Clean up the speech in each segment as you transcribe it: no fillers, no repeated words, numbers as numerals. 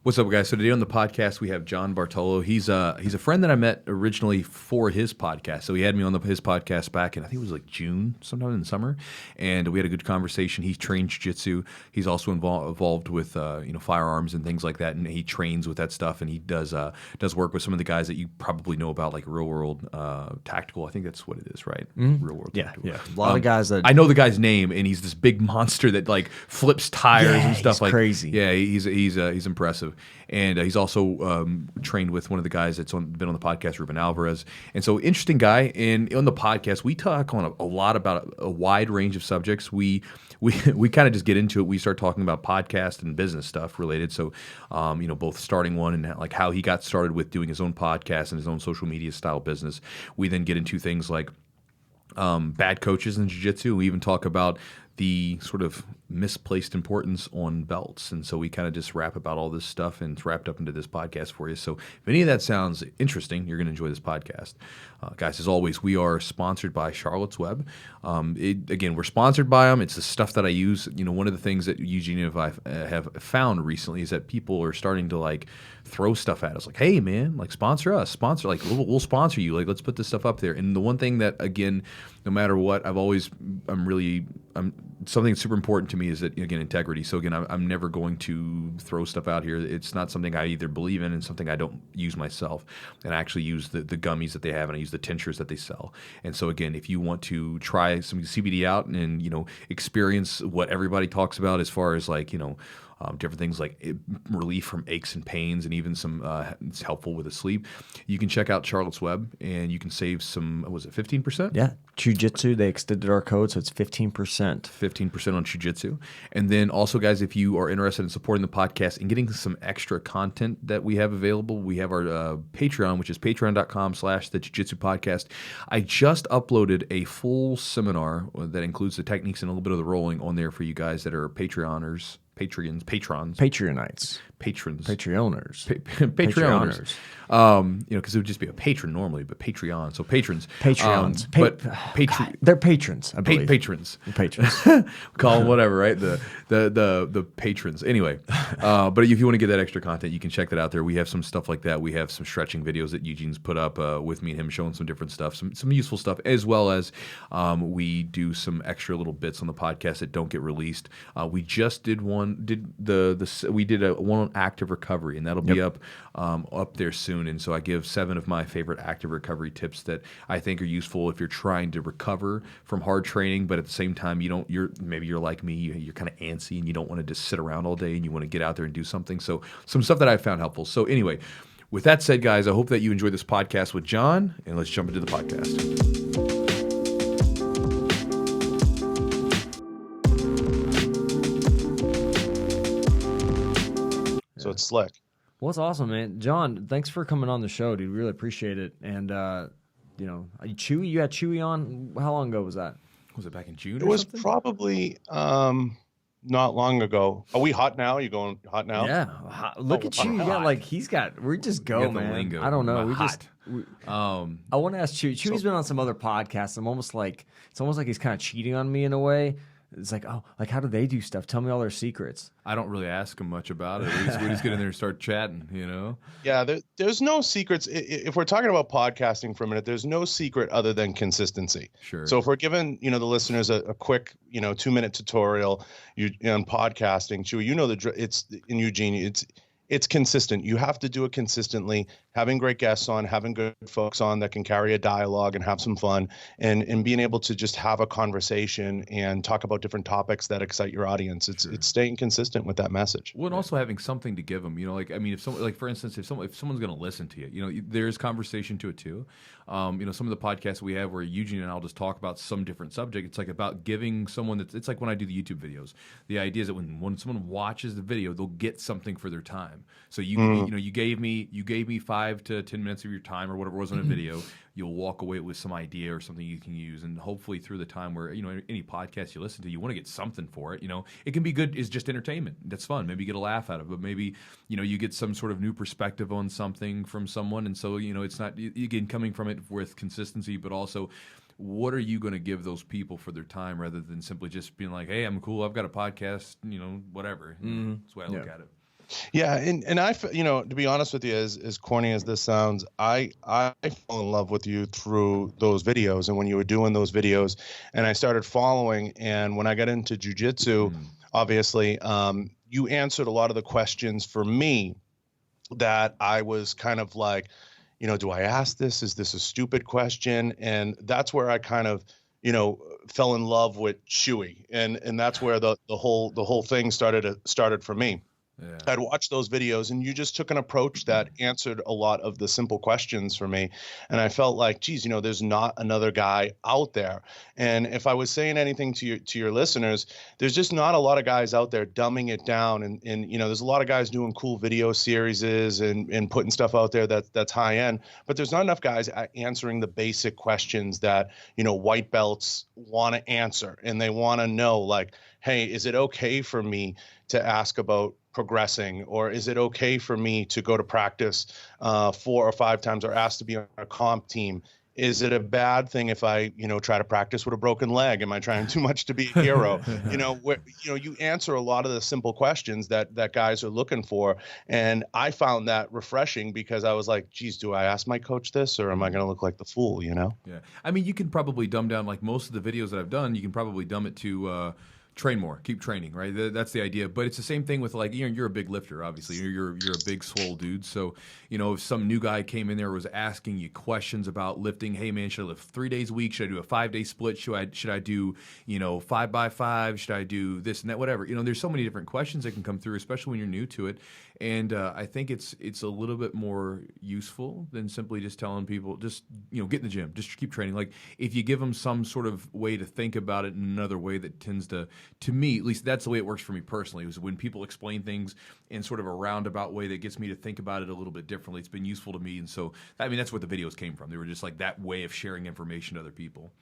What's up, guys? So today on the podcast we have John Bartolo. He's a friend that I met originally for his podcast. So he had me on his podcast back in, I think it was like June, sometime in the summer, and we had a good conversation. He trains jiu-jitsu. He's also involved with firearms and things like that, and he trains with that stuff. And he does work with some of the guys that you probably know about, like Real World Tactical. I think that's what it is, right? Mm-hmm. Real World Tactical. Yeah. A lot of guys that I know the guy's name, and he's this big monster that like flips tires and stuff. He's like crazy. Yeah, he's impressive. And he's also trained with one of the guys that's been on the podcast, Ruben Alvarez. And so, interesting guy. And on the podcast, we talk on a lot about a wide range of subjects. We kind of just get into it. We start talking about podcast and business stuff related. So, both starting one and like how he got started with doing his own podcast and his own social media style business. We then get into things like bad coaches in jiu-jitsu. We even talk about the sort of misplaced importance on belts. And so we kind of just rap about all this stuff, and it's wrapped up into this podcast for you. So if any of that sounds interesting, you're going to enjoy this podcast. Guys, as always, we are sponsored by Charlotte's Web. Again, we're sponsored by them. It's the stuff that I use. One of the things that Eugene and I have found recently is that people are starting to like throw stuff at us. Like, hey, man, like sponsor us. Like we'll sponsor you. Like, let's put this stuff up there. And the one thing that, again, no matter what, something that's super important to me is that, again, integrity. So again, I'm never going to throw stuff out here. It's not something I either believe in and something I don't use myself. And I actually use the gummies that they have, and I use the tinctures that they sell. And so again, if you want to try some CBD out and experience what everybody talks about as far as like different things like relief from aches and pains, and even some it's helpful with the sleep, you can check out Charlotte's Web, and you can save some, was it 15%? Yeah, Chewjitsu, they extended our code, so it's 15%. 15% on Chewjitsu. And then also, guys, if you are interested in supporting the podcast and getting some extra content that we have available, we have our Patreon, which is patreon.com/the Jiu-Jitsu podcast. I just uploaded a full seminar that includes the techniques and a little bit of the rolling on there for you guys that are patrons. Patreonites. Patrons. Patreoners. Patreoners. Because it would just be a patron normally, but Patreon. So patrons. Patreons. But they're patrons, I believe. Patrons. Patrons. Call them whatever, right? The patrons. Anyway, but if you want to get that extra content, you can check that out there. We have some stuff like that. We have some stretching videos that Eugene's put up with me and him, showing some different stuff, some useful stuff, as well as we do some extra little bits on the podcast that don't get released. We just did one. We did one on active recovery, and that'll be up there soon. And so I give 7 of my favorite active recovery tips that I think are useful if you're trying to recover from hard training, but at the same time maybe you're like me, you're kind of antsy and you don't want to just sit around all day and you want to get out there and do something. So some stuff that I found helpful. So anyway, with that said, guys, I hope that you enjoy this podcast with John, and let's jump into the podcast. So it's slick. Well, it's awesome, man. John, thanks for coming on the show, dude. Really appreciate it. And, you had Chewy on. How long ago was that? Was it back in June? It was probably not long ago. Are we hot now? Are you going hot now? Yeah. Look at you. You got we just go, man. Lingo. I don't know. I want to ask Chewy. Chewy's been on some other podcasts. It's almost like he's kind of cheating on me in a way. It's like, how do they do stuff? Tell me all their secrets. I don't really ask them much about it. We just get in there and start chatting, Yeah, there's no secrets. If we're talking about podcasting for a minute, there's no secret other than consistency. Sure. So if we're giving the listeners a quick 2-minute tutorial on podcasting, Chewy, it's in Eugene. It's consistent. You have to do it consistently. Having great guests on, having good folks on that can carry a dialogue and have some fun, and being able to just have a conversation and talk about different topics that excite your audience. It's staying consistent with that message. Well, and also having something to give them. If someone, like for instance, if someone's going to listen to you, there's conversation to it too. Some of the podcasts we have where Eugene and I'll just talk about some different subject. It's like about giving someone it's like when I do the YouTube videos. The idea is that when someone watches the video, they'll get something for their time. So you gave me 5 to 10 minutes of your time or whatever it was on a video. You'll walk away with some idea or something you can use, and hopefully through the time where any podcast you listen to, you want to get something for it. It can be good as just entertainment. That's fun. Maybe you get a laugh out of it, but maybe you get some sort of new perspective on something from someone, and so it's not, again, coming from it with consistency, but also what are you going to give those people for their time rather than simply just being like, hey, I'm cool, I've got a podcast, whatever. That's the way I look at it. Yeah, and to be honest with you, as corny as this sounds, I fell in love with you through those videos, and when you were doing those videos, and I started following, and when I got into jujitsu, obviously, you answered a lot of the questions for me that I was kind of like, do I ask this? Is this a stupid question? And that's where I kind of, fell in love with Chewy, and that's where the whole thing started for me. Yeah. I'd watch those videos, and you just took an approach that answered a lot of the simple questions for me. And I felt like, geez, there's not another guy out there. And if I was saying anything to your listeners, there's just not a lot of guys out there dumbing it down. And there's a lot of guys doing cool video series and putting stuff out there that's high end, but there's not enough guys answering the basic questions that, white belts want to answer. And they want to know, like, hey, is it okay for me to ask about progressing, or is it okay for me to go to practice 4 or 5 times, or ask to be on a comp team? Is it a bad thing if I, try to practice with a broken leg? Am I trying too much to be a hero? You answer a lot of the simple questions that guys are looking for. And I found that refreshing, because I was like, geez, do I ask my coach this, or am I going to look like the fool, Yeah. I mean, you can probably dumb down, like most of the videos that I've done, you can probably dumb it to, train more, keep training, right? That's the idea. But it's the same thing with, like, you're a big lifter, obviously. You're a big swole dude. So, if some new guy came in there was asking you questions about lifting, hey man, should I lift 3 days a week? Should I do a 5-day split? Should I do 5x5? Should I do this and that? Whatever. There's so many different questions that can come through, especially when you're new to it. And I think it's a little bit more useful than simply just telling people, just get in the gym, just keep training. Like, if you give them some sort of way to think about it in another way that tends to me, at least that's the way it works for me personally, is when people explain things in sort of a roundabout way that gets me to think about it a little bit differently. It's been useful to me. And so, I mean, that's where the videos came from. They were just like that way of sharing information to other people.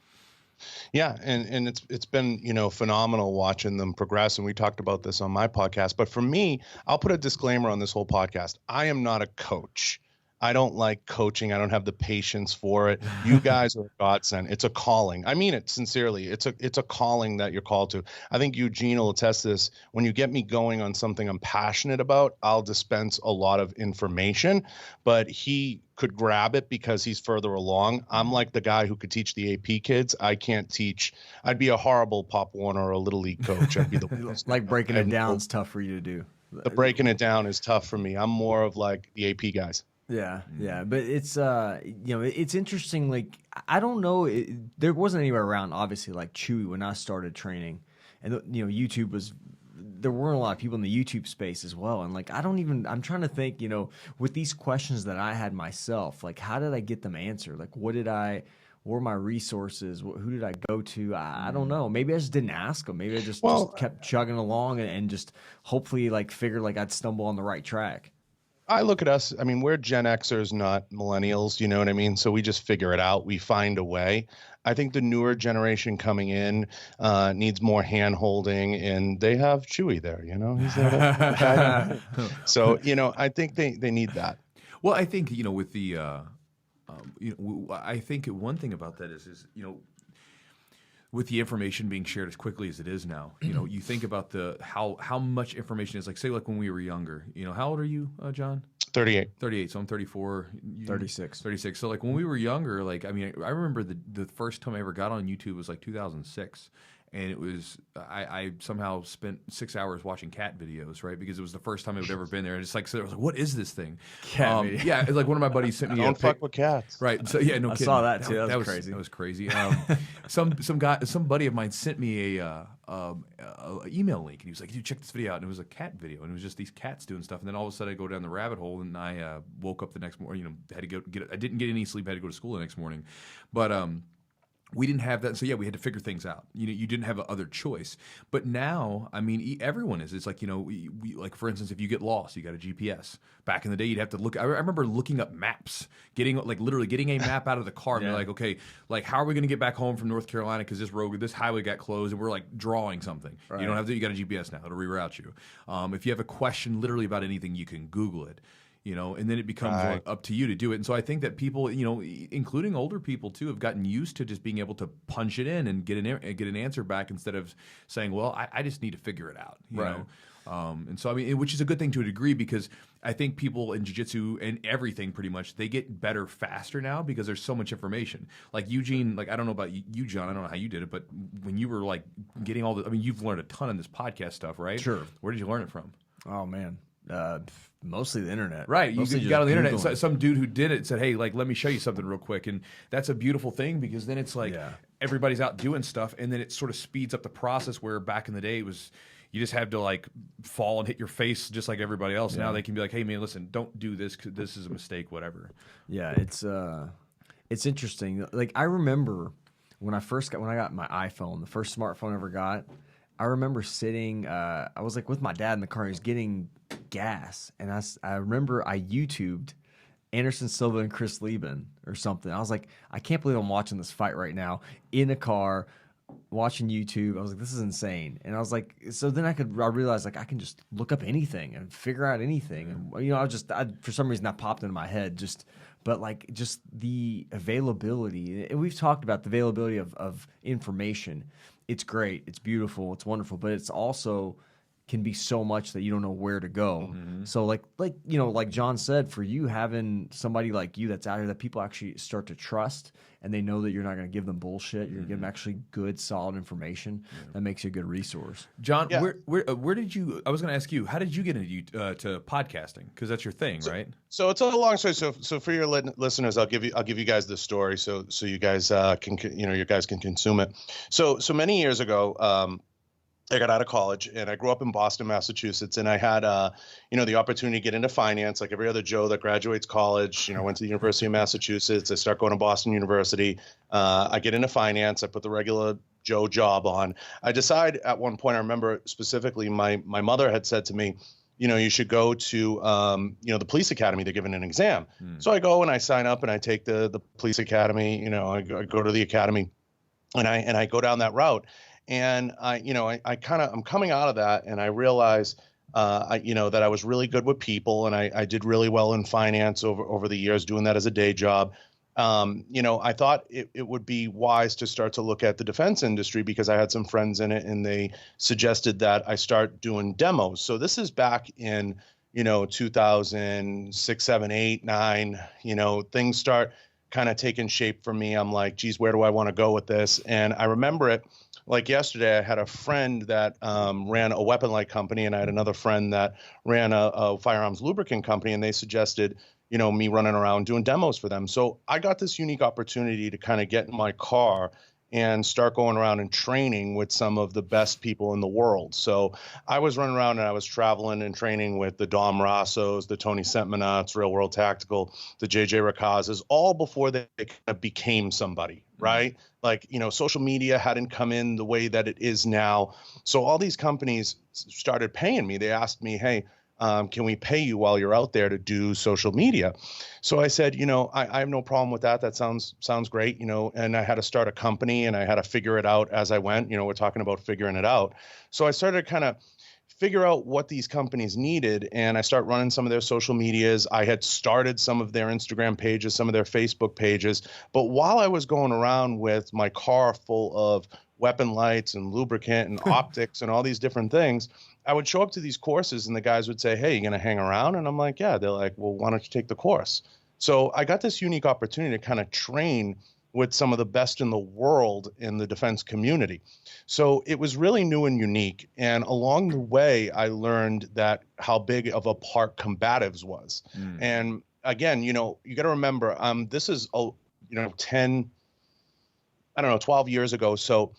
Yeah, and it's been, phenomenal watching them progress. And we talked about this on my podcast. But for me, I'll put a disclaimer on this whole podcast. I am not a coach. I don't like coaching. I don't have the patience for it. You guys are a godsend. It's a calling. I mean it sincerely. It's a calling that you're called to. I think Eugene will attest this. When you get me going on something I'm passionate about, I'll dispense a lot of information, but he could grab it because he's further along. I'm like the guy who could teach the AP kids. I can't teach. I'd be a horrible Pop Warner or a Little League coach. I'd be the worst. Like, breaking it down is tough for you to do. The breaking it down is tough for me. I'm more of like the AP guys. Yeah, but it's it's interesting. Like, I don't know, there wasn't anywhere around, obviously, like Chewy when I started training, and YouTube was. There weren't a lot of people in the YouTube space as well, and like I'm trying to think, with these questions that I had myself, like, how did I get them answered? Like, what were my resources? Who did I go to? I don't know. Maybe I just didn't ask them. Maybe I just kept chugging along and just hopefully like figured like I'd stumble on the right track. I look at us, I mean, we're Gen Xers, not millennials, you know what I mean? So we just figure it out. We find a way. I think the newer generation coming in needs more hand holding, and they have Chewy there, He's there. So, I think they need that. Well, I think, with the, I think one thing about that is with the information being shared as quickly as it is now, you think about how much information is, like, say, like when we were younger, how old are you, John? 38. 38. So I'm 34. 36. 36. So like when we were younger, like, I mean, I remember the first time I ever got on YouTube was like 2006. And it was, I somehow spent 6 hours watching cat videos, right? Because it was the first time I had ever been there. And just like, so I was like, what is this thing? Cat video. Yeah, it's like one of my buddies sent me Don't fuck with cats. Right. So yeah, no kidding. I saw that too. That was crazy. That was crazy. Some buddy of mine sent me a email link, and he was like, dude, check this video out. And it was a cat video, and it was just these cats doing stuff. And then all of a sudden I go down the rabbit hole, and I woke up the next morning, had to go I didn't get any sleep, I had to go to school the next morning. But we didn't have that, so yeah, we had to figure things out. You didn't have other choice. But now, I mean, everyone is. It's like, we like, for instance, if you get lost, you got a GPS. Back in the day, you'd have to look. I remember looking up maps, literally getting a map out of the car, and you're like, okay, like, how are we going to get back home from North Carolina because this highway got closed, and we're like drawing something. Right. You don't have to. You got a GPS now; it'll reroute you. If you have a question, literally about anything, you can Google it. And then it becomes up to you to do it. And so I think that people, including older people too, have gotten used to just being able to punch it in and get an answer back instead of saying, well, I just need to figure it out. You know? And so, I mean, which is a good thing to a degree, because I think people in jiu-jitsu and everything pretty much, they get better faster now because there's so much information. Like Eugene, like I don't know about you, John, I don't know how you did it, but when you were like getting all the, I mean, you've learned a ton in this podcast stuff, right? Sure. Where did you learn it from? Oh man, mostly the internet. Right, Mostly you got on the internet. Googling. Some dude who did it said, "Hey, like, let me show you something real quick," and that's a beautiful thing, because then it's like everybody's out doing stuff, and then it sort of speeds up the process. Where back in the day, it was you just had to like fall and hit your face just like everybody else. Now they can be like, "Hey, man, listen, don't do this. 'Cause this is a mistake. Whatever." Yeah, it's interesting. Like I remember when I got my iPhone, the first smartphone I ever got. I remember sitting, I was like with my dad in the car. He was getting gas, and I remember I YouTubed Anderson Silva and Chris Lieben or something. I was like, I can't believe I'm watching this fight right now in a car, watching YouTube. I was like, this is insane. And I was like, so then I realized like I can just look up anything and figure out anything. And you know, for some reason that popped into my head. But like just the availability, and we've talked about the availability of information. It's great, it's beautiful, it's wonderful, but it's also can be so much that you don't know where to go. Mm-hmm. So like you know, like John said, for you having somebody like you that's out here that people actually start to trust, and they know that you're not going to give them bullshit, you're going to give them actually good, solid information. That makes you a good resource. John, where did you? I was going to ask you, how did you get into to podcasting? Because that's your thing, right? So it's a long story. So for your listeners, I'll give you guys the story, so you guys you guys can consume it. So many years ago, I got out of college, and I grew up in Boston, Massachusetts, and I had the opportunity to get into finance like every other Joe that graduates college. You know, I went to the University of Massachusetts. I start going to Boston University. I get into finance. I put the regular Joe job on. I decide at one point, I remember specifically, my mother had said to me, you know, you should go to the police academy. They're giving an exam. So I go and I sign up and I take the police academy. You know, I go to the academy, and I go down that route. And I'm coming out of that, and I realize, that I was really good with people, and I did really well in finance over the years, doing that as a day job. I thought it would be wise to start to look at the defense industry, because I had some friends in it, and they suggested that I start doing demos. So this is back in, 2006, 7, 8, 9, things start kind of taking shape for me. I'm like, geez, where do I want to go with this? And I remember it like yesterday. I had a friend that ran a weapon-like company, and I had another friend that ran a firearms lubricant company, and they suggested, me running around doing demos for them. So I got this unique opportunity to kind of get in my car and start going around and training with some of the best people in the world. So I was running around, and I was traveling and training with the Dom Rassos, the Tony Sentminats, Real World Tactical, the JJ Rakazas, all before they kind of became somebody, right? Like, social media hadn't come in the way that it is now. So all these companies started paying me. They asked me, hey, can we pay you while you're out there to do social media? So I said, I have no problem with that. That sounds great, and I had to start a company, and I had to figure it out as I went. We're talking about figuring it out. So I started to kind of figure out what these companies needed, and I start running some of their social medias. I had started some of their Instagram pages, some of their Facebook pages. But while I was going around with my car full of weapon lights and lubricant and optics and all these different things, I would show up to these courses, and the guys would say, hey, you going to hang around? And I'm like, yeah. They're like, well, why don't you take the course? So I got this unique opportunity to kind of train with some of the best in the world in the defense community. So it was really new and unique. And along the way, I learned that how big of a part combatives was. And again, you got to remember, this is, 12 years ago. So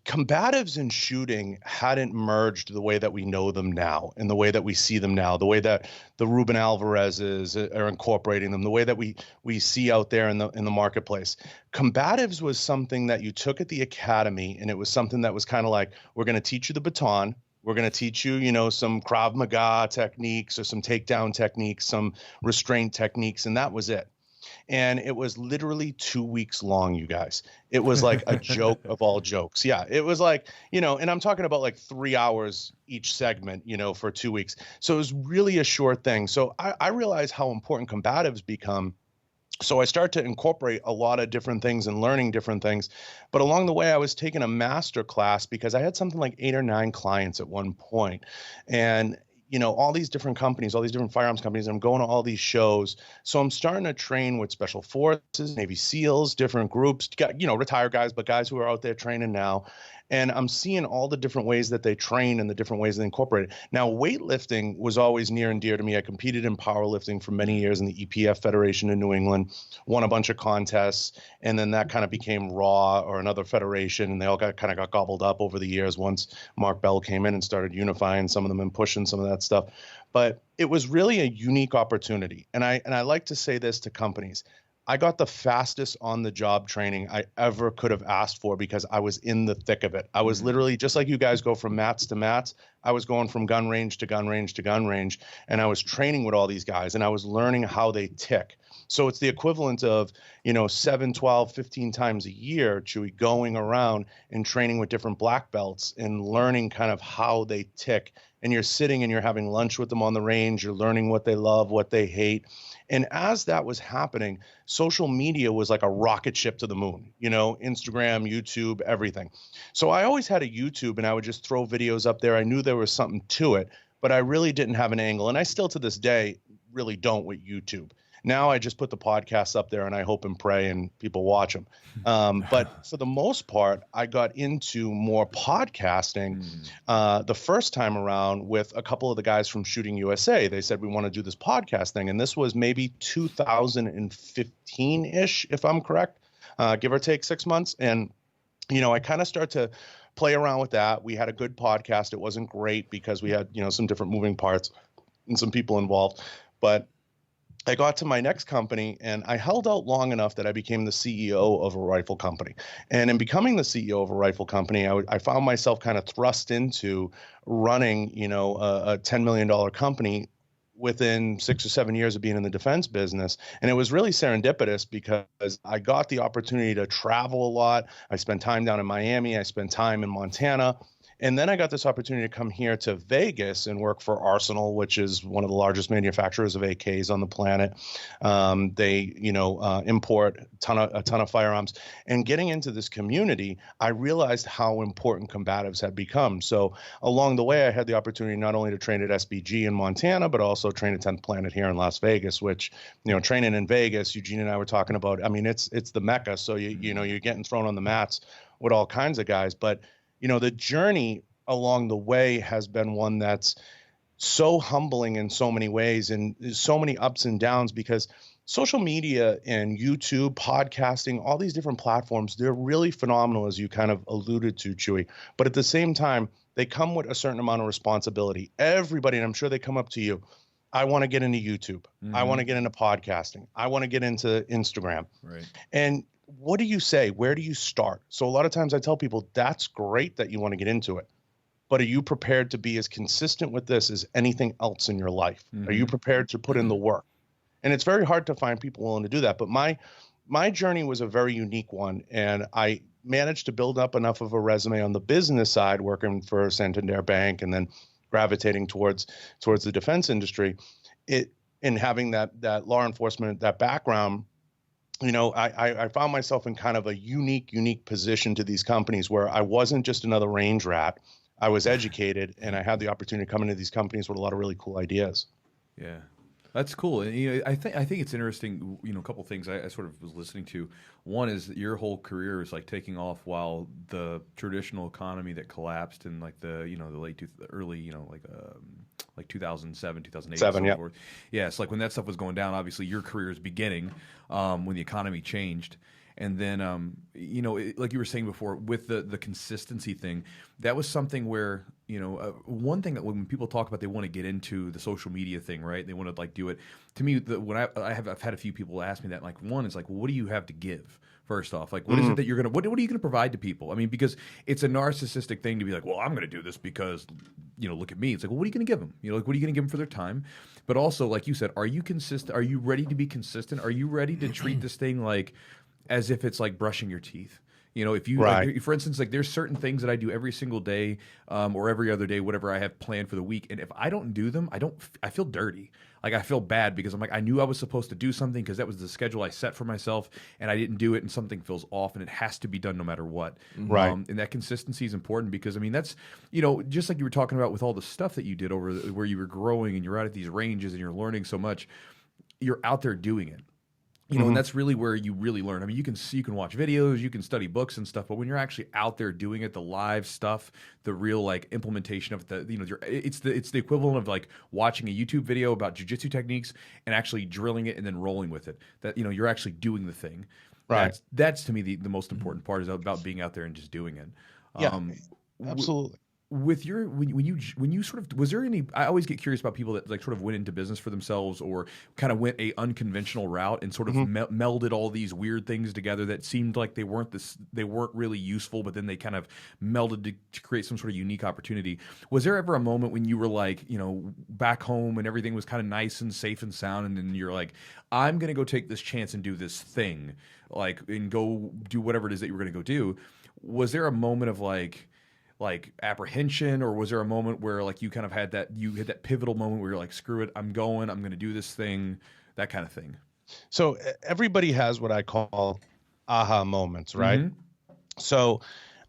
combatives and shooting hadn't merged the way that we know them now, and the way that we see them now, the way that the Ruben Alvarezes are incorporating them, the way that we see out there in the marketplace. Combatives was something that you took at the academy, and it was something that was kind of like, we're going to teach you the baton. We're going to teach you, some Krav Maga techniques or some takedown techniques, some restraint techniques, and that was it. And it was literally 2 weeks long, you guys. It was like a joke of all jokes. Yeah, it was like, and I'm talking about like 3 hours each segment, for 2 weeks. So it was really a short thing. So I realized how important combatives become So I started to incorporate a lot of different things and learning different things. But along the way, I was taking a master class because I had something like 8 or 9 clients at one point. And all these different companies, all these different firearms companies. I'm going to all these shows. So I'm starting to train with special forces, Navy SEALs, different groups, retired guys, but guys who are out there training now. And I'm seeing all the different ways that they train and the different ways they incorporate it. Now, weightlifting was always near and dear to me. I competed in powerlifting for many years in the EPF Federation in New England, won a bunch of contests, and then that kind of became Raw or another federation, and they all got gobbled up over the years once Mark Bell came in and started unifying some of them and pushing some of that stuff. But it was really a unique opportunity. And I like to say this to companies. I got the fastest on-the-job training I ever could have asked for because I was in the thick of it. I was literally, just like you guys go from mats to mats, I was going from gun range to gun range to gun range, and I was training with all these guys, and I was learning how they tick. So it's the equivalent of, 7, 12, 15 times a year, Chewy, going around and training with different black belts and learning kind of how they tick. And you're sitting and you're having lunch with them on the range. You're learning what they love, what they hate. And as that was happening, social media was like a rocket ship to the moon, Instagram, YouTube, everything. So I always had a YouTube and I would just throw videos up there. I knew there was something to it, but I really didn't have an angle. And I still to this day really don't with YouTube. Now I just put the podcasts up there and I hope and pray and people watch them. But for the most part, I got into more podcasting the first time around with a couple of the guys from Shooting USA. They said, we want to do this podcast thing. And this was maybe 2015-ish, if I'm correct, give or take 6 months. And, I kind of start to play around with that. We had a good podcast. It wasn't great because we had, some different moving parts and some people involved. But I got to my next company and I held out long enough that I became the CEO of a rifle company. And in becoming the CEO of a rifle company, I found myself kind of thrust into running, a $10 million company within 6 or 7 years of being in the defense business. And it was really serendipitous because I got the opportunity to travel a lot. I spent time down in Miami. I spent time in Montana. And then I got this opportunity to come here to Vegas and work for Arsenal, which is one of the largest manufacturers of AKs on the planet. They, import a ton of firearms. And getting into this community, I realized how important combatives had become. So along the way, I had the opportunity not only to train at SBG in Montana, but also train at 10th Planet here in Las Vegas, which, training in Vegas, Eugene and I were talking about. I mean, it's the Mecca. So, you're getting thrown on the mats with all kinds of guys. But the journey along the way has been one that's so humbling in so many ways and so many ups and downs because social media and YouTube, podcasting, all these different platforms, they're really phenomenal, as you kind of alluded to, Chewy. But at the same time, they come with a certain amount of responsibility. Everybody, and I'm sure they come up to you, I want to get into YouTube. I want to get into podcasting. I want to get into Instagram. Right. And what do you say? Where do you start? So a lot of times I tell people that's great that you want to get into it, but are you prepared to be as consistent with this as anything else in your life? Are you prepared to put in the work? And it's very hard to find people willing to do that. But my journey was a very unique one. And I managed to build up enough of a resume on the business side, working for Santander Bank and then gravitating towards the defense industry. And having that law enforcement, that background, I found myself in kind of a unique position to these companies where I wasn't just another range rat. I was educated and I had the opportunity to come into these companies with a lot of really cool ideas. Yeah. That's cool. And I think it's interesting, a couple things I sort of was listening to. One is that your whole career is like taking off while the traditional economy that collapsed in like the early like 2007, 2008 and so forth. Yeah, it's like when that stuff was going down, obviously your career is beginning when the economy changed. And then, like you were saying before, with the consistency thing, that was something where, one thing that when people talk about they want to get into the social media thing, right? They want to like do it. To me, when I've had a few people ask me that. Like, one is like, well, what do you have to give? First off, like, what is it that you're gonna? What are you gonna provide to people? I mean, because it's a narcissistic thing to be like, well, I'm gonna do this because, look at me. It's like, well, what are you gonna give them? Like, what are you gonna give them for their time? But also, like you said, are you consistent? Are you ready to be consistent? Are you ready to treat this thing like as if it's like brushing your teeth? You know, if you, like, for instance, like there's certain things that I do every single day or every other day, whatever I have planned for the week. And if I don't do them, I feel dirty. Like I feel bad because I'm like, I knew I was supposed to do something because that was the schedule I set for myself and I didn't do it and something feels off and it has to be done no matter what. Right. And that consistency is important because, I mean, that's, you know, just like you were talking about with all the stuff that you did over where you were growing and you're out at these ranges and you're learning so much, you're out there doing it. You know, and that's really where you really learn. I mean, you can watch videos, you can study books and stuff, but when you're actually out there doing it, the live stuff, the real like implementation of the, you know, it's the equivalent of like watching a YouTube video about jiu-jitsu techniques and actually drilling it and then rolling with it. That, you know, you're actually doing the thing. Right. That's to me the most important part is about being out there and just doing it. Yeah, absolutely. With your when you sort of, was there any, I always get curious about people that like sort of went into business for themselves or kind of went a unconventional route and sort of melded all these weird things together that seemed like they weren't really useful, but then they kind of melded to create some sort of unique opportunity. Was there ever a moment when you were like, you know, back home and everything was kind of nice and safe and sound, and then you're like, I'm gonna go take this chance and do this thing, like, and go do whatever it is that you were gonna go do? Was there a moment of like apprehension, or was there a moment where like you kind of had that pivotal moment where you're like, screw it, I'm going to do this thing, that kind of thing? So everybody has what I call aha moments, right? So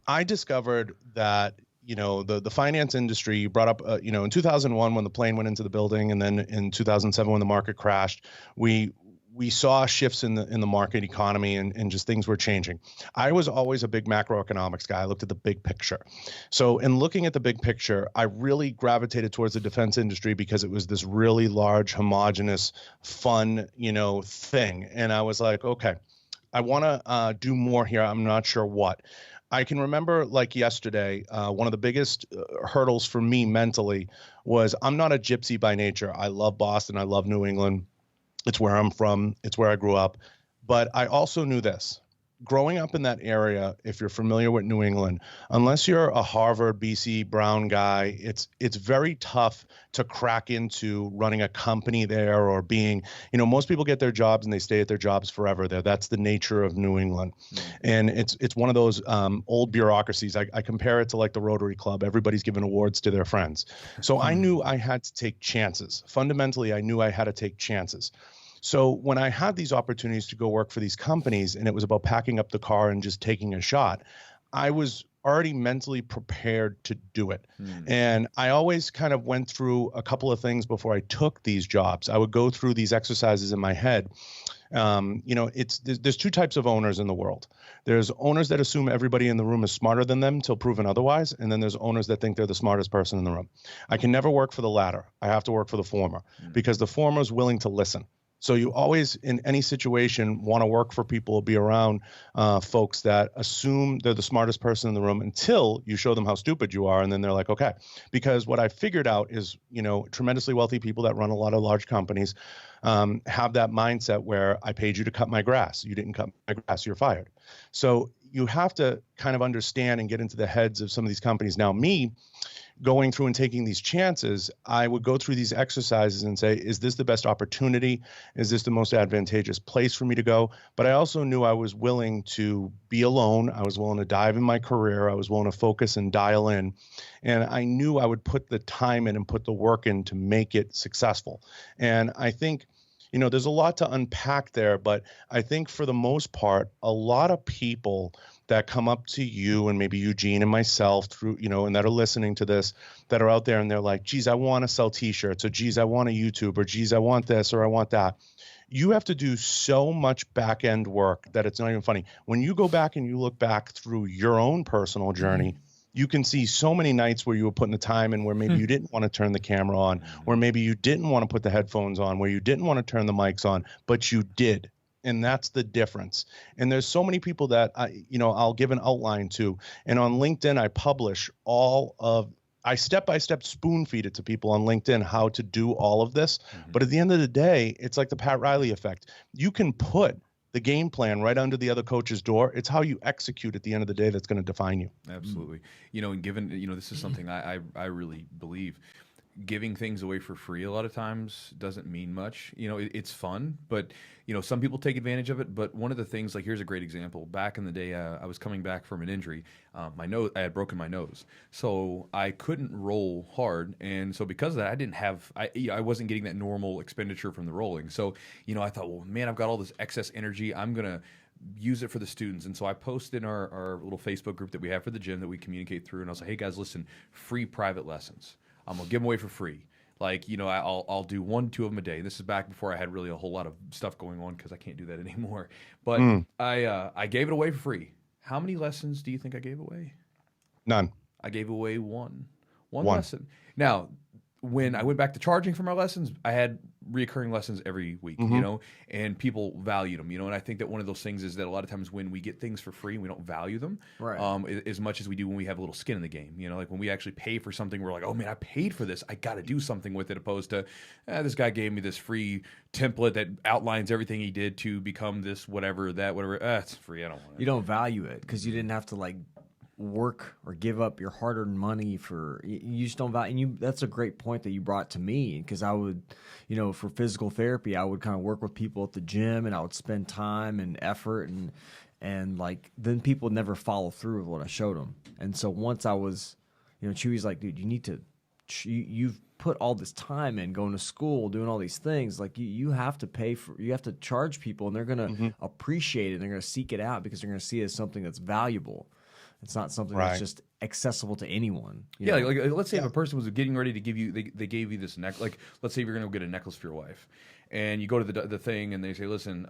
I discovered that, you know, the finance industry, you brought up, you know, in 2001 when the plane went into the building, and then in 2007 when the market crashed, we saw shifts in the market economy and just things were changing. I was always a big macroeconomics guy. I looked at the big picture. So in looking at the big picture, I really gravitated towards the defense industry because it was this really large, homogenous, fun, you know, thing. And I was like, okay, I want to do more here. I'm not sure what. I can remember like yesterday, one of the biggest hurdles for me mentally was I'm not a gypsy by nature. I love Boston. I love New England. It's where I'm from. It's where I grew up. But I also knew this. Growing up in that area, if you're familiar with New England, unless you're a Harvard, BC, Brown guy, it's very tough to crack into running a company there or being, you know, most people get their jobs and they stay at their jobs forever there. That's the nature of New England. And it's one of those old bureaucracies. I compare it to like the Rotary Club. Everybody's giving awards to their friends. So I knew I had to take chances. Fundamentally, I knew I had to take chances. So when I had these opportunities to go work for these companies and it was about packing up the car and just taking a shot, I was already mentally prepared to do it. And I always kind of went through a couple of things before I took these jobs. I would go through these exercises in my head. You know, there's two types of owners in the world. There's owners that assume everybody in the room is smarter than them till proven otherwise. And then there's owners that think they're the smartest person in the room. I can never work for the latter. I have to work for the former because the former is willing to listen. So you always, in any situation, want to work for people, be around folks that assume they're the smartest person in the room until you show them how stupid you are. And then they're like, okay. Because what I figured out is, you know, tremendously wealthy people that run a lot of large companies have that mindset where I paid you to cut my grass. You didn't cut my grass, you're fired. So you have to kind of understand and get into the heads of some of these companies. Now, me, going through and taking these chances, I would go through these exercises and say, is this the best opportunity? Is this the most advantageous place for me to go? But I also knew I was willing to be alone. I was willing to dive in my career. I was willing to focus and dial in. And I knew I would put the time in and put the work in to make it successful. And I think, you know, there's a lot to unpack there, but I think for the most part, a lot of people that come up to you and maybe Eugene and myself through, you know, and that are listening to this, that are out there and they're like, geez, I want to sell t-shirts, or geez, I want a YouTube, or geez, I want this, or I want that. You have to do so much back end work that it's not even funny. When you go back and you look back through your own personal journey, you can see so many nights where you were putting the time in, where maybe you didn't want to turn the camera on, where maybe you didn't want to put the headphones on, where you didn't want to turn the mics on, but you did. And that's the difference. And there's so many people that I'll give an outline to. And on LinkedIn, I publish I step-by-step spoon feed it to people on LinkedIn how to do all of this. But at the end of the day, it's like the Pat Riley effect. You can put the game plan right under the other coach's door. It's how you execute at the end of the day that's going to define you. Absolutely. You know, and given, you know, this is something I really believe. giving things away for free a lot of times doesn't mean much. You know, it's fun, but you know, some people take advantage of it. But one of the things, like here's a great example. Back in the day, I was coming back from an injury. My nose, I had broken my nose, so I couldn't roll hard, and so because of that, I didn't have, I wasn't getting that normal expenditure from the rolling. So you know, I thought, well, man, I've got all this excess energy. I'm gonna use it for the students. And so I posted in our little Facebook group that we have for the gym that we communicate through, and I was like, hey guys, listen, free private lessons. I'm gonna give them away for free. Like, you know, I'll do 1-2 of them a day. This is back before I had really a whole lot of stuff going on because I can't do that anymore. But I gave it away for free. How many lessons do you think I gave away? None. I gave away one lesson. Now, when I went back to charging for my lessons, I had reoccurring lessons every week, you know, and people valued them, you know, and I think that one of those things is that a lot of times when we get things for free, we don't value them as much as we do when we have a little skin in the game, you know, like when we actually pay for something, we're like, oh man, I paid for this, I got to do something with it, opposed to this guy gave me this free template that outlines everything he did to become this, whatever, it's free, I don't want it. You don't value it because you didn't have to like work or give up your hard-earned money for, you just don't value. And you, that's a great point that you brought to me, because I would, you know, for physical therapy, I would kind of work with people at the gym, and I would spend time and effort, and like then people would never follow through with what I showed them. And so once I was, you know, Chewy's like, dude, you need to, you've put all this time in going to school, doing all these things, like you have to pay for, you have to charge people, and they're gonna appreciate it, and they're gonna seek it out because they're gonna see it as something that's valuable. It's not something that's just accessible to anyone. Yeah, like let's say if a person was getting ready to give you, they gave you this necklace. Like let's say you're going to go get a necklace for your wife, and you go to the thing, and they say, listen,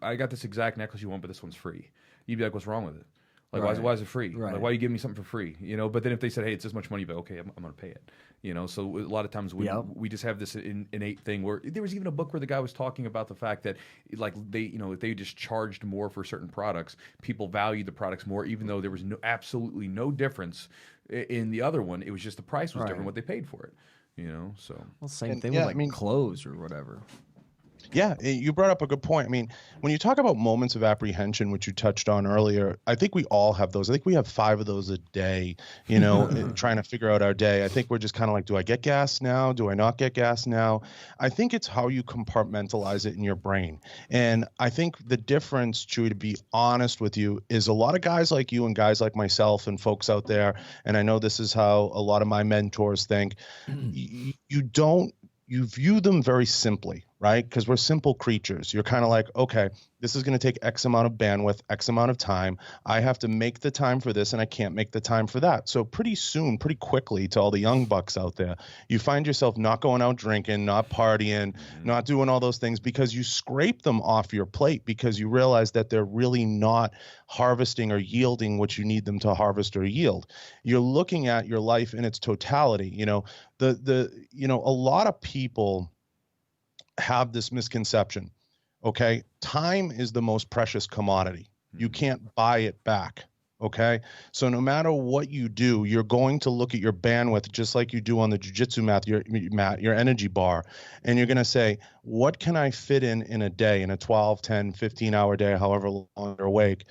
I got this exact necklace you want, but this one's free. You'd be like, what's wrong with it? Like, why is it free? Right. Like, why are you giving me something for free? You know, but then if they said, hey, it's this much money, but okay, I'm going to pay it. You know, so a lot of times we just have this innate thing where there was even a book where the guy was talking about the fact that like they, you know, if they just charged more for certain products, people valued the products more, even though there was absolutely no difference in the other one. It was just the price was different, what they paid for it. You know, so same thing with like clothes or whatever. Yeah, you brought up a good point. I mean, when you talk about moments of apprehension, which you touched on earlier, I think we all have those. I think we have 5 of those a day, you know, trying to figure out our day. I think we're just kind of like, do I get gas now? Do I not get gas now? I think it's how you compartmentalize it in your brain. And I think the difference, Chewy, to be honest with you, is a lot of guys like you and guys like myself and folks out there, and I know this is how a lot of my mentors think, you view them very simply, right? Because we're simple creatures. You're kind of like, okay, this is going to take X amount of bandwidth, X amount of time. I have to make the time for this, and I can't make the time for that. So pretty soon, pretty quickly, to all the young bucks out there, you find yourself not going out drinking, not partying, not doing all those things, because you scrape them off your plate, because you realize that they're really not harvesting or yielding what you need them to harvest or yield. You're looking at your life in its totality. You know, a lot of people have this misconception. Okay, time is the most precious commodity. You can't buy it back. Okay, so no matter what you do, you're going to look at your bandwidth just like you do on the jiu-jitsu mat, your energy bar, and you're going to say, what can I fit in a day, in a 12, 10, 15-hour day, however long you're awake?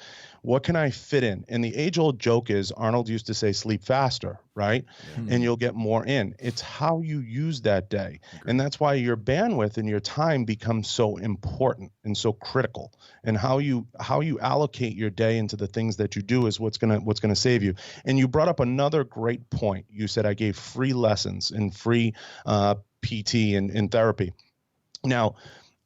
What can I fit in? And the age-old joke is, Arnold used to say, sleep faster, right? And you'll get more in. It's how you use that day. And that's why your bandwidth and your time becomes so important and so critical. And how you allocate your day into the things that you do is what's gonna save you. And you brought up another great point. You said I gave free lessons and free PT and therapy. Now,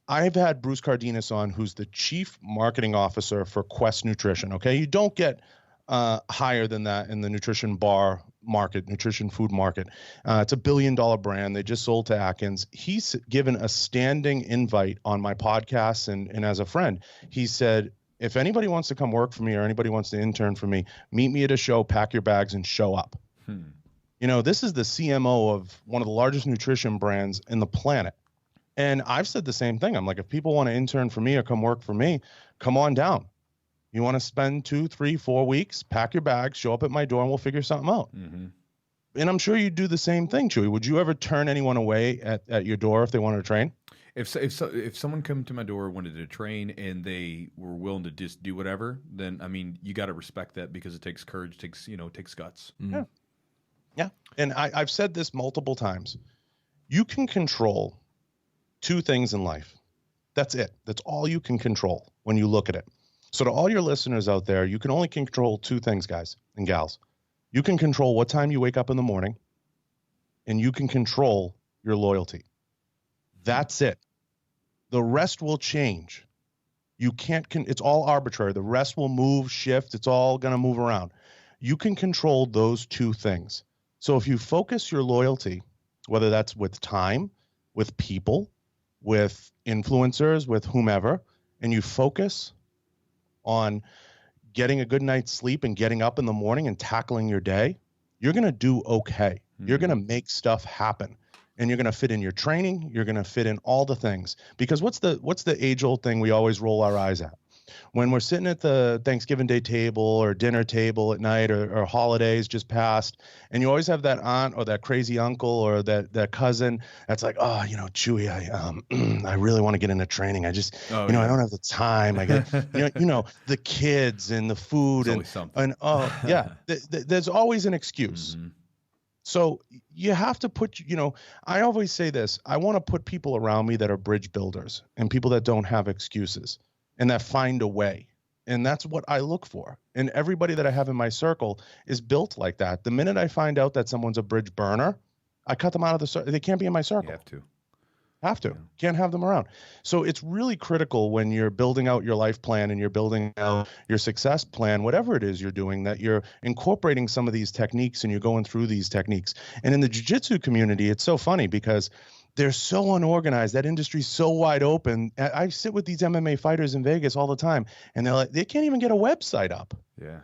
I've had Bruce Cardenas on, who's the chief marketing officer for Quest Nutrition. Okay, you don't get higher than that in the nutrition bar market, nutrition food market. It's $1 billion brand. They just sold to Atkins. He's given a standing invite on my podcast, and as a friend, he said, if anybody wants to come work for me or anybody wants to intern for me, meet me at a show, pack your bags, and show up. You know, this is the CMO of one of the largest nutrition brands in the planet. And I've said the same thing. I'm like, if people want to intern for me or come work for me, come on down. You want to spend 2, 3, 4 weeks, pack your bags, show up at my door, and we'll figure something out. And I'm sure you'd do the same thing, Chewy. Would you ever turn anyone away at your door if they wanted to train? If someone come to my door, wanted to train, and they were willing to just do whatever, then I mean, you got to respect that, because it takes courage, takes guts. Yeah. Yeah. And I've said this multiple times. You can control two things in life. That's it. That's all you can control when you look at it. So to all your listeners out there, you can only control two things, guys and gals. You can control what time you wake up in the morning, and you can control your loyalty. That's it. The rest will change. You can't, it's all arbitrary. The rest will move, shift. It's all going to move around. You can control those two things. So if you focus your loyalty, whether that's with time, with people, with influencers, with whomever, and you focus on getting a good night's sleep and getting up in the morning and tackling your day, you're going to do okay. Mm-hmm. You're going to make stuff happen. And you're going to fit in your training. You're going to fit in all the things. Because what's the age-old thing we always roll our eyes at? When we're sitting at the Thanksgiving Day table or dinner table at night, or holidays just passed, and you always have that aunt or that crazy uncle or that cousin that's like, oh, Chewy, I really want to get into training. I just, I don't have the time. I get, the kids and the food there's always an excuse. Mm-hmm. So you have to put, I always say this, I want to put people around me that are bridge builders and people that don't have excuses and that find a way. And that's what I look for. And everybody that I have in my circle is built like that. The minute I find out that someone's a bridge burner, I cut them out of the circle. They can't be in my circle. You have to. Can't have them around. So it's really critical when you're building out your life plan and you're building out your success plan, whatever it is you're doing, that you're incorporating some of these techniques and you're going through these techniques. And in the jiu-jitsu community, it's so funny because they're so unorganized. That industry's so wide open. I sit with these MMA fighters in Vegas all the time, and they're like, they can't even get a website up. Yeah.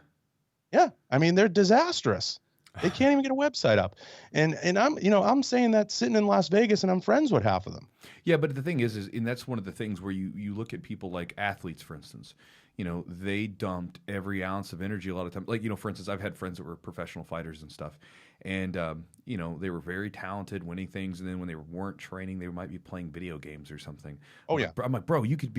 Yeah. I mean, they're disastrous. They can't even get a website up. And I'm saying that sitting in Las Vegas, and I'm friends with half of them. Yeah, but the thing is and that's one of the things where you look at people like athletes, for instance. They dumped every ounce of energy a lot of times. Like, for instance, I've had friends that were professional fighters and stuff. And, they were very talented, winning things. And then when they weren't training, they might be playing video games or something. Oh, yeah. I'm like, bro, you could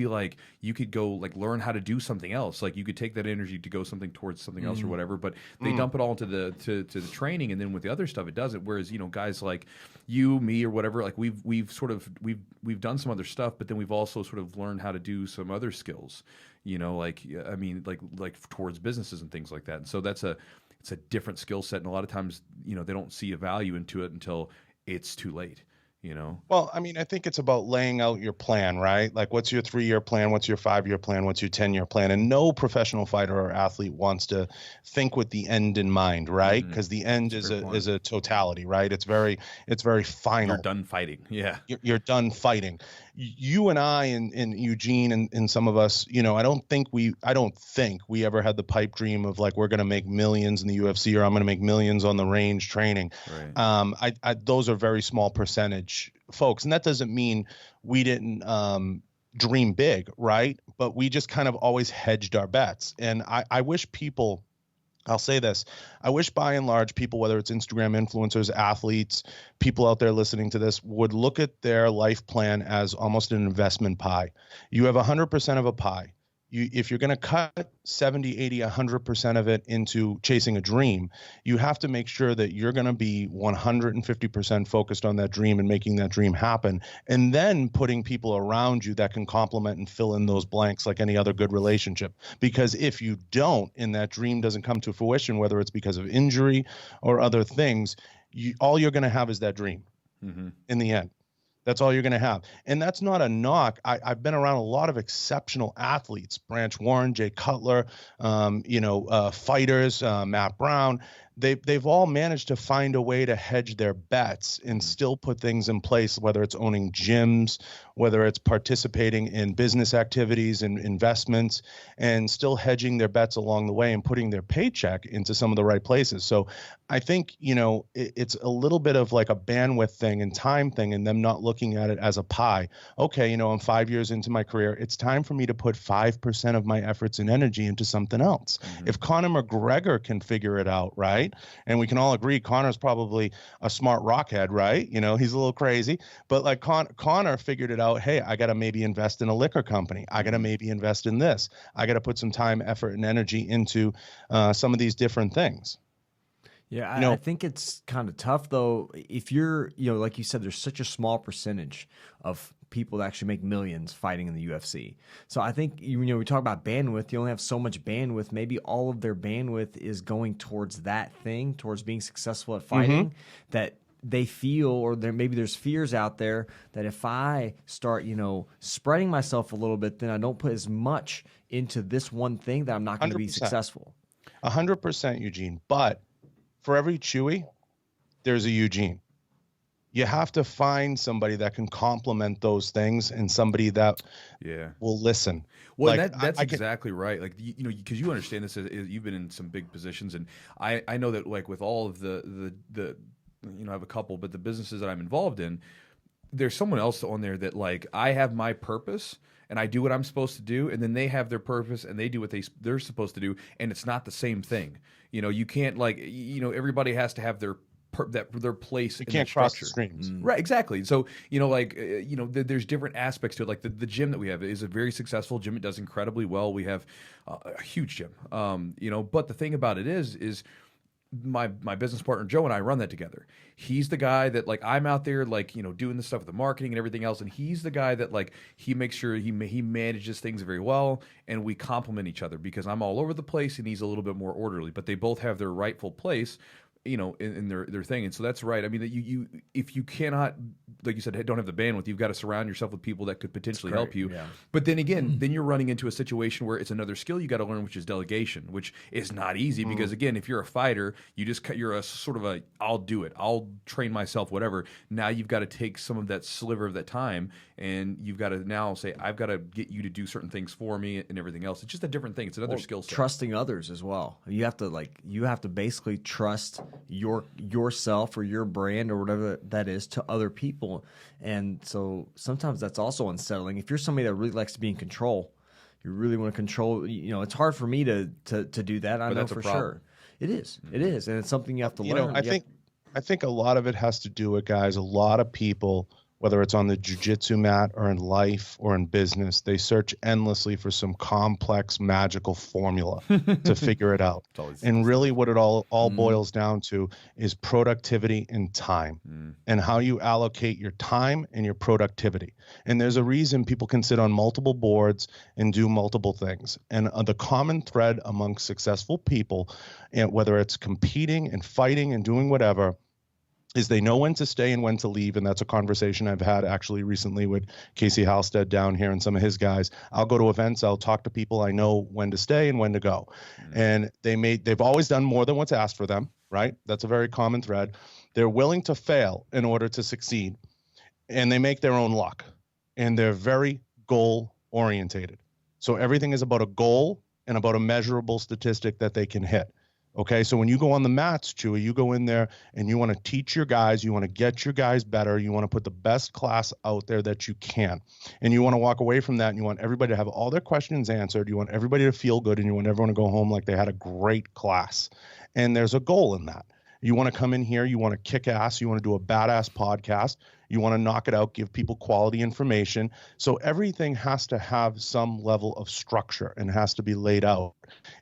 go like learn how to do something else. Like you could take that energy to go something towards something else or whatever. But they dump it all into to the training. And then with the other stuff, it doesn't. Whereas, guys like you, me, or whatever, like we've done some other stuff, but then we've also sort of learned how to do some other skills. Like towards businesses and things like that. And so it's a different skill set. And a lot of times, they don't see a value into it until it's too late, Well, I mean, I think it's about laying out your plan, right? Like, what's your 3-year plan? What's your 5-year plan? What's your 10-year plan? And no professional fighter or athlete wants to think with the end in mind, right? Because the end is a totality, right? It's very final. You're done fighting. Yeah. You're done fighting. You and I and Eugene and some of us, I don't think we ever had the pipe dream of like, we're going to make millions in the UFC or I'm going to make millions on the range training. Right. Those are very small percentage folks. And that doesn't mean we didn't dream big, right? But we just kind of always hedged our bets. And I wish people, I'll say this, I wish by and large people, whether it's Instagram influencers, athletes, people out there listening to this, would look at their life plan as almost an investment pie. You have 100% of a pie. If you're going to cut 70, 80, 100% of it into chasing a dream, you have to make sure that you're going to be 150% focused on that dream and making that dream happen, and then putting people around you that can complement and fill in those blanks like any other good relationship. Because if you don't, and that dream doesn't come to fruition, whether it's because of injury or other things, all you're going to have is that dream in the end. That's all you're going to have. And that's not a knock. I've been around a lot of exceptional athletes, Branch Warren, Jay Cutler, fighters, Matt Brown. They've all managed to find a way to hedge their bets and still put things in place, whether it's owning gyms, whether it's participating in business activities and investments, and still hedging their bets along the way and putting their paycheck into some of the right places. So I think, it's a little bit of like a bandwidth thing and time thing, and them not looking at it as a pie. Okay, I'm 5 years into my career. It's time for me to put 5% of my efforts and energy into something else. If Conor McGregor can figure it out, right? And we can all agree Conor's probably a smart rockhead, right? He's a little crazy, but like Conor figured it out. Hey, I got to maybe invest in a liquor company. I got to maybe invest in this. I got to put some time, effort, and energy into some of these different things. Yeah, You know, I think it's kind of tough though. If you're, like you said, there's such a small percentage of people that actually make millions fighting in the UFC. So I think, we talk about bandwidth, you only have so much bandwidth. Maybe all of their bandwidth is going towards that thing, towards being successful at fighting, that they feel, or maybe there's fears out there that if I start, spreading myself a little bit, then I don't put as much into this one thing that I'm not going to be 100%. successful. 100%, Eugene. But for every Chewy, there's a Eugene. You have to find somebody that can complement those things and somebody that will listen. Well, that's exactly right. Like, because you understand this, you've been in some big positions, and I know that, like, with all of the I have a couple, but the businesses that I'm involved in, there's someone else on there that, like, I have my purpose and I do what I'm supposed to do, and then they have their purpose and they do what they're supposed to do, and it's not the same thing. You can't, like, everybody has to have their place. You in can't their cross structure. the streams. Right, exactly. So, there's different aspects to it. Like the gym that we have is a very successful gym. It does incredibly well. We have a huge gym. But the thing about it is my business partner Joe and I run that together. He's the guy that, like, I'm out there, like, doing the stuff with the marketing and everything else, and he's the guy that, like, he makes sure he manages things very well, and we complement each other because I'm all over the place and he's a little bit more orderly, but they both have their rightful place, in their thing. And so that's right. I mean, that you if you cannot, like you said, don't have the bandwidth, you've got to surround yourself with people that could potentially help you. Yeah. But then again, then you're running into a situation where it's another skill you got to learn, which is delegation, which is not easy because, again, if you're a fighter, you're a sort of a, I'll do it, I'll train myself, whatever. Now you've got to take some of that sliver of that time, and you've got to now say, I've got to get you to do certain things for me and everything else. It's just a different thing. It's another skill set. Trusting others as well. You have to basically trust yourself or your brand or whatever that is to other people. And so sometimes that's also unsettling. If you're somebody that really likes to be in control, you really want to control, it's hard for me to do that. I know for sure. It is. It is. And it's something you have to learn. I think a lot of it has to do with, guys, a lot of people, whether it's on the jiu-jitsu mat or in life or in business, they search endlessly for some complex magical formula to figure it out. And really what it all boils down to is productivity and time and how you allocate your time and your productivity. And there's a reason people can sit on multiple boards and do multiple things. And the common thread among successful people, and whether it's competing and fighting and doing whatever, is they know when to stay and when to leave. And that's a conversation I've had actually recently with Casey Halstead down here and some of his guys. I'll go to events, I'll talk to people, I know when to stay and when to go. And they've always done more than what's asked for them, right? That's a very common thread. They're willing to fail in order to succeed, and they make their own luck, and they're very goal orientated. So everything is about a goal and about a measurable statistic that they can hit. Okay, so when you go on the mats, Chewy, you go in there and you want to teach your guys, you want to get your guys better, you want to put the best class out there that you can. And you want to walk away from that and you want everybody to have all their questions answered, you want everybody to feel good, and you want everyone to go home like they had a great class. And there's a goal in that. You want to come in here, you want to kick ass, you want to do a badass podcast, you want to knock it out, give people quality information. So everything has to have some level of structure and has to be laid out.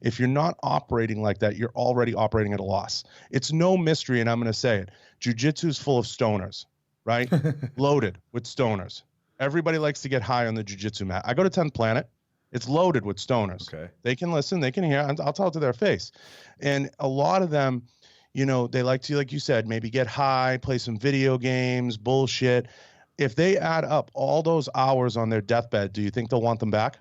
If you're not operating like that, you're already operating at a loss. It's no mystery, and I'm going to say it. Jiu-jitsu is full of stoners, right? Loaded with stoners. Everybody likes to get high on the jiu-jitsu mat. I go to 10th Planet. It's loaded with stoners. Okay. They can listen, they can hear, I'll tell it to their face. And a lot of them, they like to, like you said, maybe get high, play some video games, bullshit. If they add up all those hours on their deathbed, do you think they'll want them back?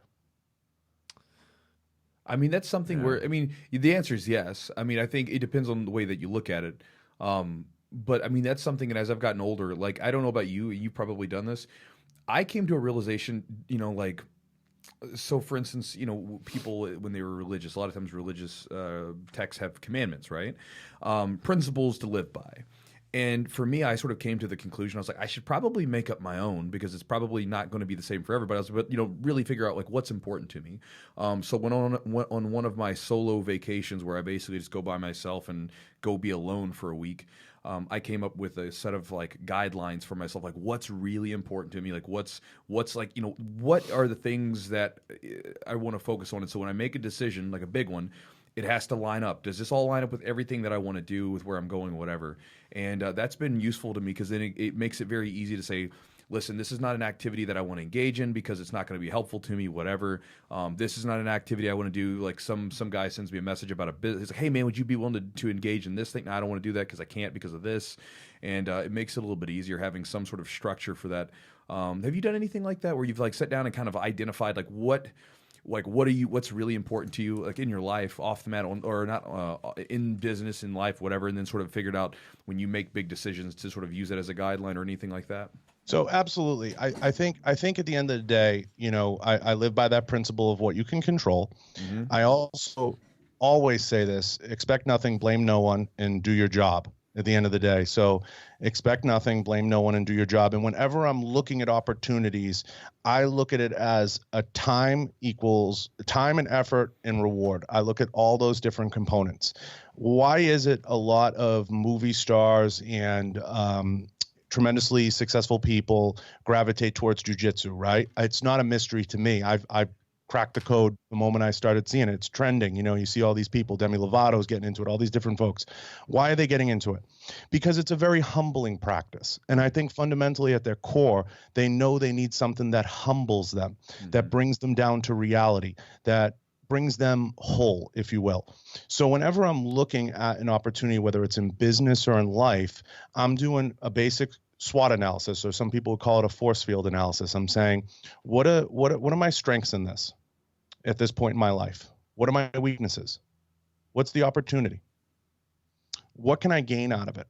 I mean, that's something where, the answer is yes. I mean, I think it depends on the way that you look at it. But I mean, that's something that as I've gotten older, like, I don't know about you, you've probably done this. I came to a realization, so for instance, people, when they were religious, a lot of times religious texts have commandments, right? Principles to live by. And for me, I sort of came to the conclusion, I was like, I should probably make up my own because it's probably not going to be the same for everybody else, but, really figure out like what's important to me. So when on one of my solo vacations where I basically just go by myself and go be alone for a week, I came up with a set of like guidelines for myself, like what's really important to me, like what's like, what are the things that I want to focus on. And so when I make a decision, like a big one, it has to line up. Does this all line up with everything that I want to do, with where I'm going, whatever? And that's been useful to me, because then it makes it very easy to say, listen, this is not an activity that I want to engage in because it's not going to be helpful to me, whatever. This is not an activity I want to do. Like some guy sends me a message about a business. He's like, hey, man, would you be willing to engage in this thing? No, I don't want to do that because I can't because of this. And it makes it a little bit easier having some sort of structure for that. Have you done anything like that where you've like sat down and kind of identified what's really important to you, like in your life, off the mat, or not, in business, in life, whatever, and then sort of figured out when you make big decisions to sort of use it as a guideline or anything like that? So absolutely. I think at the end of the day, I live by that principle of what you can control. Mm-hmm. I also always say this: expect nothing, blame no one, and do your job at the end of the day. So expect nothing, blame no one, and do your job. And whenever I'm looking at opportunities, I look at it as a time equals time and effort and reward. I look at all those different components. Why is it a lot of movie stars and tremendously successful people gravitate towards jiu-jitsu, right? It's not a mystery to me. I've cracked the code the moment I started seeing it. It's trending. You see all these people, Demi Lovato's getting into it, all these different folks. Why are they getting into it? Because it's a very humbling practice. And I think fundamentally at their core, they know they need something that humbles them, mm-hmm. that brings them down to reality, that brings them whole, if you will. So whenever I'm looking at an opportunity, whether it's in business or in life, I'm doing a basic SWOT analysis, or some people call it a force field analysis. I'm saying, what are my strengths in this at this point in my life? What are my weaknesses? What's the opportunity? What can I gain out of it?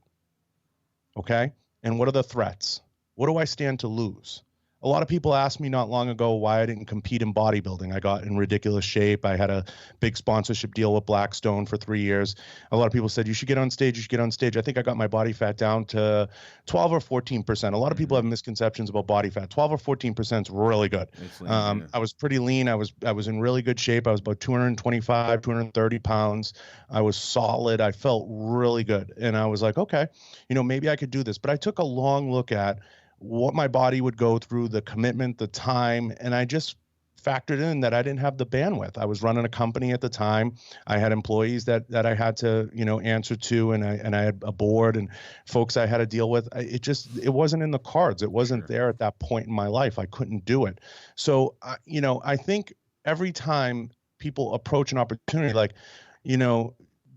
Okay. And what are the threats? What do I stand to lose? A lot of people asked me not long ago why I didn't compete in bodybuilding. I got in ridiculous shape. I had a big sponsorship deal with Blackstone for 3 years. A lot of people said, you should get on stage. You should get on stage. I think I got my body fat down to 12 or 14%. A lot of people have misconceptions about body fat. 12 or 14% is really good. I was pretty lean. I was in really good shape. I was about 225, 230 pounds. I was solid. I felt really good. And I was like, okay, maybe I could do this. But I took a long look at what my body would go through, the commitment, the time, and I just factored in that I didn't have the bandwidth. I was running a company at the time. I had employees that I had to, answer to, and I had a board and folks I had to deal with. It wasn't in the cards. It wasn't there at that point in my life. I couldn't do it. So, I think every time people approach an opportunity, like,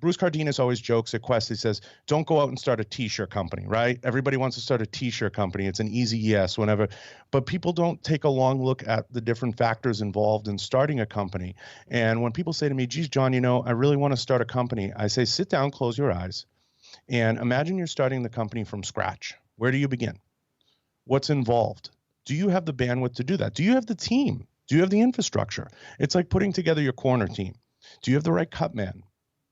Bruce Cardenas always jokes at Quest. He says, don't go out and start a t-shirt company, right? Everybody wants to start a t-shirt company. It's an easy yes, whenever. But people don't take a long look at the different factors involved in starting a company. And when people say to me, geez, John, I really want to start a company, I say, sit down, close your eyes, and imagine you're starting the company from scratch. Where do you begin? What's involved? Do you have the bandwidth to do that? Do you have the team? Do you have the infrastructure? It's like putting together your corner team. Do you have the right cut man?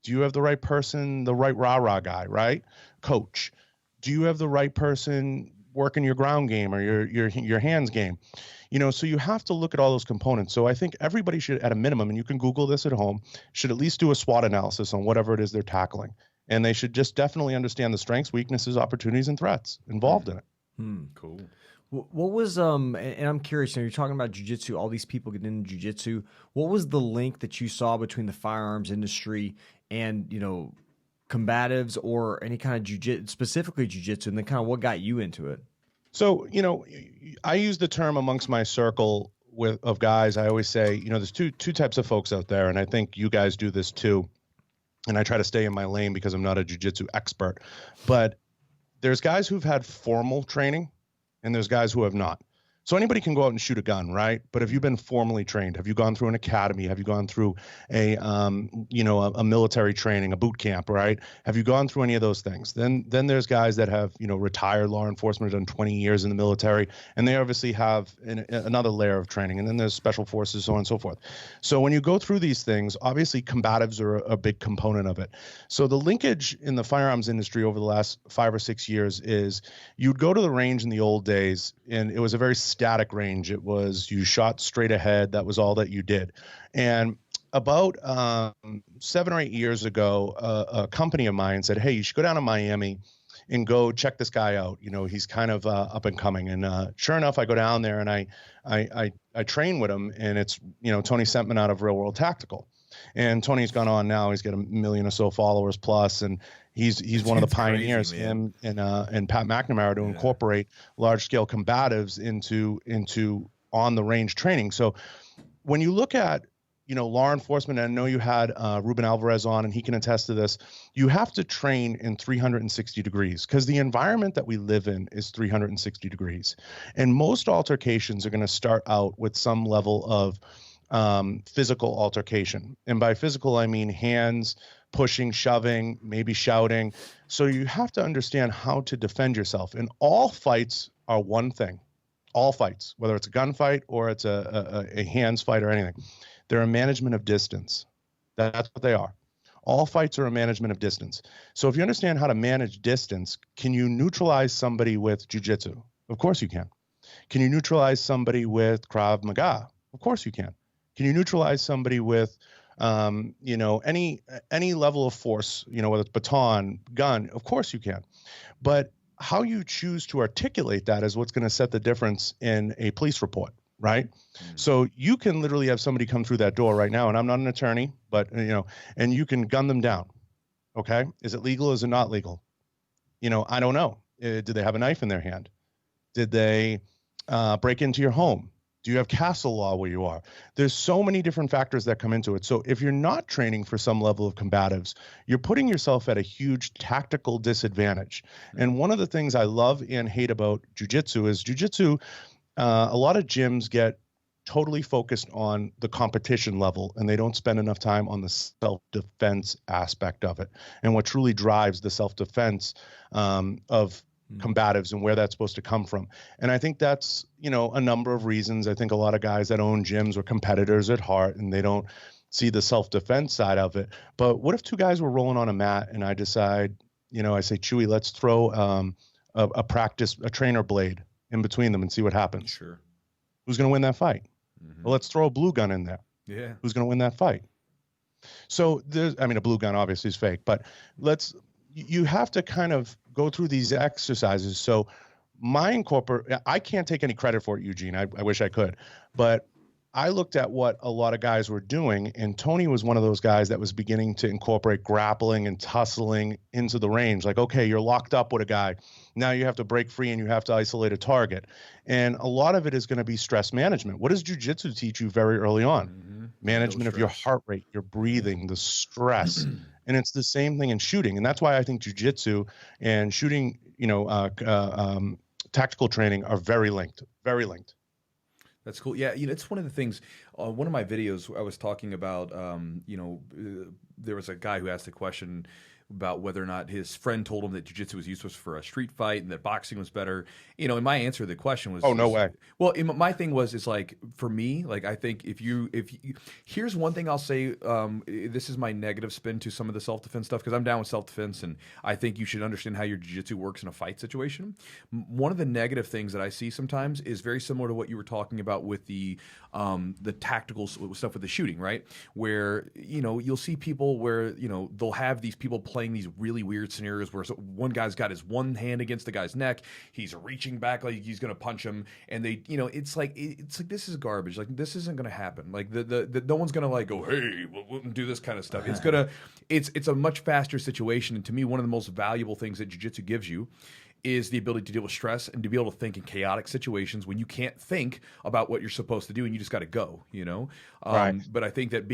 Do you have the right person, the right rah-rah guy, right? Coach. Do you have the right person working your ground game or your hands game? So you have to look at all those components. So I think everybody should, at a minimum, and you can Google this at home, should at least do a SWOT analysis on whatever it is they're tackling. And they should just definitely understand the strengths, weaknesses, opportunities, and threats involved in it. Cool. What was and I'm curious, you're talking about jiu-jitsu, all these people getting into jiu-jitsu. What was the link that you saw between the firearms industry and, combatives or any kind of jiu-jitsu, specifically jiu-jitsu, and then kind of what got you into it? So, I use the term amongst my circle of guys. I always say, there's two types of folks out there, and I think you guys do this too. And I try to stay in my lane because I'm not a jiu-jitsu expert, but there's guys who've had formal training and there's guys who have not. So anybody can go out and shoot a gun, right? But have you been formally trained? Have you gone through an academy? Have you gone through a military training, a boot camp, right? Have you gone through any of those things? Then there's guys that have, retired law enforcement, done 20 years in the military, and they obviously have another layer of training. And then there's special forces, so on and so forth. So when you go through these things, obviously combatives are a big component of it. So the linkage in the firearms industry over the last 5 or 6 years is you'd go to the range in the old days, and it was a very static range. It was you shot straight ahead. That was all that you did. And about 7 or 8 years ago, a company of mine said, hey, you should go down to Miami and go check this guy out. He's kind of up and coming. And sure enough, I go down there and I train with him, and it's, Tony Sentman out of Real World Tactical. And Tony's gone on now. He's got 1 million or so followers plus, and he's one of the pioneers. Crazy, him and Pat McNamara to incorporate large scale combatives into on the range training. So when you look at law enforcement, and I know you had Ruben Alvarez on, and he can attest to this. You have to train in 360 degrees because the environment that we live in is 360 degrees. And most altercations are going to start out with some level of physical altercation. And by physical, I mean hands, pushing, shoving, maybe shouting. So you have to understand how to defend yourself. And all fights are one thing. All fights, whether it's a gunfight or it's a hands fight or anything. They're a management of distance. That's what they are. All fights are a management of distance. So if you understand how to manage distance, can you neutralize somebody with jiu-jitsu? Of course you can. Can you neutralize somebody with Krav Maga? Of course you can. Can you neutralize somebody with, any level of force, whether it's baton, gun? Of course you can. But how you choose to articulate that is what's going to set the difference in a police report. Right. So you can literally have somebody come through that door right now, and I'm not an attorney, but, and you can gun them down. OK, is it legal? Is it not legal? I don't know. Did they have a knife in their hand? Did they break into your home? Do you have castle law where you are? There's so many different factors that come into it. So if you're not training for some level of combatives, you're putting yourself at a huge tactical disadvantage. And one of the things I love and hate about jiu-jitsu is a lot of gyms get totally focused on the competition level, and they don't spend enough time on the self-defense aspect of it and what truly drives the self-defense of combatives and where that's supposed to come from. And I think that's, a number of reasons. I think a lot of guys that own gyms are competitors at heart, and they don't see the self-defense side of it. But what if two guys were rolling on a mat and I decide, I say, Chewy, let's throw a trainer blade in between them and see what happens. Sure. Who's going to win that fight? Well, let's throw a blue gun in there. Yeah. Who's going to win that fight? So a blue gun obviously is fake, but you have to kind of go through these exercises. So I can't take any credit for it, Eugene. I wish I could, but I looked at what a lot of guys were doing, and Tony was one of those guys that was beginning to incorporate grappling and tussling into the range. Like, okay, you're locked up with a guy. Now you have to break free and you have to isolate a target. And a lot of it is going to be stress management. What does jiu-jitsu teach you very early on? Management of your heart rate, your breathing, the stress. And it's the same thing in shooting. And that's why I think jiu-jitsu and shooting, tactical training are very linked, very linked. That's cool. Yeah, it's one of the things. One of my videos, I was talking about. There was a guy who asked a question about whether or not his friend told him that jiu-jitsu was useless for a street fight and that boxing was better. And my answer to the question was, oh, no way. Well, my thing was, like, for me, like, I think if you here's one thing I'll say, this is my negative spin to some of the self-defense stuff, because I'm down with self-defense, and I think you should understand how your jiu-jitsu works in a fight situation. One of the negative things that I see sometimes is very similar to what you were talking about with the tactical stuff with the shooting, right? Where, you'll see people where, they'll have these people playing these really weird scenarios where one guy's got his one hand against the guy's neck, he's reaching back like he's going to punch him, and they, it's like this is garbage. Like, this isn't going to happen. Like, the no one's going to, like, go, hey, we'll do this kind of stuff. It's a much faster situation. And to me, one of the most valuable things that jiu-jitsu gives you is the ability to deal with stress and to be able to think in chaotic situations when you can't think about what you're supposed to do and you just got to go, Right. But I think that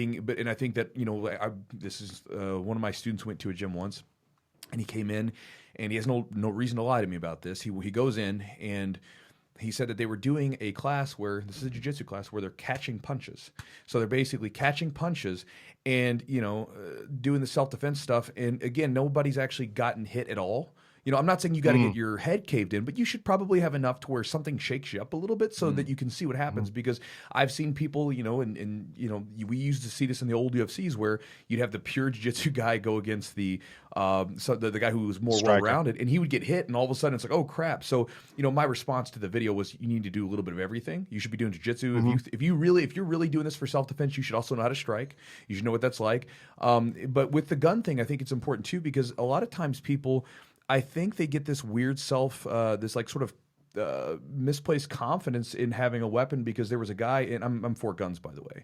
this is one of my students went to a gym once, and he came in, and he has no reason to lie to me about this. He goes in, and he said that they were doing a class where, this is a jiu-jitsu class, where they're catching punches. So they're basically catching punches and, doing the self-defense stuff. And again, nobody's actually gotten hit at all. I'm not saying you got to get your head caved in, but you should probably have enough to where something shakes you up a little bit so that you can see what happens. Because I've seen people, we used to see this in the old UFCs where you'd have the pure jiu-jitsu guy go against the guy who was more well-rounded, and he would get hit, and all of a sudden it's like, oh crap. So, my response to the video was, you need to do a little bit of everything. You should be doing jiu-jitsu. If you're really doing this for self-defense, you should also know how to strike. You should know what that's like. But with the gun thing, I think it's important too, because a lot of times people, I think they get this weird this like sort of misplaced confidence in having a weapon because there was a guy, and I'm for guns, by the way.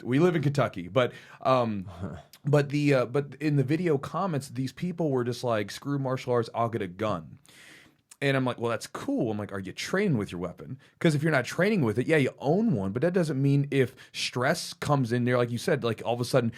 We live in Kentucky, but but in the video comments, these people were just like, screw martial arts, I'll get a gun. And I'm like, well, that's cool. I'm like, are you training with your weapon? Because if you're not training with it, yeah, you own one, but that doesn't mean if stress comes in there, like you said, like all of a sudden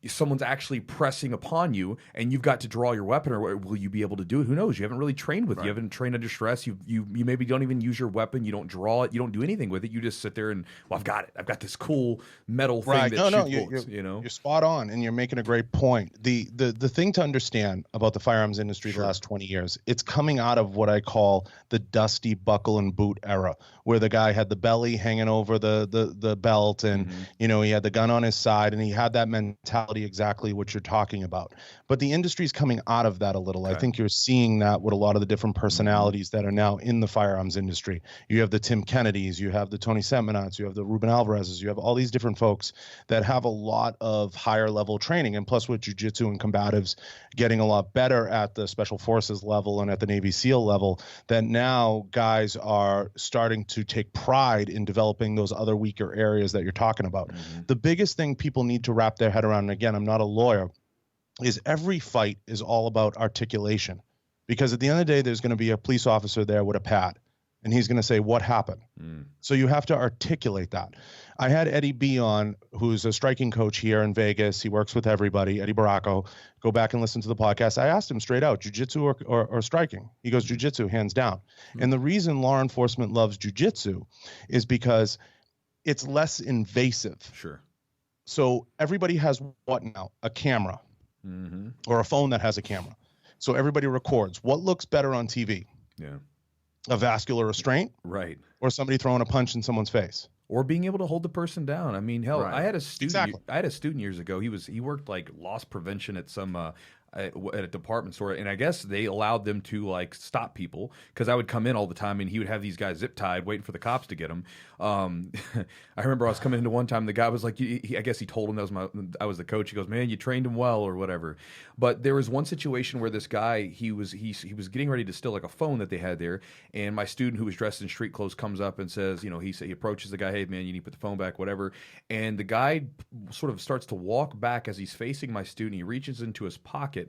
someone's actually pressing upon you and you've got to draw your weapon, or will you be able to do it? Who knows? You haven't really trained with it. You haven't trained under stress. You maybe don't even use your weapon. You don't draw it. You don't do anything with it. You just sit there and, well, I've got it. I've got this cool metal thing that shoots bullets, you know? You're spot on, and you're making a great point. The thing to understand about the firearms industry the last 20 years, it's coming out of what I call the dusty buckle and boot era, where the guy had the belly hanging over the belt, and you know, he had the gun on his side, and he had that mentality, exactly what you're talking about. But the industry's coming out of that a little. I think you're seeing that with a lot of the different personalities that are now in the firearms industry. You have the Tim Kennedys, you have the Tony Seminats, you have the Ruben Alvarez's, you have all these different folks that have a lot of higher level training, and plus with jiu-jitsu and combatives getting a lot better at the special forces level and at the Navy SEAL level, that now guys are starting to take pride in developing those other weaker areas that you're talking about. The biggest thing people need to wrap their head around, and again, I'm not a lawyer, is every fight is all about articulation. Because at the end of the day, there's going to be a police officer there with a pad, and he's going to say, what happened? So you have to articulate that. I had Eddie B on, who's a striking coach here in Vegas. He works with everybody, Eddie Baracco. Go back and listen to the podcast. I asked him straight out, jiu-jitsu or striking? He goes, jiu-jitsu, hands down. And the reason law enforcement loves jiu-jitsu is because it's less invasive. Sure. So everybody has what now? A camera or a phone that has a camera. So everybody records. What looks better on TV? Yeah. A vascular restraint? Right. Or somebody throwing a punch in someo's face? Or being able to hold the person down. I mean, hell, Right. I had a student. I had a student years ago. He worked like loss prevention at some at a department store, and I guess they allowed them to like stop people, because I would come in all the time and he would have these guys zip tied waiting for the cops to get them. I remember I was coming into one time, the guy was like, I guess he told him I was the coach. He goes, man, you trained him well or whatever. But there was one situation where this guy, he was getting ready to steal like a phone that they had there, and my student, who was dressed in street clothes, comes up and says, you know, he approaches the guy, hey man, you need to put the phone back, whatever. And the guy sort of starts to walk back as he's facing my student. He reaches into his pocket,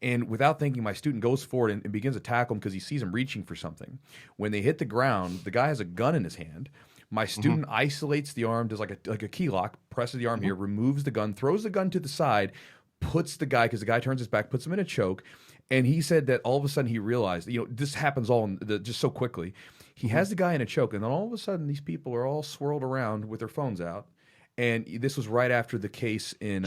and without thinking, my student goes forward and begins to tackle him because he sees him reaching for something. When they hit the ground, the guy has a gun in his hand. My student isolates the arm, does like a key lock, presses the arm here, removes the gun, throws the gun to the side, puts the guy, because the guy turns his back, puts him in a choke. And he said that all of a sudden he realized, you know, this happens just so quickly. He has the guy in a choke, and then all of a sudden these people are all swirled around with their phones out. And this was right after the case in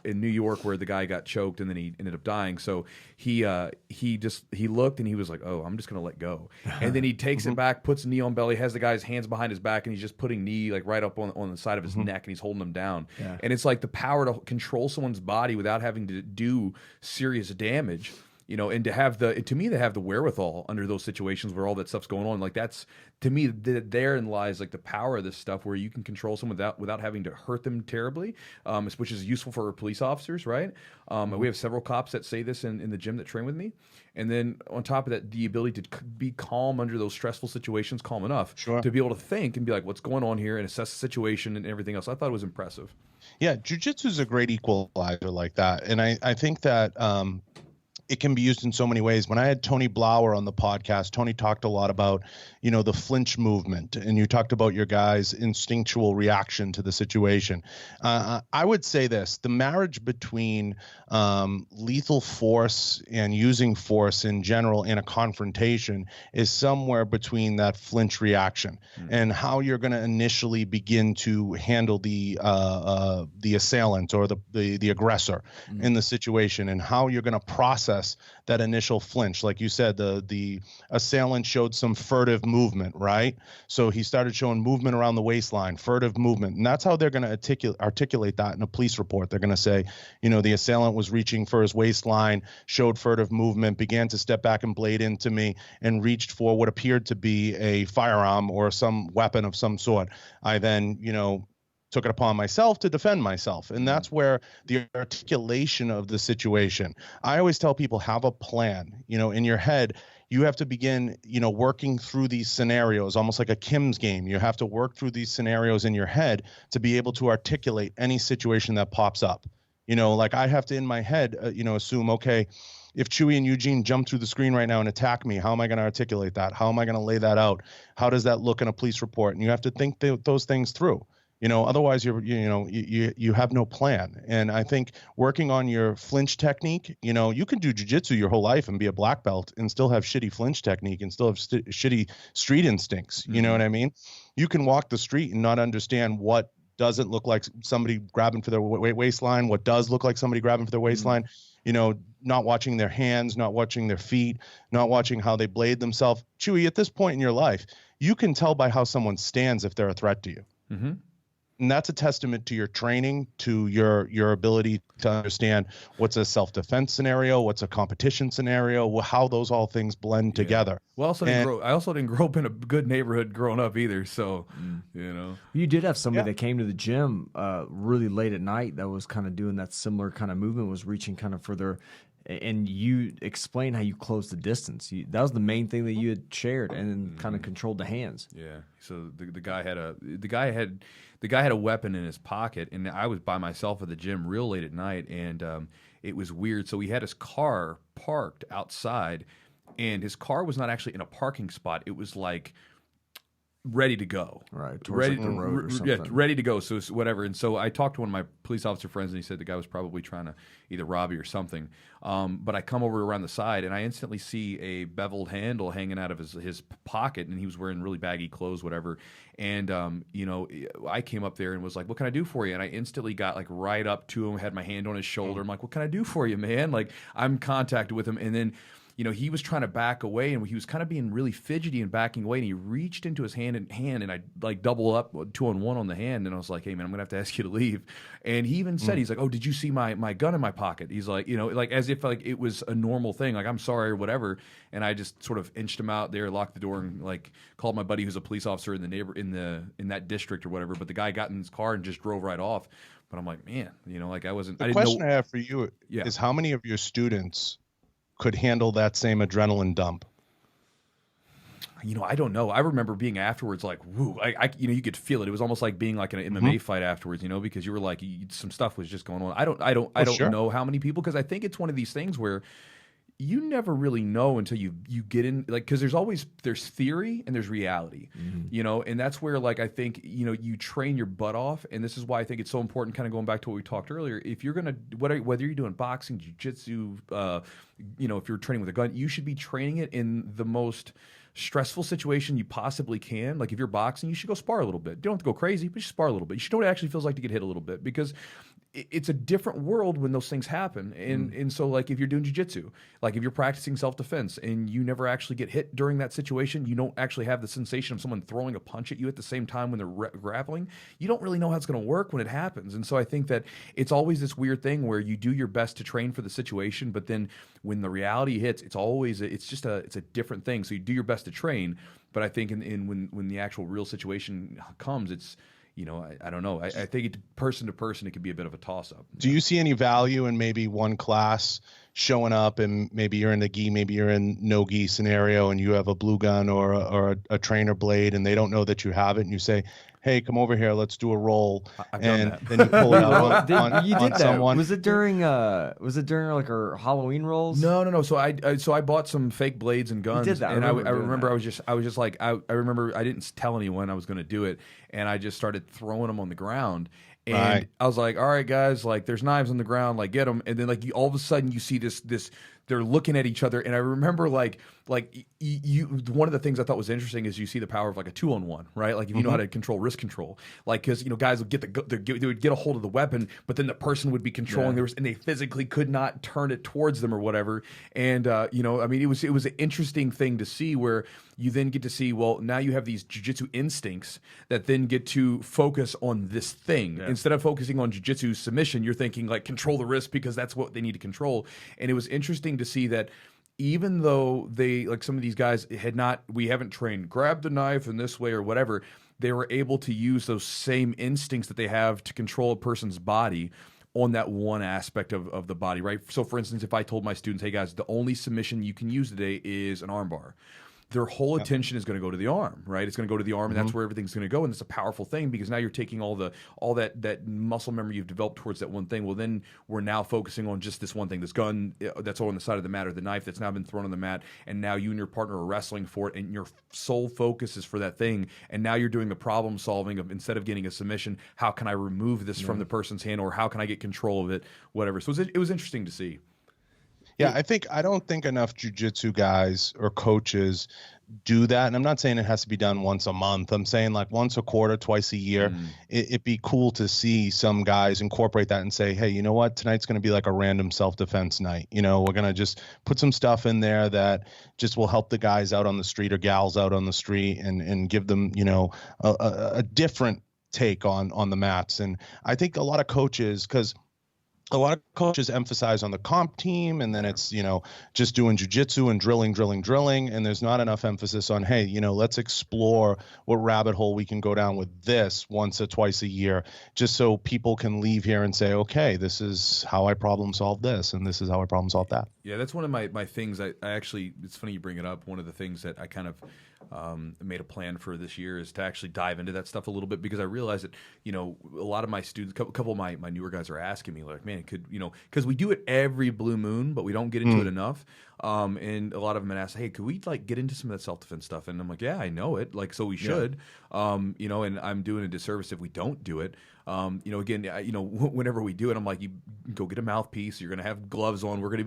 New York where the guy got choked and then he ended up dying. So he looked and he was like, oh, I'm just gonna let go. And then he takes it back, puts knee on belly, has the guy's hands behind his back, and he's just putting knee like right up on the side of his neck, and he's holding him down. Yeah. And it's like the power to control someone's body without having to do serious damage. You know, and to have the wherewithal under those situations where all that stuff's going on, like that's, to me, therein lies like the power of this stuff, where you can control someone without having to hurt them terribly, which is useful for police officers, right? We have several cops that say this in the gym that train with me. And then on top of that, the ability to be calm under those stressful situations, calm enough to be able to think and be like, what's going on here, and assess the situation and everything else. I thought it was impressive. Yeah, jiu-jitsu is a great equalizer like that. And I think that it can be used in so many ways. When I had Tony Blauer on the podcast, Tony talked a lot about, you know, the flinch movement, and you talked about your guys' instinctual reaction to the situation. I would say this: the marriage between lethal force and using force in general in a confrontation is somewhere between that flinch reaction and how you're going to initially begin to handle the assailant or the aggressor in the situation, and how you're going to process that initial flinch. Like you said, the assailant showed some furtive movement, right? So he started showing movement around the waistline, furtive movement. And that's how they're going to articulate that in a police report. They're going to say, you know, the assailant was reaching for his waistline, showed furtive movement, began to step back and blade into me, and reached for what appeared to be a firearm or some weapon of some sort. I then, you know, took it upon myself to defend myself. And that's where the articulation of the situation. I always tell people, have a plan. You know, in your head, you have to begin, working through these scenarios, almost like a Kim's game. You have to work through these scenarios in your head to be able to articulate any situation that pops up. Like I have to in my head, assume, okay, if Chewy and Eugene jump through the screen right now and attack me, how am I going to articulate that? How am I going to lay that out? How does that look in a police report? And you have to think those things through. Otherwise you have no plan. And I think working on your flinch technique, you can do jiu-jitsu your whole life and be a black belt and still have shitty flinch technique and still have shitty street instincts. You know what I mean? You can walk the street and not understand what doesn't look like somebody grabbing for their waistline, what does look like somebody grabbing for their waistline, not watching their hands, not watching their feet, not watching how they blade themselves. Chewy, at this point in your life, you can tell by how someone stands if they're a threat to you. Mm-hmm. And that's a testament to your training, to your ability to understand what's a self-defense scenario, what's a competition scenario, how those all things blend together. Well, I also didn't grow up in a good neighborhood growing up either. So, You did have somebody that came to the gym really late at night that was kind of doing that similar kind of movement, was reaching kind of further. And you explained how you closed the distance. That was the main thing that you had shared, and then kind of controlled the hands. Yeah. So the guy had a weapon in his pocket, and I was by myself at the gym real late at night, and it was weird. So he had his car parked outside, and his car was not actually in a parking spot. It was like ready to go. Right. Towards the road or something. Yeah, ready to go. So it's whatever. And so I talked to one of my police officer friends, and he said the guy was probably trying to either rob you or something. But I come over around the side, and I instantly see a beveled handle hanging out of his pocket, and he was wearing really baggy clothes, whatever. And, I came up there and was like, what can I do for you? And I instantly got like right up to him, had my hand on his shoulder. I'm like, what can I do for you, man? Like I'm contacted with him. And then, he was trying to back away, and he was kind of being really fidgety and backing away, and he reached into his hand, and I like double up 2-on-1 on the hand, and I was like, hey man, I'm gonna have to ask you to leave. And he even said, he's like, oh, did you see my gun in my pocket? He's like, like as if like it was a normal thing, like I'm sorry or whatever. And I just sort of inched him out there, locked the door, and like called my buddy who's a police officer in in that district or whatever. But the guy got in his car and just drove right off. But I'm like, man, like I wasn't. The question I have for you is, how many of your students could handle that same adrenaline dump? I don't know. I remember being afterwards like, woo, you could feel it. It was almost like being like in an MMA fight afterwards, because you were like, some stuff was just going on. I don't know how many people, because I think it's one of these things where you never really know until you get in, like, because there's theory and there's reality, and that's where, like, I think, you train your butt off. And this is why I think it's so important, kind of going back to what we talked earlier. If you're going to, whether you're doing boxing, jiu-jitsu, if you're training with a gun, you should be training it in the most stressful situation you possibly can. Like if you're boxing, you should go spar a little bit. You don't have to go crazy, but you should spar a little bit. You should know what it actually feels like to get hit a little bit, because it's a different world when those things happen. And so, like, if you're doing jiu-jitsu, like if you're practicing self-defense and you never actually get hit during that situation, you don't actually have the sensation of someone throwing a punch at you at the same time when they're grappling, you don't really know how it's going to work when it happens. And so I think that it's always this weird thing where you do your best to train for the situation, but then when the reality hits, it's a different thing. So you do your best to train, but I think when the actual real situation comes, it's, I don't know. I think person to person, it could be a bit of a toss-up. Do you see any value in maybe one class showing up, and maybe you're in the gi, maybe you're in no gi scenario, and you have a blue gun or a trainer blade, and they don't know that you have it, and you say, hey, come over here, let's do a roll. And then you pull it out on someone. Was it during like our Halloween rolls? No. So I bought some fake blades and guns. You did that. And I remember I was just like, I remember I didn't tell anyone I was going to do it, and I just started throwing them on the ground. And I was like, all right, guys, like there's knives on the ground, like get them. And then like all of a sudden you see this they're looking at each other. And I remember like you one of the things I thought was interesting is you see the power of like a 2-on-1, right? Like if you know how to control wrist control, like, because guys would they would get a hold of the weapon, but then the person would be controlling theirs, and they physically could not turn it towards them or whatever. And I mean, it was an interesting thing to see, where you then get to see, well, now you have these jiu-jitsu instincts that then get to focus on this thing. Instead of focusing on jiu-jitsu submission, you're thinking like control the wrist, because that's what they need to control. And it was interesting to see that even though they, like some of these guys we haven't trained grab the knife in this way or whatever, they were able to use those same instincts that they have to control a person's body, on that one aspect of the body, right? So for instance, if I told my students, hey guys, the only submission you can use today is an arm bar, their whole attention is going to go to the arm, right? It's going to go to the arm, and that's where everything's going to go. And it's a powerful thing because now you're taking all that muscle memory you've developed towards that one thing. Well, then we're now focusing on just this one thing, this gun that's on the side of the mat, or the knife that's now been thrown on the mat, and now you and your partner are wrestling for it, and your sole focus is for that thing. And now you're doing the problem solving of, instead of getting a submission, how can I remove this from the person's hand, or how can I get control of it, whatever. So it was interesting to see. Yeah, I don't think enough jiu-jitsu guys or coaches do that. And I'm not saying it has to be done once a month. I'm saying like once a quarter, twice a year. It'd be cool to see some guys incorporate that and say, hey, you know what? Tonight's going to be like a random self-defense night. You know, we're going to just put some stuff in there that just will help the guys out on the street or gals out on the street and give them, you know, a different take on the mats. And I think a lot of coaches, because a lot of coaches emphasize on the comp team, and then it's, you know, just doing jiu-jitsu and drilling. And there's not enough emphasis on, hey, you know, let's explore what rabbit hole we can go down with this once or twice a year, just so people can leave here and say, okay, this is how I problem solve this, and this is how I problem solve that. Yeah, that's one of my things. I actually, it's funny you bring it up. One of the things that I kind of made a plan for this year is to actually dive into that stuff a little bit, because I realized that, you know, a lot of my students, a couple of my newer guys are asking me like, man, could, you know, because we do it every blue moon, but we don't get into it enough. And a lot of them ask, hey, could we like get into some of that self-defense stuff? And I'm like, yeah, I know it. Like, so we should, you know, and I'm doing a disservice if we don't do it. You know, again, you know, whenever we do it, I'm like, you go get a mouthpiece. You're going to have gloves on. We're going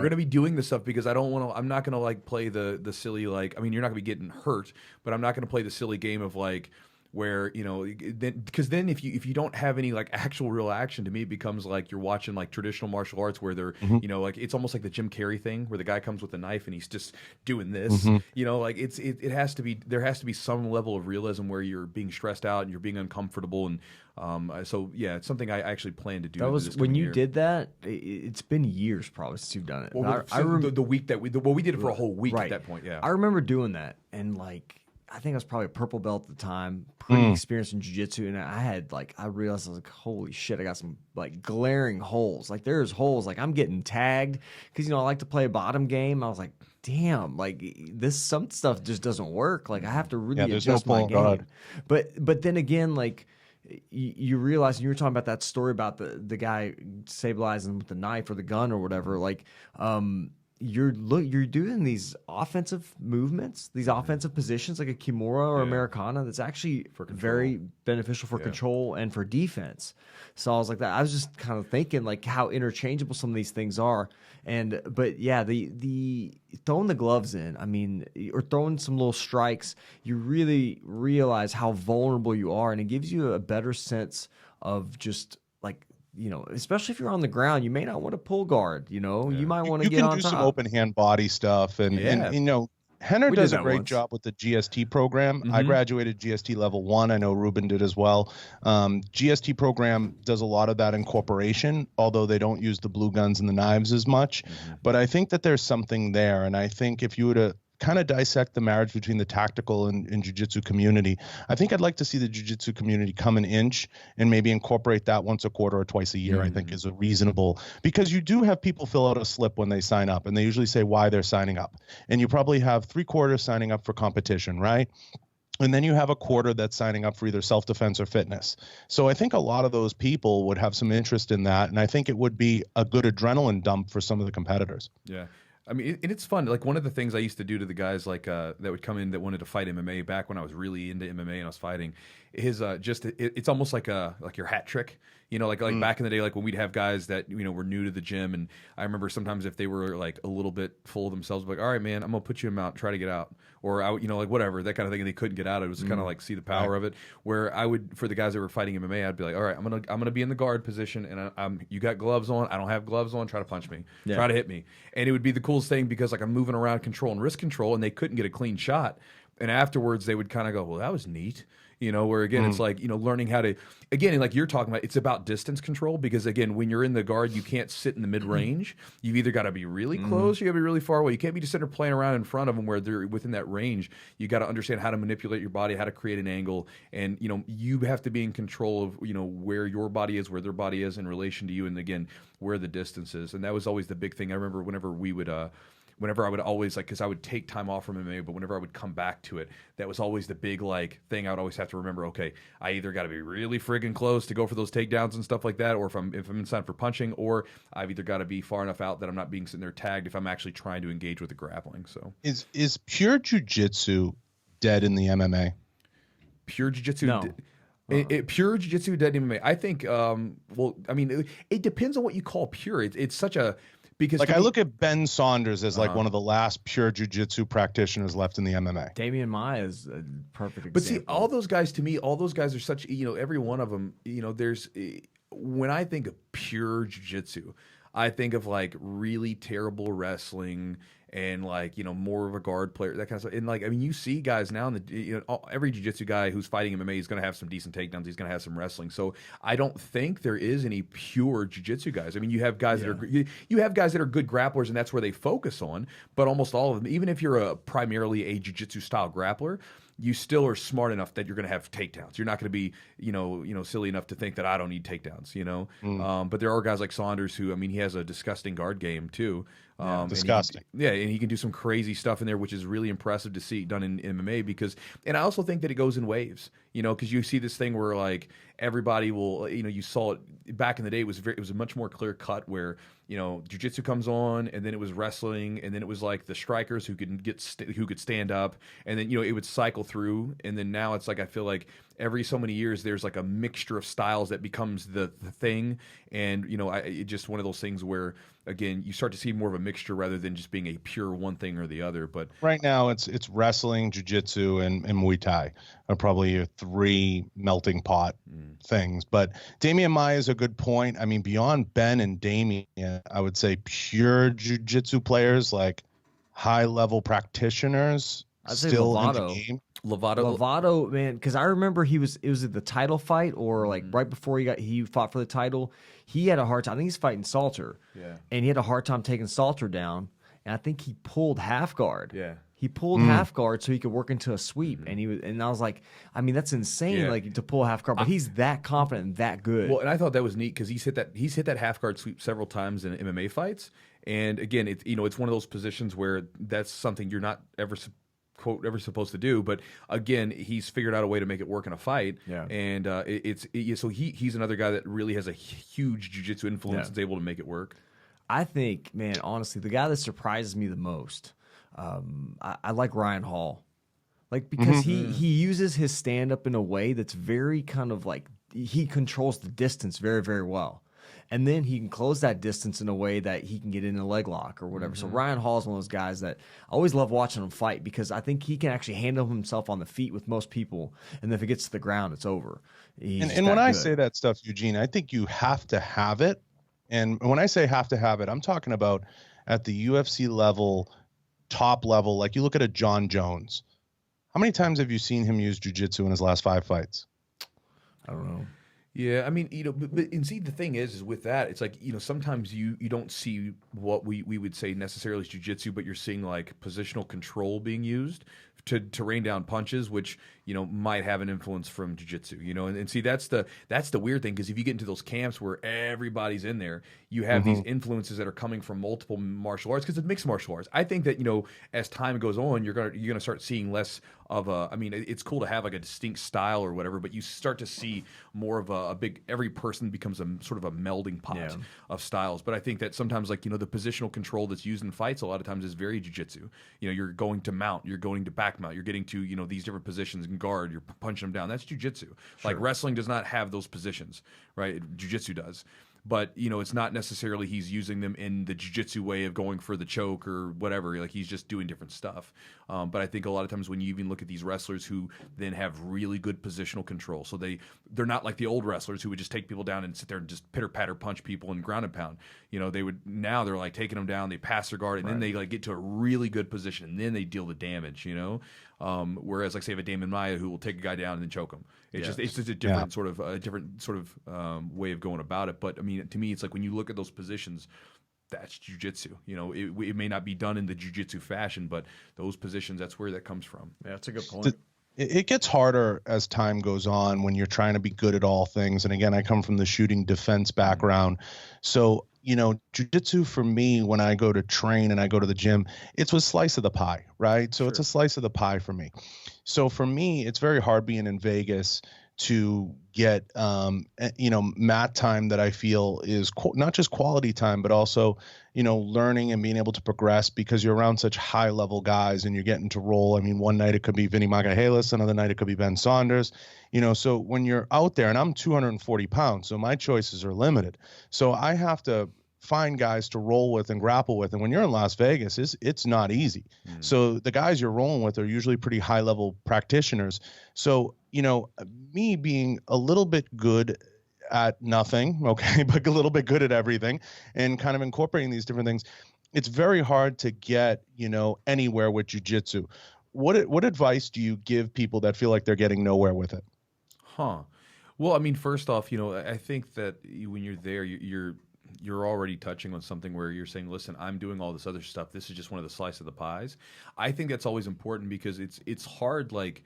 to be doing this stuff because I'm not going to like play the silly, like, I mean, you're not going to be getting hurt, but I'm not going to play the silly game of like, where, you know, because then if you don't have any like actual real action, to me it becomes like you're watching like traditional martial arts where they're, you know, like it's almost like the Jim Carrey thing where the guy comes with a knife and he's just doing this, you know, like it has to be, there has to be some level of realism where you're being stressed out and you're being uncomfortable. And so yeah, it's something I actually plan to do. That was when you did that. It's been years probably since you've done it. Well, I remember the week that we did it for a whole week at that point. Yeah, I remember doing that, and like, I think I was probably a purple belt at the time, pretty experienced in jiu-jitsu, and I realized, I was like, holy shit, I got some like glaring holes. Like there's holes, like I'm getting tagged because, you know, I like to play a bottom game. I was like, damn, like some stuff just doesn't work. Like I have to really adjust my game. But then again, like you realize, and you were talking about that story about the guy stabilizing with the knife or the gun or whatever, like you're doing these offensive movements, these offensive positions like a Kimura or Americana that's actually very beneficial for control and for defense. So I was like that. I was just kind of thinking like how interchangeable some of these things are. But yeah, the throwing the gloves in, I mean, or throwing some little strikes, you really realize how vulnerable you are, and it gives you a better sense of just like, you know, especially if you're on the ground, you may not want to pull guard. You know, you might want to get on top. You can do some open hand body stuff, and you know, Henner does a great job with the GST program. I graduated GST level 1. I know Ruben did as well. GST program does a lot of that incorporation, although they don't use the blue guns and the knives as much. But I think that there's something there, and I think if you were to kind of dissect the marriage between the tactical and jiu-jitsu community, I think I'd like to see the jiu-jitsu community come an inch and maybe incorporate that once a quarter or twice a year. I think is a reasonable, because you do have people fill out a slip when they sign up, and they usually say why they're signing up. And you probably have 3/4 signing up for competition, right? And then you have a quarter that's signing up for either self-defense or fitness. So I think a lot of those people would have some interest in that, and I think it would be a good adrenaline dump for some of the competitors. Yeah. I mean, and it's fun. Like one of the things I used to do to the guys like that would come in that wanted to fight MMA back when I was really into MMA and I was fighting is it's almost like your hat trick. You know, like back in the day, like when we'd have guys that, you know, were new to the gym, and I remember sometimes if they were like a little bit full of themselves, like, all right, man, I'm gonna put you in mount, try to get out, or I, you know, like whatever, that kind of thing, and they couldn't get out. It was kind of like see the power of it. Where I would, for the guys that were fighting MMA, I'd be like, all right, I'm gonna be in the guard position, and you got gloves on, I don't have gloves on, try to punch me, try to hit me, and it would be the coolest thing because like I'm moving around, control and wrist control, and they couldn't get a clean shot, and afterwards they would kind of go, well, that was neat. where again, it's like, learning how to, again, like you're talking about, it's about distance control because again, when you're in the guard, you can't sit in the mid range. You've either got to be really close, or you got to be really far away. You can't be just sitting there playing around in front of them where they're within that range. You got to understand how to manipulate your body, how to create an angle. And, you have to be in control of, where your body is, where their body is in relation to you. And again, where the distance is. And that was always the big thing. I remember whenever I would always because I would take time off from MMA, but whenever I would come back to it, that was always the big thing I would always have to remember. Okay, I either got to be really friggin' close to go for those takedowns and stuff like that, or if I'm inside for punching, or I've either got to be far enough out that I'm not being sitting there tagged if I'm actually trying to engage with the grappling. So is pure jiu-jitsu dead in the MMA? Pure jiu-jitsu. No. Pure jiu-jitsu dead in MMA. I think. It depends on what you call pure. It's such a. Because I look at Ben Saunders as one of the last pure jiu-jitsu practitioners left in the MMA. Damian Maia is a perfect example. But see, all those guys, to me, all those guys are such, every one of them, there's, when I think of pure jiu-jitsu, I think of really terrible wrestling and more of a guard player, that kind of stuff. And you see guys now in the, every jiu-jitsu guy who's fighting MMA is going to have some decent takedowns. He's going to have some wrestling. So I don't think there is any pure jiu-jitsu guys. I mean, you have guys that are, you have guys that are good grapplers and that's where they focus on, but almost all of them, even if you're primarily a jiu-jitsu style grappler, you still are smart enough that you're going to have takedowns. You're not going to be, silly enough to think that I don't need takedowns, But there are guys like Saunders who, he has a disgusting guard game too. Disgusting. And he can do some crazy stuff in there, which is really impressive to see done in MMA because, and I also think that it goes in waves, because you see this thing where everybody will, you saw it back in the day. It was a much more clear cut where, jiu-jitsu comes on and then it was wrestling and then it was the strikers who could stand up and then, it would cycle through. And then now it's I feel like every so many years there's a mixture of styles that becomes the thing. And, it's just one of those things where, again, you start to see more of a mixture rather than just being a pure one thing or the other. But right now it's wrestling, jiu-jitsu, and Muay Thai are probably your three melting pot things. But Damian Maia is a good point. I mean, beyond Ben and Damian, I would say pure jiu-jitsu players, high-level practitioners, I'd say still in Lovato. the game. Lovato, man, because I remember it was at the title fight or right before he fought for the title. He had a hard time. I think he's fighting Salter. Yeah. And he had a hard time taking Salter down. And I think he pulled half guard. Yeah. He pulled half guard so he could work into a sweep. And I was like, that's insane, to pull half guard. But he's that confident and that good. Well, and I thought that was neat because he's hit that half guard sweep several times in MMA fights. And again, it's one of those positions where that's something you're not ever supposed to do, but again, he's figured out a way to make it work in a fight. Yeah. And so he's another guy that really has a huge jiu-jitsu influence and is able to make it work. I think, man, honestly, the guy that surprises me the most, I like Ryan Hall, because he uses his stand up in a way that's very kind of he controls the distance very, very well. And then he can close that distance in a way that he can get in a leg lock or whatever. So Ryan Hall is one of those guys that I always love watching him fight because I think he can actually handle himself on the feet with most people. And then if it gets to the ground, it's over. And when I say that stuff, Eugene, I think you have to have it. And when I say have to have it, I'm talking about at the UFC level, top level. You look at a John Jones. How many times have you seen him use jiu-jitsu in his last 5 fights? I don't know. Yeah, but see, the thing is with that, it's sometimes you don't see what we would say necessarily is jiu-jitsu, but you're seeing positional control being used to rain down punches, which might have an influence from jiu-jitsu. And see, that's the weird thing, because if you get into those camps where everybody's in there, you have these influences that are coming from multiple martial arts, because it's mixed martial arts. I think that as time goes on, you're gonna start seeing less of a. I mean, it's cool to have a distinct style or whatever, but you start to see more of a big. Every person becomes a sort of a melding pot of styles. But I think that sometimes the positional control that's used in fights a lot of times is very jiu-jitsu. You're going to mount, you're going to back mount, you're getting to these different positions and guard, you're punching them down. That's jiu-jitsu. Sure. Wrestling does not have those positions, right? Jiu-jitsu does. But it's not necessarily he's using them in the jiu-jitsu way of going for the choke or whatever. He's just doing different stuff. But I think a lot of times when you even look at these wrestlers who then have really good positional control, so they're not like the old wrestlers who would just take people down and sit there and just pitter patter punch people and ground and pound. They're taking them down, they pass their guard, and then they get to a really good position, and then they deal the damage. Whereas, like, say, if a Damon Maya who will take a guy down and then choke him. It's Yes. just a different sort of way of going about it. But I mean, to me, it's like when you look at those positions, that's jiu-jitsu. You know, it may not be done in the jiu-jitsu fashion, but those positions, that's where that comes from. Yeah, that's a good point. It gets harder as time goes on when you're trying to be good at all things. And again, I come from the shooting defense background. So, you know, jiu-jitsu for me, when I go to train and I go to the gym, it's a slice of the pie, right? So It's a slice of the pie for me. So for me, it's very hard being in Vegas to get, mat time that I feel is not just quality time, but also, you know, learning and being able to progress because you're around such high level guys and you're getting to roll. I mean, one night it could be Vinny Magahalis, another night it could be Ben Saunders, you know, so when you're out there, and I'm 240 pounds, so my choices are limited. So I have to find guys to roll with and grapple with. And when you're in Las Vegas, it's not easy. So the guys you're rolling with are usually pretty high level practitioners. So, you know, me being a little bit good at nothing, okay, but a little bit good at everything and kind of incorporating these different things, it's very hard to get, you know, anywhere with jiu-jitsu. What advice do you give people that feel like they're getting nowhere with it? Well, I mean, first off, you know, I think that when you're there, you're already touching on something where you're saying, listen, I'm doing all this other stuff. This is just one of the slice of the pies. I think that's always important because it's hard. Like,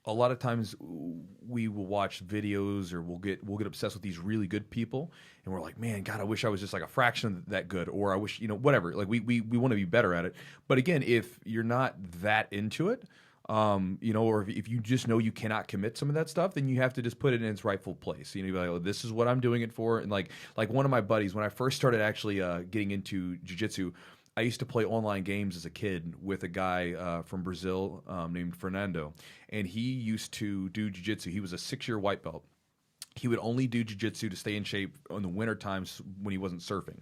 a lot of times we will watch videos or we'll get obsessed with these really good people and we're like, man, God, I wish I was just like a fraction of that good, or I wish, you know, whatever. Like we want to be better at it. But again, if you're not that into it, you know, or if you just know you cannot commit some of that stuff, then you have to just put it in its rightful place. You know, you're like, oh, this is what I'm doing it for. And like one of my buddies, when I first started actually getting into jiu-jitsu, I used to play online games as a kid with a guy from Brazil named Fernando, and he used to do jiu-jitsu. He was a 6-year white belt. He would only do jiu-jitsu to stay in shape in the winter times when he wasn't surfing.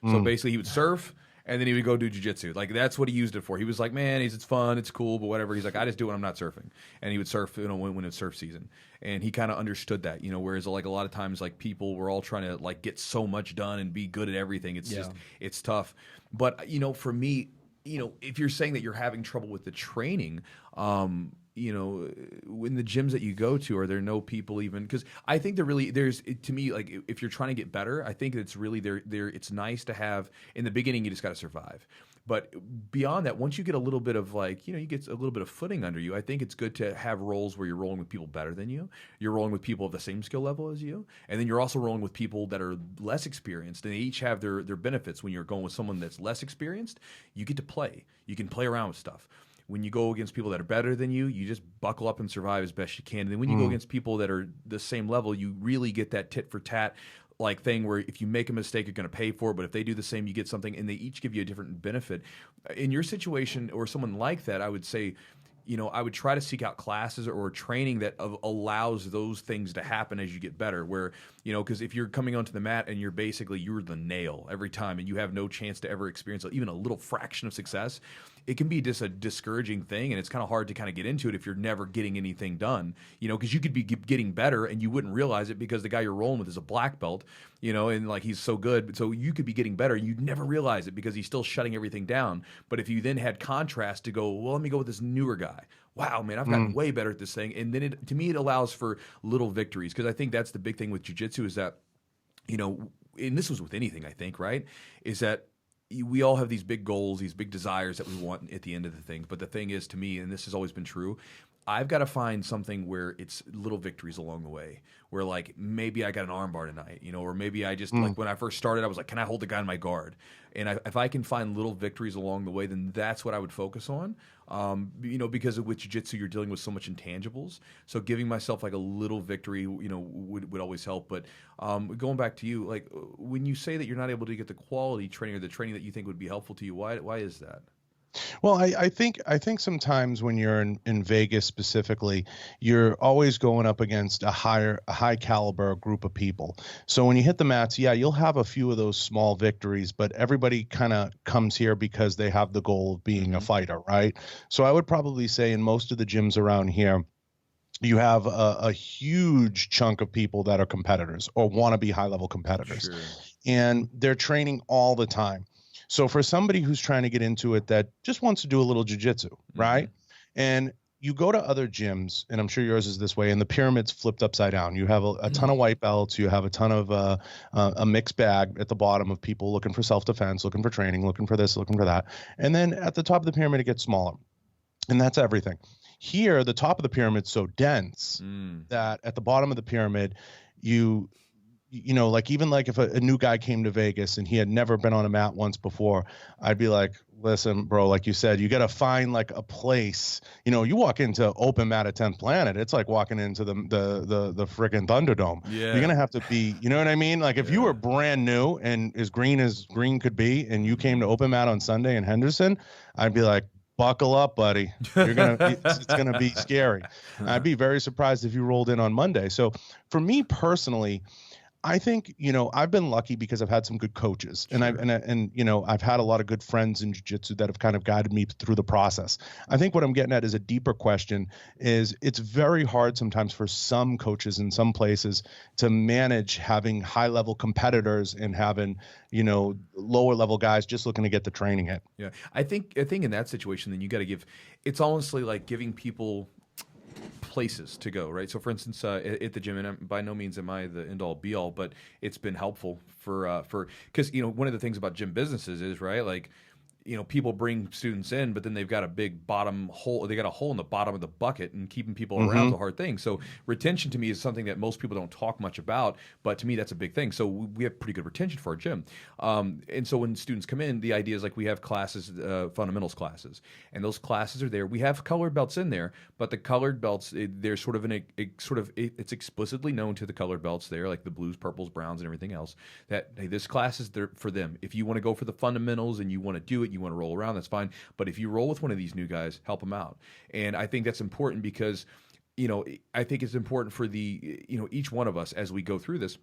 So basically he would surf, and then he would go do jiu-jitsu. Like, that's what he used it for. He was like, man, it's fun, it's cool, but whatever. He's like, I just do it when I'm not surfing. And he would surf, you know, when it's surf season. And he kind of understood that, you know, whereas like a lot of times, like, people were all trying to like get so much done and be good at everything. It's just, it's tough. But, you know, for me, you know, if you're saying that you're having trouble with the training, you know, in the gyms that you go to, are there no people even? Because I think there's to me, like, if you're trying to get better, I think it's really it's nice to have, in the beginning, you just got to survive. But beyond that, once you get a little bit of, like, you know, you get a little bit of footing under you, I think it's good to have roles where you're rolling with people better than you. You're rolling with people of the same skill level as you. And then you're also rolling with people that are less experienced. And they each have their benefits. When you're going with someone that's less experienced, you get to play. You can play around with stuff. When you go against people that are better than you, you just buckle up and survive as best you can. And then when you go against people that are the same level, you really get that tit for tat like thing where if you make a mistake, you're going to pay for it. But if they do the same, you get something, and they each give you a different benefit. In your situation or someone like that, I would say, you know, I would try to seek out classes or training that allows those things to happen as you get better. Where, you know, because if you're coming onto the mat and you're the nail every time and you have no chance to ever experience even a little fraction of success, it can be just a discouraging thing, and it's kind of hard to kind of get into it if you're never getting anything done, you know, because you could be getting better and you wouldn't realize it because the guy you're rolling with is a black belt, you know, and like he's so good. So you could be getting better. You'd never realize it because he's still shutting everything down. But if you then had contrast to go, well, let me go with this newer guy. Wow, man, I've gotten way better at this thing. And then to me, it allows for little victories, because I think that's the big thing with jiu-jitsu is that, you know, and this was with anything, I think, right, is that we all have these big goals, these big desires that we want at the end of the thing. But the thing is, to me, and this has always been true, I've got to find something where it's little victories along the way, where like maybe I got an armbar tonight, you know, or maybe I just like when I first started, I was like, can I hold the guy in my guard? And if I can find little victories along the way, then that's what I would focus on. You know, because with jiu-jitsu, you're dealing with so much intangibles. So giving myself like a little victory, you know, would always help. But going back to you, like when you say that you're not able to get the quality training or the training that you think would be helpful to you, why is that? Well, I think sometimes when you're in Vegas specifically, you're always going up against a high caliber group of people. So when you hit the mats, yeah, you'll have a few of those small victories, but everybody kind of comes here because they have the goal of being a fighter, right? So I would probably say in most of the gyms around here, you have a huge chunk of people that are competitors or want to be high-level competitors. Sure. And they're training all the time. So for somebody who's trying to get into it that just wants to do a little jiu-jitsu, right? And you go to other gyms, and I'm sure yours is this way, and the pyramid's flipped upside down. You have a ton of white belts. You have a ton of a mixed bag at the bottom of people looking for self-defense, looking for training, looking for this, looking for that. And then at the top of the pyramid, it gets smaller. And that's everything. Here, the top of the pyramid's so dense that at the bottom of the pyramid, you know, like even like if a new guy came to Vegas and he had never been on a mat once before, I'd be like, listen, bro, like you said, you got to find like a place. You know, you walk into open mat at 10th Planet, it's like walking into the freaking Thunderdome. Yeah. You're gonna have to be, you know what I mean? Like if you were brand new and as green could be, and you came to open mat on Sunday in Henderson, I'd be like, buckle up, buddy. It's gonna be scary. I'd be very surprised if you rolled in on Monday. So for me personally, I think, you know, I've been lucky because I've had some good coaches, and and you know, I've had a lot of good friends in jiu-jitsu that have kind of guided me through the process. I think what I'm getting at is a deeper question. Is it's very hard sometimes for some coaches in some places to manage having high-level competitors and having, you know, lower-level guys just looking to get the training in. Yeah, I think in that situation, then you got to give. It's honestly like giving people places to go, right? So for instance, at the gym, and by no means am I the end all be all, but it's been helpful for because, you know, one of the things about gym businesses is, right, like, you know, people bring students in, but then they've got a big bottom hole. They got a hole in the bottom of the bucket, and keeping people around is a hard thing. So retention to me is something that most people don't talk much about, but to me that's a big thing. So we have pretty good retention for our gym. And so when students come in, the idea is like we have classes, fundamentals classes, and those classes are there. We have colored belts in there, but the colored belts, they're sort of it's explicitly known to the colored belts there, like the blues, purples, browns, and everything else, that hey, this class is there for them. If you want to go for the fundamentals and you want to do it, you want to roll around, that's fine. But if you roll with one of these new guys, help them out. And I think that's important because, you know, I think it's important for the, you know, each one of us as we go through this,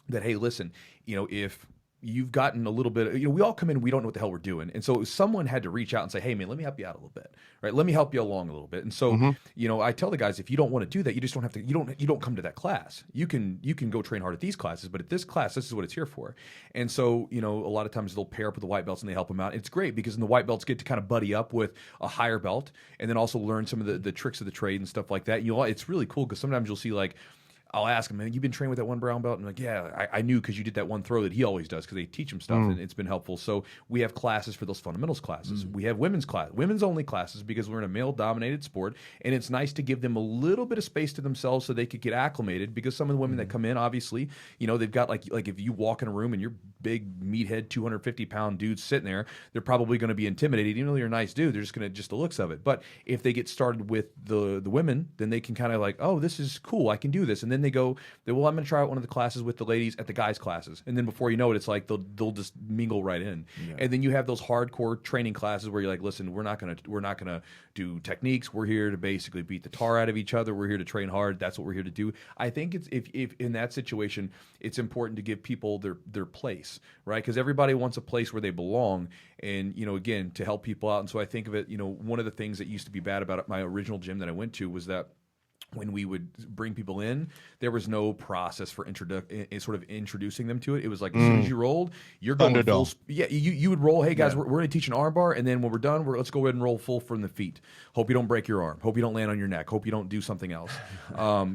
that, hey, listen, you know, if you've gotten a little bit, you know, we all come in, we don't know what the hell we're doing. And so someone had to reach out and say, hey man, let me help you out a little bit, right? Let me help you along a little bit. And so, you know, I tell the guys, if you don't want to do that, you just don't have to, you don't come to that class. You can go train hard at these classes, but at this class, this is what it's here for. And so, you know, a lot of times they'll pair up with the white belts and they help them out. It's great because then the white belts get to kind of buddy up with a higher belt and then also learn some of the tricks of the trade and stuff like that. You know, it's really cool because sometimes you'll see like, I'll ask him, man, you've been training with that one brown belt? And I'm like, yeah, I knew because you did that one throw that he always does because they teach him stuff and it's been helpful. So we have classes for those fundamentals classes. We have women's only classes because we're in a male dominated sport, and it's nice to give them a little bit of space to themselves so they could get acclimated, because some of the women that come in, obviously, you know, they've got like if you walk in a room and you're big meathead 250-pound dudes sitting there, they're probably going to be intimidated. Even though you're a nice dude, they're just going to, just the looks of it. But if they get started with the women, then they can kind of like, oh, this is cool, I can do this. And then they go, well, I'm going to try out one of the classes with the ladies at the guys' classes. And then before you know it, it's like they'll just mingle right in. Yeah. And then you have those hardcore training classes where you're like, listen, we're not going to do techniques. We're here to basically beat the tar out of each other. We're here to train hard. That's what we're here to do. I think it's if in that situation, it's important to give people their place, right? Because everybody wants a place where they belong, and, you know, again, to help people out. And so I think of it, you know, one of the things that used to be bad about my original gym that I went to was that when we would bring people in, there was no process for sort of introducing them to it. It was like as soon as you rolled, you're going full. Yeah, you would roll. Hey guys, we're going to teach an arm bar, and then when we're done, let's go ahead and roll full from the feet. Hope you don't break your arm. Hope you don't land on your neck. Hope you don't do something else.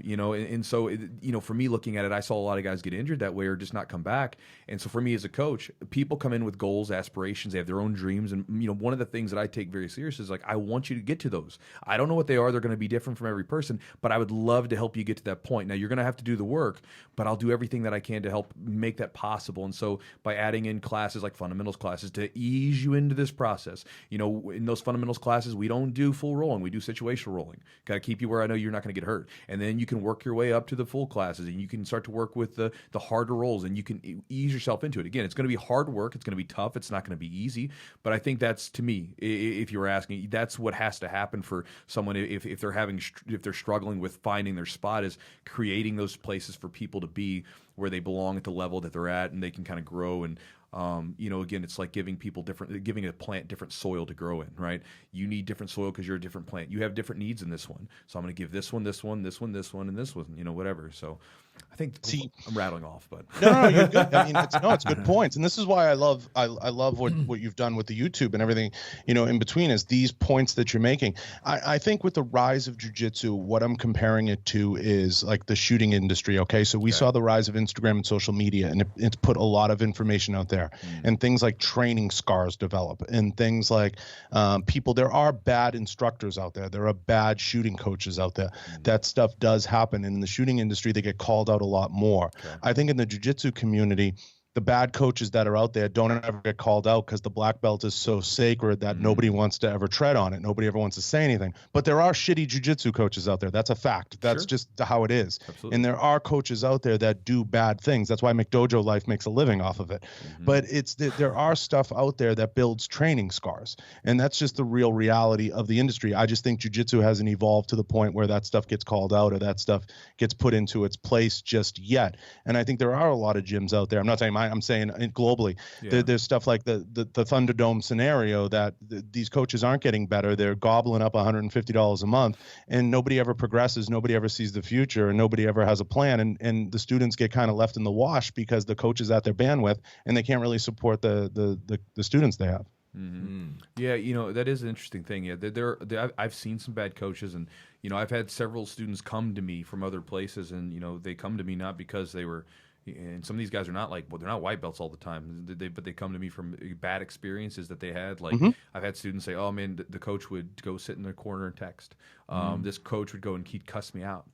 You know, and so you know, for me looking at it, I saw a lot of guys get injured that way or just not come back. And so for me as a coach, people come in with goals, aspirations. They have their own dreams, and you know, one of the things that I take very serious is like, I want you to get to those. I don't know what they are. They're going to be different from every person, but I would love to help you get to that point. Now, you're going to have to do the work, but I'll do everything that I can to help make that possible. And so by adding in classes like fundamentals classes to ease you into this process, you know, in those fundamentals classes, we don't do full rolling. We do situational rolling. Got to keep you where I know you're not going to get hurt. And then you can work your way up to the full classes, and you can start to work with the harder rolls, and you can ease yourself into it. Again, it's going to be hard work. It's going to be tough. It's not going to be easy. But I think that's, to me, if you were asking, that's what has to happen for someone if they're struggling with finding their spot, is creating those places for people to be where they belong at the level that they're at, and they can kind of grow. And you know, again, it's like giving a plant different soil to grow in, right? You need different soil because you're a different plant. You have different needs in this one, so I'm going to give this one, and this one, you know, whatever. So I think See, I'm rattling off, but no, you're good. I mean, it's good points, and this is why I love what you've done with the YouTube and everything, in between is these points that you're making. I think with the rise of jiu-jitsu, what I'm comparing it to is like the shooting industry. Okay, so we saw the rise of Instagram and social media, and it's put a lot of information out there, and things like training scars develop, and things like people. There are bad instructors out there. There are bad shooting coaches out there. That stuff does happen, and in the shooting industry, they get called out a lot more. I think in the jiu-jitsu community, the bad coaches that are out there don't ever get called out because the black belt is so sacred that nobody wants to ever tread on it. Nobody ever wants to say anything. But there are shitty jiu-jitsu coaches out there. That's a fact. That's just how it is. Absolutely. And there are coaches out there that do bad things. That's why McDojo Life makes a living off of it. But there are stuff out there that builds training scars. And that's just the real reality of the industry. I just think jiu-jitsu hasn't evolved to the point where that stuff gets called out or that stuff gets put into its place just yet. And I think there are a lot of gyms out there. I'm not saying I'm saying globally, there's stuff like the Thunderdome scenario that these coaches aren't getting better. They're gobbling up $150 a month, and nobody ever progresses. Nobody ever sees the future, and nobody ever has a plan. And the students get kind of left in the wash because the coach is at their bandwidth, and they can't really support the students they have. Yeah, that is an interesting thing. Yeah, I've seen some bad coaches, and I've had several students come to me from other places, and they come to me not because they were. And some of these guys are not they're not white belts all the time, but they come to me from bad experiences that they had. Like I've had students say, "Oh man, the coach would go sit in the corner and text. This coach would go and he'd cuss me out.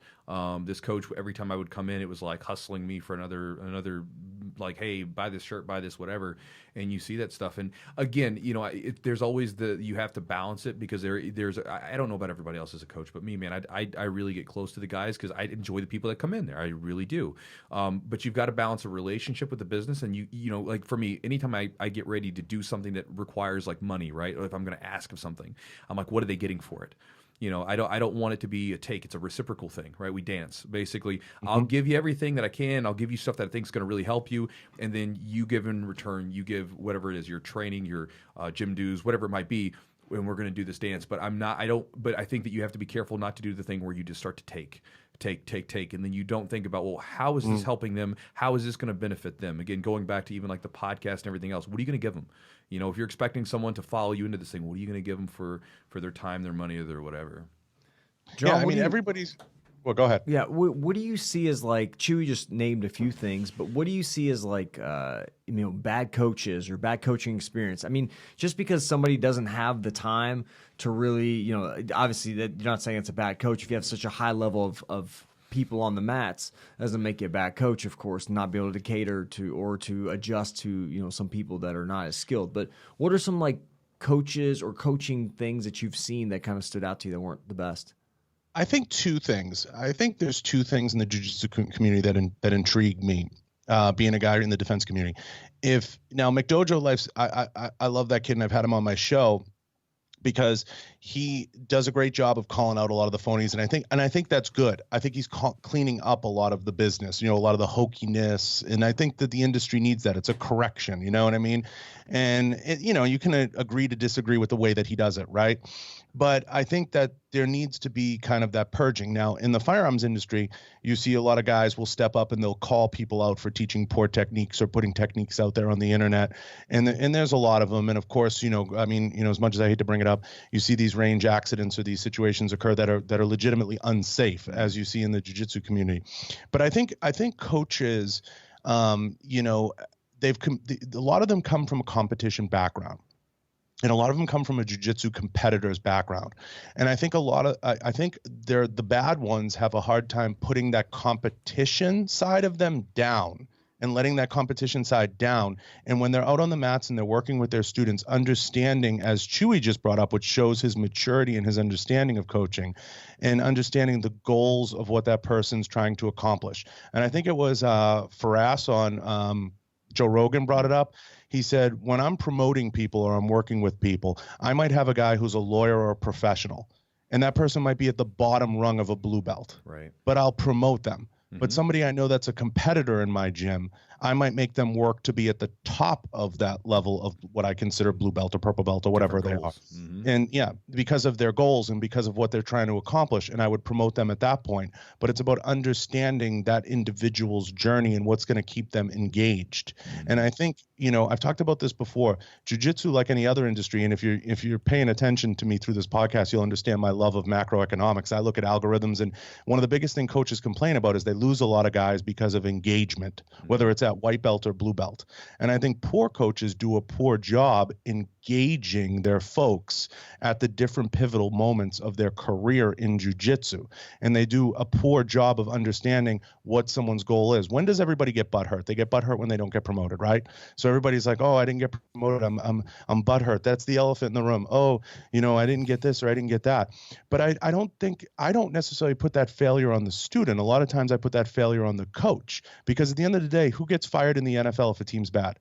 This coach, every time I would come in, it was like hustling me for another like, hey, buy this shirt, buy this, whatever." And you see that stuff. And again, there's always you have to balance it because there's I don't know about everybody else as a coach, but me, man, I really get close to the guys because I enjoy the people that come in there. I really do. But you've got to balance a relationship with the business, and like for me, anytime I get ready to do something that requires like money, right? Or if I'm going to ask of something, I'm like, what are they getting for it? I don't want it to be a take. It's a reciprocal thing, right? We dance. Basically, I'll give you everything that I can. I'll give you stuff that I think is going to really help you. And then you give in return, you give whatever it is, your training, your gym dues, whatever it might be, and we're going to do this dance. But I think that you have to be careful not to do the thing where you just start to take, and then you don't think about, well, how is this helping them? How is this going to benefit them? Again, going back to even like the podcast and everything else, what are you going to give them? If you're expecting someone to follow you into this thing, what are you going to give them for their time, their money, or their whatever? John, everybody's. Well, go ahead. Yeah, what do you see as like Chewy just named a few things, but what do you see as like bad coaches or bad coaching experience? I mean, just because somebody doesn't have the time to really, obviously that you're not saying it's a bad coach if you have such a high level of people on the mats, doesn't make you a bad coach, of course, not be able to cater to or to adjust to some people that are not as skilled. But what are some like coaches or coaching things that you've seen that kind of stood out to you that weren't the best? I think two things. I think there's two things in the jiu-jitsu community that intrigue me, being a guy in the defense community. Now McDojo Life's, I love that kid, and I've had him on my show because he does a great job of calling out a lot of the phonies, and I think that's good. I think he's cleaning up a lot of the business, a lot of the hokiness, and I think that the industry needs that. It's a correction, you know what I mean? And you can agree to disagree with the way that he does it, right? But I think that there needs to be kind of that purging. Now, in the firearms industry, you see a lot of guys will step up and they'll call people out for teaching poor techniques or putting techniques out there on the internet. And there's a lot of them. And of course, as much as I hate to bring it up, you see these range accidents or these situations occur that are legitimately unsafe, as you see in the jiu-jitsu community. But I think coaches, a lot of them come from a competition background. And a lot of them come from a jiu-jitsu competitor's background. And I think I think the bad ones have a hard time putting that competition side of them down and letting that competition side down. And when they're out on the mats and they're working with their students, understanding, as Chewy just brought up, which shows his maturity and his understanding of coaching and understanding the goals of what that person's trying to accomplish. And I think it was Faraz on Joe Rogan brought it up. He said, when I'm promoting people or I'm working with people, I might have a guy who's a lawyer or a professional, and that person might be at the bottom rung of a blue belt. Right. But I'll promote them But somebody I know that's a competitor in my gym, I might make them work to be at the top of that level of what I consider blue belt or purple belt or whatever they are. And yeah, because of their goals and because of what they're trying to accomplish. And I would promote them at that point. But it's about understanding that individual's journey and what's going to keep them engaged. And I think, you know, I've talked about this before. Jiu-jitsu, like any other industry, and if you're paying attention to me through this podcast, you'll understand my love of macroeconomics. I look at algorithms, and one of the biggest things coaches complain about is they lose a lot of guys because of engagement, whether it's at white belt or blue belt. And I think poor coaches do a poor job engaging their folks at the different pivotal moments of their career in jiu-jitsu. And they do a poor job of understanding what someone's goal is. When does everybody get butthurt? They get butthurt when they don't get promoted, right? So everybody's like, oh, I didn't get promoted. I'm butthurt. That's the elephant in the room. Oh, you know, I didn't get this or I didn't get that. But I don't necessarily put that failure on the student. A lot of times I put that failure on the coach, because at the end of the day, who gets fired in the NFL if a team's bad?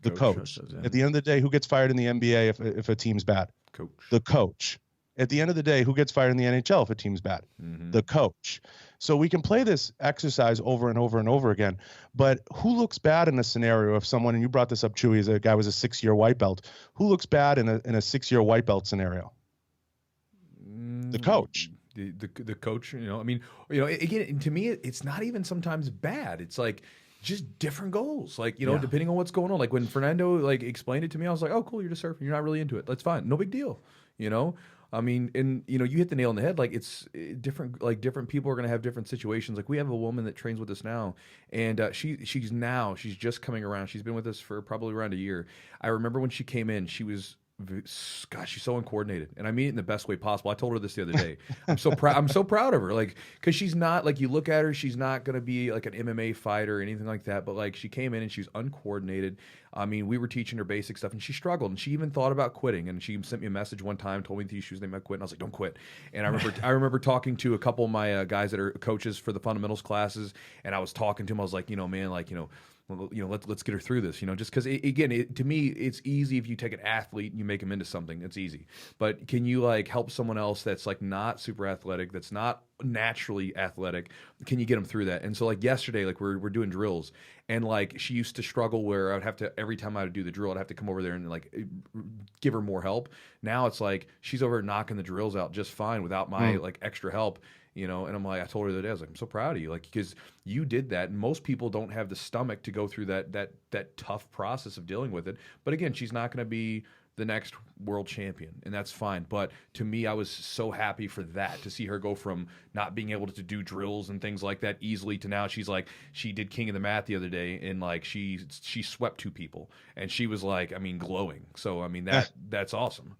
The coach. At the end of the day, who gets fired in the NBA if a team's bad? Coach. The coach. At the end of the day, who gets fired in the NHL if a team's bad? The coach. So we can play this exercise over and over and over again, but who looks bad in a scenario if someone, and you brought this up, Chewy, as a guy was a 6-year white belt, who looks bad in a 6-year white belt scenario? The coach. The coach, you know, I mean, you know, again, to me, it's not even sometimes bad. It's like just different goals, like, you know, depending on what's going on. Like when Fernando like explained it to me, I was like, oh, cool, you're just surfing. You're not really into it. That's fine. No big deal. You know, I mean, and you know, you hit the nail on the head. Like it's different. Like different people are going to have different situations. Like we have a woman that trains with us now, and she's just coming around. She's been with us for probably around a year. I remember when she came in, she was, gosh, she's so uncoordinated, and I mean it in the best way possible. I told her this the other day. I'm so proud. I'm so proud of her, like, because she's not like, you look at her, she's not gonna be like an MMA fighter or anything like that. But like, she came in and she was uncoordinated. I mean, we were teaching her basic stuff, and she struggled, and she even thought about quitting. And she sent me a message one time, told me that she was thinking about quitting. I was like, don't quit. And I remember talking to a couple of my guys that are coaches for the fundamentals classes, and I was talking to them. I was like, you know, man, like, you know, let's get her through this, you know, just because, to me, it's easy if you take an athlete and you make them into something. It's easy. But can you like help someone else that's like not super athletic, that's not naturally athletic? Can you get them through that? And so like yesterday, like we're doing drills, and like she used to struggle where I would have to, every time I would do the drill, I'd have to come over there and like give her more help. Now it's like she's over knocking the drills out just fine without my like extra help. You know, and I'm like, I told her the other day, I was like, I'm so proud of you, like, because you did that, and most people don't have the stomach to go through that tough process of dealing with it. But again, she's not going to be the next world champion, and that's fine. But to me, I was so happy for that, to see her go from not being able to do drills and things like that easily to now she's like, she did King of the Mat the other day, and like she swept 2 people, and she was like, I mean, glowing. So I mean, that's awesome.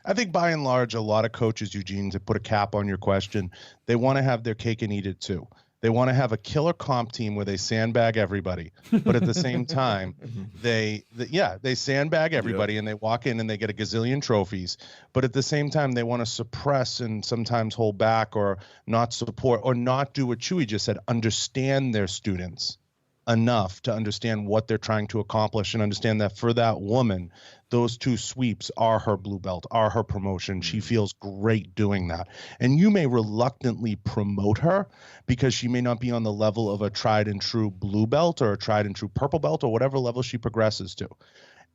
I think by and large, a lot of coaches, Eugene, to put a cap on your question, they want to have their cake and eat it too. They want to have a killer comp team where they sandbag everybody, but at the same time, they sandbag everybody, and they walk in and they get a gazillion trophies. But at the same time, they want to suppress and sometimes hold back or not support or not do what Chewy just said, understand their students enough to understand what they're trying to accomplish, and understand that for that woman, those 2 sweeps are her blue belt, are her promotion. She feels great doing that. And you may reluctantly promote her because she may not be on the level of a tried and true blue belt or a tried and true purple belt or whatever level she progresses to.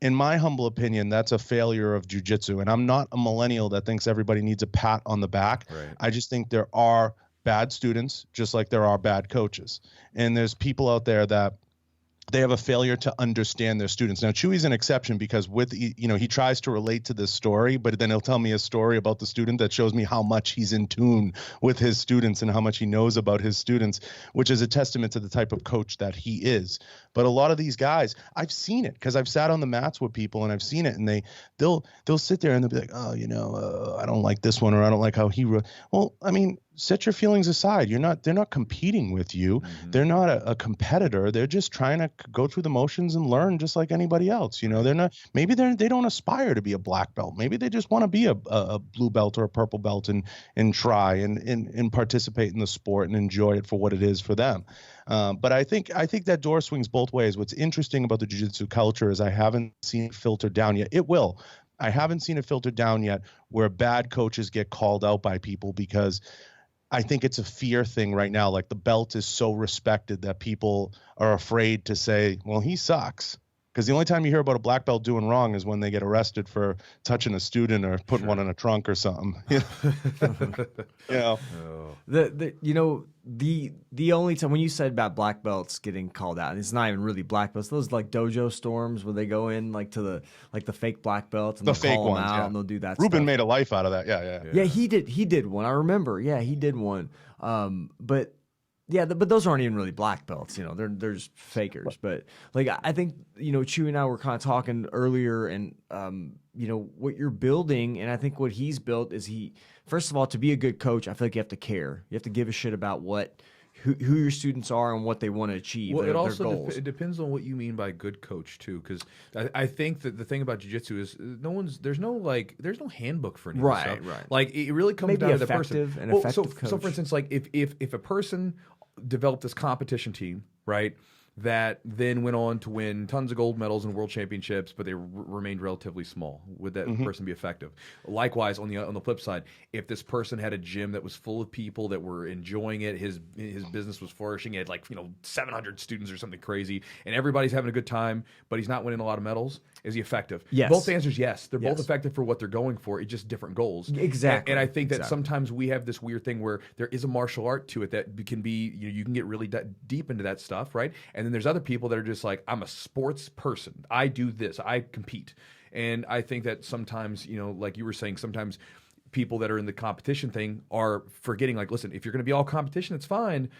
In my humble opinion, that's a failure of jiu-jitsu. And I'm not a millennial that thinks everybody needs a pat on the back. Right. I just think there are bad students, just like there are bad coaches. And there's people out there that they have a failure to understand their students. Now, Chewy's an exception because he tries to relate to this story, but then he'll tell me a story about the student that shows me how much he's in tune with his students and how much he knows about his students, which is a testament to the type of coach that he is. But a lot of these guys, I've seen it because I've sat on the mats with people and I've seen it, and they'll sit there and they'll be like, oh, I don't like this one, or I don't like how he well, I mean, set your feelings aside. They're not competing with you. Mm-hmm. They're not a competitor. They're just trying to go through the motions and learn just like anybody else. They're not, maybe they don't aspire to be a black belt. Maybe they just want to be a blue belt or a purple belt and try and participate in the sport and enjoy it for what it is for them. But I think that door swings both ways. What's interesting about the jiu-jitsu culture is I haven't seen it filter down yet. It will. I haven't seen it filter down yet where bad coaches get called out by people because I think it's a fear thing right now. Like the belt is so respected that people are afraid to say, well, he sucks. Because the only time you hear about a black belt doing wrong is when they get arrested for touching a student or putting one in a trunk or something. You know? The only time when you said about black belts getting called out, and it's not even really black belts. Those like dojo storms where they go in like to the fake black belts and The they'll fake call them ones, out yeah. and they'll do that. Ruben stuff. made a life out of that. Yeah. Yeah, he did one. I remember. Yeah, he did one. But yeah, but those aren't even really black belts. You know, they're just fakers. But like I think Chewy and I were kind of talking earlier, and what you're building, and I think what he's built is first of all, to be a good coach, I feel like you have to care. You have to give a shit about who your students are and what they want to achieve. Well, their goals. It depends on what you mean by good coach too, because I think that the thing about jiu-jitsu is there's no handbook for any of this stuff. Right. Like it really comes down to the person. Effective coach. So for instance, like if a person developed this competition team, right, that then went on to win tons of gold medals and world championships, but they remained relatively small. Would that person be effective? Likewise, on the flip side, if this person had a gym that was full of people that were enjoying it, his business was flourishing, he had 700 students or something crazy, and everybody's having a good time, but he's not winning a lot of medals, is he effective? Yes. Both answers yes. They're both effective for what they're going for. It's just different goals. Exactly. And I think that sometimes we have this weird thing where there is a martial art to it that can be, you can get really deep into that stuff, right? And then there's other people that are just like, I'm a sports person. I do this. I compete. And I think that sometimes, like you were saying, sometimes people that are in the competition thing are forgetting, like, listen, if you're going to be all competition, it's fine.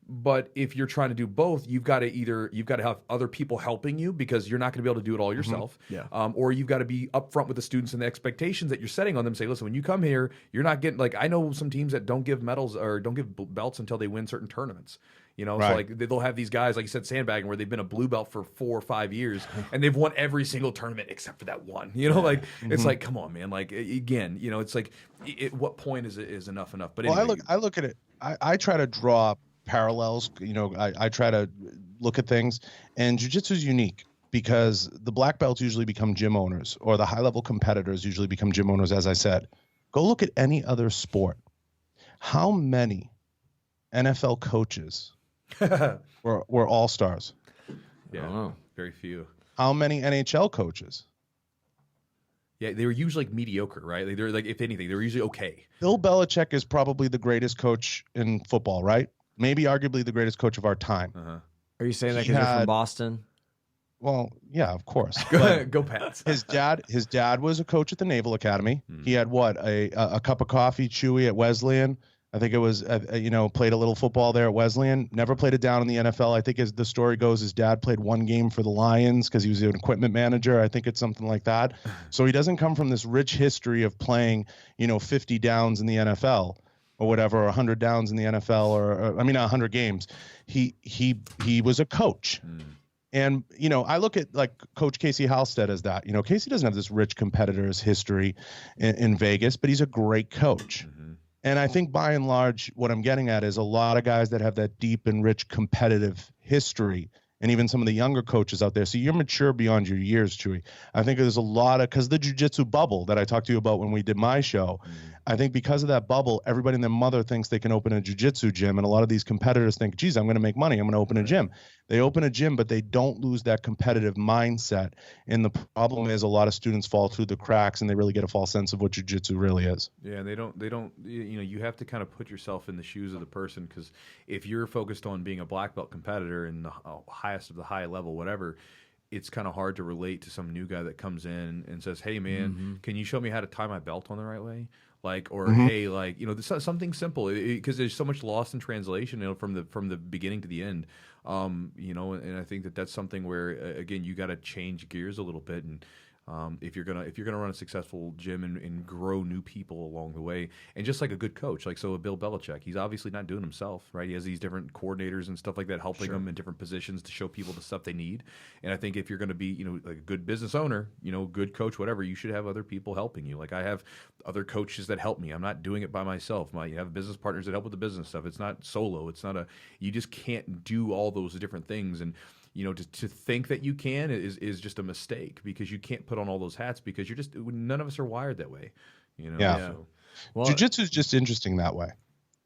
But if you're trying to do both, you've got to have other people helping you, because you're not going to be able to do it all yourself. Yeah. Or you've got to be upfront with the students and the expectations that you're setting on them. Say, listen, when you come here, you're not getting, like, I know some teams that don't give medals or don't give belts until they win certain tournaments. So like they'll have these guys, like you said, sandbagging, where they've been a blue belt for 4 or 5 years and they've won every single tournament except for that one. It's like, come on, man. Like, again, it's like, at what point is enough? But anyway, I look at it. I try to draw parallels. I try to look at things, and jiu-jitsu is unique because the black belts usually become gym owners, or the high-level competitors usually become gym owners. As I said, go look at any other sport. How many NFL coaches were all-stars? Yeah, very few. How many NHL coaches? Yeah, they were usually mediocre, right? They're like, if anything, they were usually okay. Bill Belichick is probably the greatest coach in football, right? Maybe arguably the greatest coach of our time. Are you saying that because you're from Boston? Well, yeah, of course. Go Pats. His dad was a coach at the Naval Academy. He had a cup of coffee, Chewy, at Wesleyan. I think it was, played a little football there at Wesleyan. Never played it down in the NFL. I think, as the story goes, his dad played one game for the Lions because he was an equipment manager. I think it's something like that. So he doesn't come from this rich history of playing, 50 downs in the NFL or whatever, or 100 downs in the NFL, or 100 games. He was a coach. And, I look at like Coach Casey Halstead as that. Casey doesn't have this rich competitor's history in Vegas, but he's a great coach. And I think by and large, what I'm getting at is a lot of guys that have that deep and rich competitive history, and even some of the younger coaches out there. So you're mature beyond your years, Chewy. I think there's a lot of, because the jiu-jitsu bubble that I talked to you about when we did my show, I think because of that bubble, everybody and their mother thinks they can open a jiu-jitsu gym. And a lot of these competitors think, geez, I'm going to make money. I'm going to open a gym. They open a gym, but they don't lose that competitive mindset. And the problem is a lot of students fall through the cracks and they really get a false sense of what jiu-jitsu really is. Yeah, they don't, you have to kind of put yourself in the shoes of the person, because if you're focused on being a black belt competitor in the highest of the high level, whatever, it's kind of hard to relate to some new guy that comes in and says, hey, man, can you show me how to tie my belt on the right way? Like, or hey, like, something simple, because there's so much lost in translation, from the beginning to the end, and I think that that's something where, again, you got to change gears a little bit. And if you're gonna run a successful gym and grow new people along the way, and just like a good coach, like, so Bill Belichick, he's obviously not doing himself, right? He has these different coordinators and stuff like that helping him in different positions to show people the stuff they need. And I think if you're going to be, like a good business owner, good coach, whatever, you should have other people helping you. Like, I have other coaches that help me. I'm not doing it by myself. I have business partners that help with the business stuff. It's not solo. It's not you just can't do all those different things. And to think that you can is just a mistake, because you can't put on all those hats, because none of us are wired that way. Yeah. So. Well, jiu-jitsu is just interesting that way.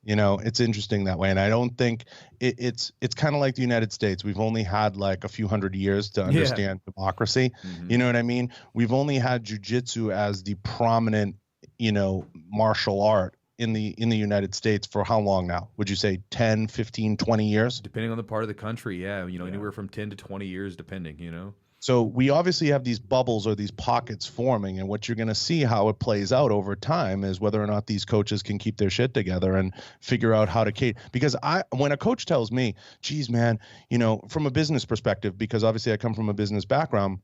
You know, it's interesting that way. And I don't think it's kind of like the United States. We've only had like a few hundred years to understand democracy. You know what I mean? We've only had jiu-jitsu as the prominent, you know, martial art in the United States for how long now? Would you say 10, 15, 20 years? Depending on the part of the country, yeah, you know, anywhere from 10 to 20 years, depending, you know. So we obviously have these bubbles or these pockets forming, and what you're going to see how it plays out over time is whether or not these coaches can keep their shit together and figure out how to cater. Because when a coach tells me, geez, man, you know, from a business perspective, because obviously I come from a business background,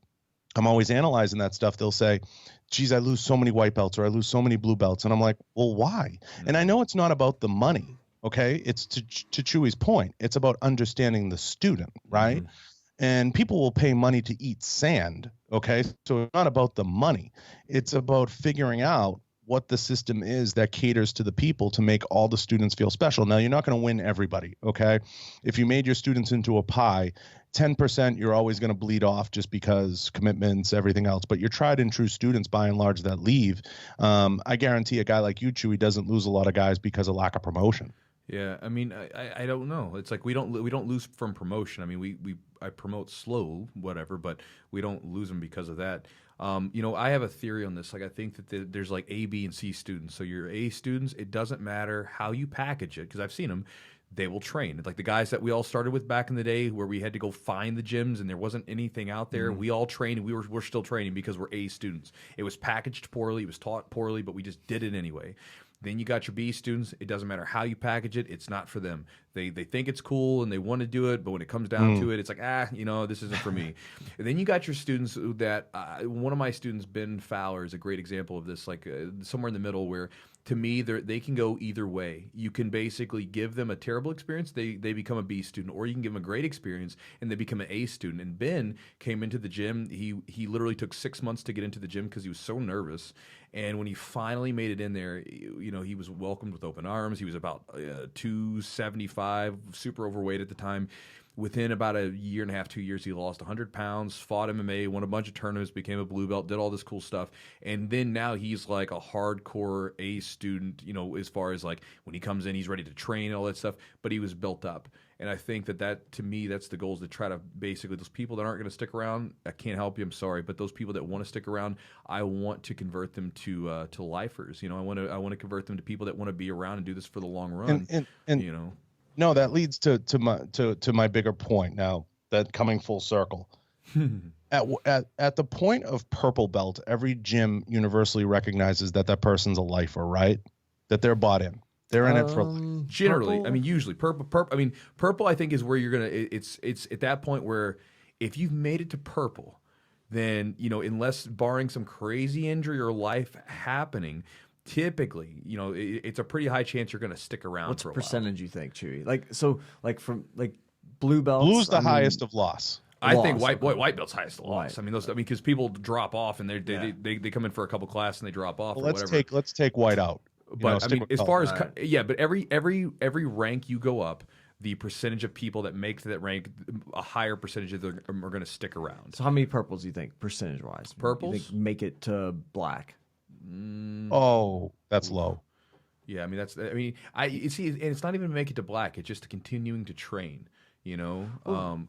I'm always analyzing that stuff. They'll say, geez, I lose so many white belts or I lose so many blue belts. And I'm like, well, why? And I know it's not about the money. Okay. It's to Chewy's point. It's about understanding the student, right? And people will pay money to eat sand. Okay. So it's not about the money. It's about figuring out what the system is that caters to the people to make all the students feel special. Now, you're not going to win everybody. Okay. If you made your students into a pie, 10% you're always going to bleed off just because commitments, everything else. But your tried and true students, by and large, that leave, I guarantee a guy like you, Chewy, doesn't lose a lot of guys because of lack of promotion. Yeah, I mean, I don't know. It's like we don't lose from promotion. I mean, I promote slow, whatever, but we don't lose them because of that. You know, I have a theory on this. Like, I think that there's like A, B, and C students. So your A students, it doesn't matter how you package it, because I've seen them. They will train. Like the guys that we all started with back in the day, where we had to go find the gyms and there wasn't anything out there. We all trained. And we're still training because we're A students. It was packaged poorly. It was taught poorly, but we just did it anyway. Then you got your B students. It doesn't matter how you package it. It's not for them. They think it's cool and they want to do it, but when it comes down to it, it's like, you know, this isn't for me. And then you got your students that one of my students, Ben Fowler, is a great example of this, like somewhere in the middle where, to me, they can go either way. You can basically give them a terrible experience, they become a B student, or you can give them a great experience and they become an A student. And Ben came into the gym. He literally took 6 months to get into the gym because he was so nervous. And when he finally made it in there, you know, he was welcomed with open arms. He was about 275, super overweight at the time. Within about a year and a half, 2 years, he lost 100 pounds, fought MMA, won a bunch of tournaments, became a blue belt, did all this cool stuff. And then now he's like a hardcore A student, you know, as far as like when he comes in, he's ready to train and all that stuff, but he was built up. And I think that to me, that's the goal, is to try to basically, those people that aren't going to stick around, I can't help you, I'm sorry, but those people that want to stick around, I want to convert them to lifers. You know, I want to convert them to people that want to be around and do this for the long run. And you know. No, that leads to my bigger point now, that coming full circle. At the point of purple belt, every gym universally recognizes that person's a lifer, right? That they're bought in. They're in it for generally. Purple? I mean, usually purple. I mean, purple, I think, is where you're gonna. It's at that point where if you've made it to purple, then, you know, unless barring some crazy injury or life happening, typically, you know, it's a pretty high chance you're going to stick around. What's for a percentage you think, Chewy? Like from blue belts. Blue's the highest of loss. I think white belt's highest of loss. White. I mean, because people drop off and they come in for a couple classes and they drop off. Well, or whatever. let's take white out. But I mean, as far as but every rank you go up, the percentage of people that make that rank, a higher percentage of them are going to stick around. So how many purples do you think, percentage wise? Purples? You think make it to black? Oh, that's low. Yeah, I mean, you see, and it's not even to make it to black. It's just continuing to train. You know,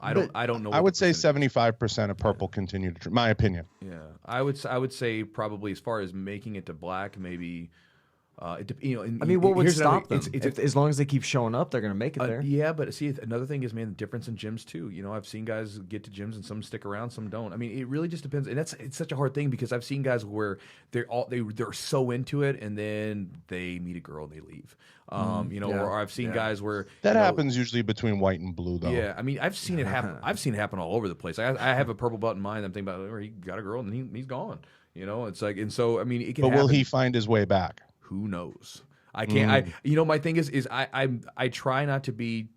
I don't know. I would say 75% of purple continue to train. My opinion. Yeah, I would say probably, as far as making it to black, maybe. You know, I mean, what would stop them? As long as they keep showing up, they're going to make it there. Yeah, but see, another thing is, man, the difference in gyms too. You know, I've seen guys get to gyms and some stick around, some don't. I mean, it really just depends, and it's such a hard thing, because I've seen guys where they're so into it, and then they meet a girl and they leave. You know, or I've seen guys where that happens usually between white and blue, though. Yeah, I mean, I've seen it happen. I've seen it happen all over the place. I have a purple belt in mind. I'm thinking about, he got a girl and he's gone. You know, it's like, and so I mean, it can. But will he find his way back? Who knows? I can't. You know, my thing is I try not to be.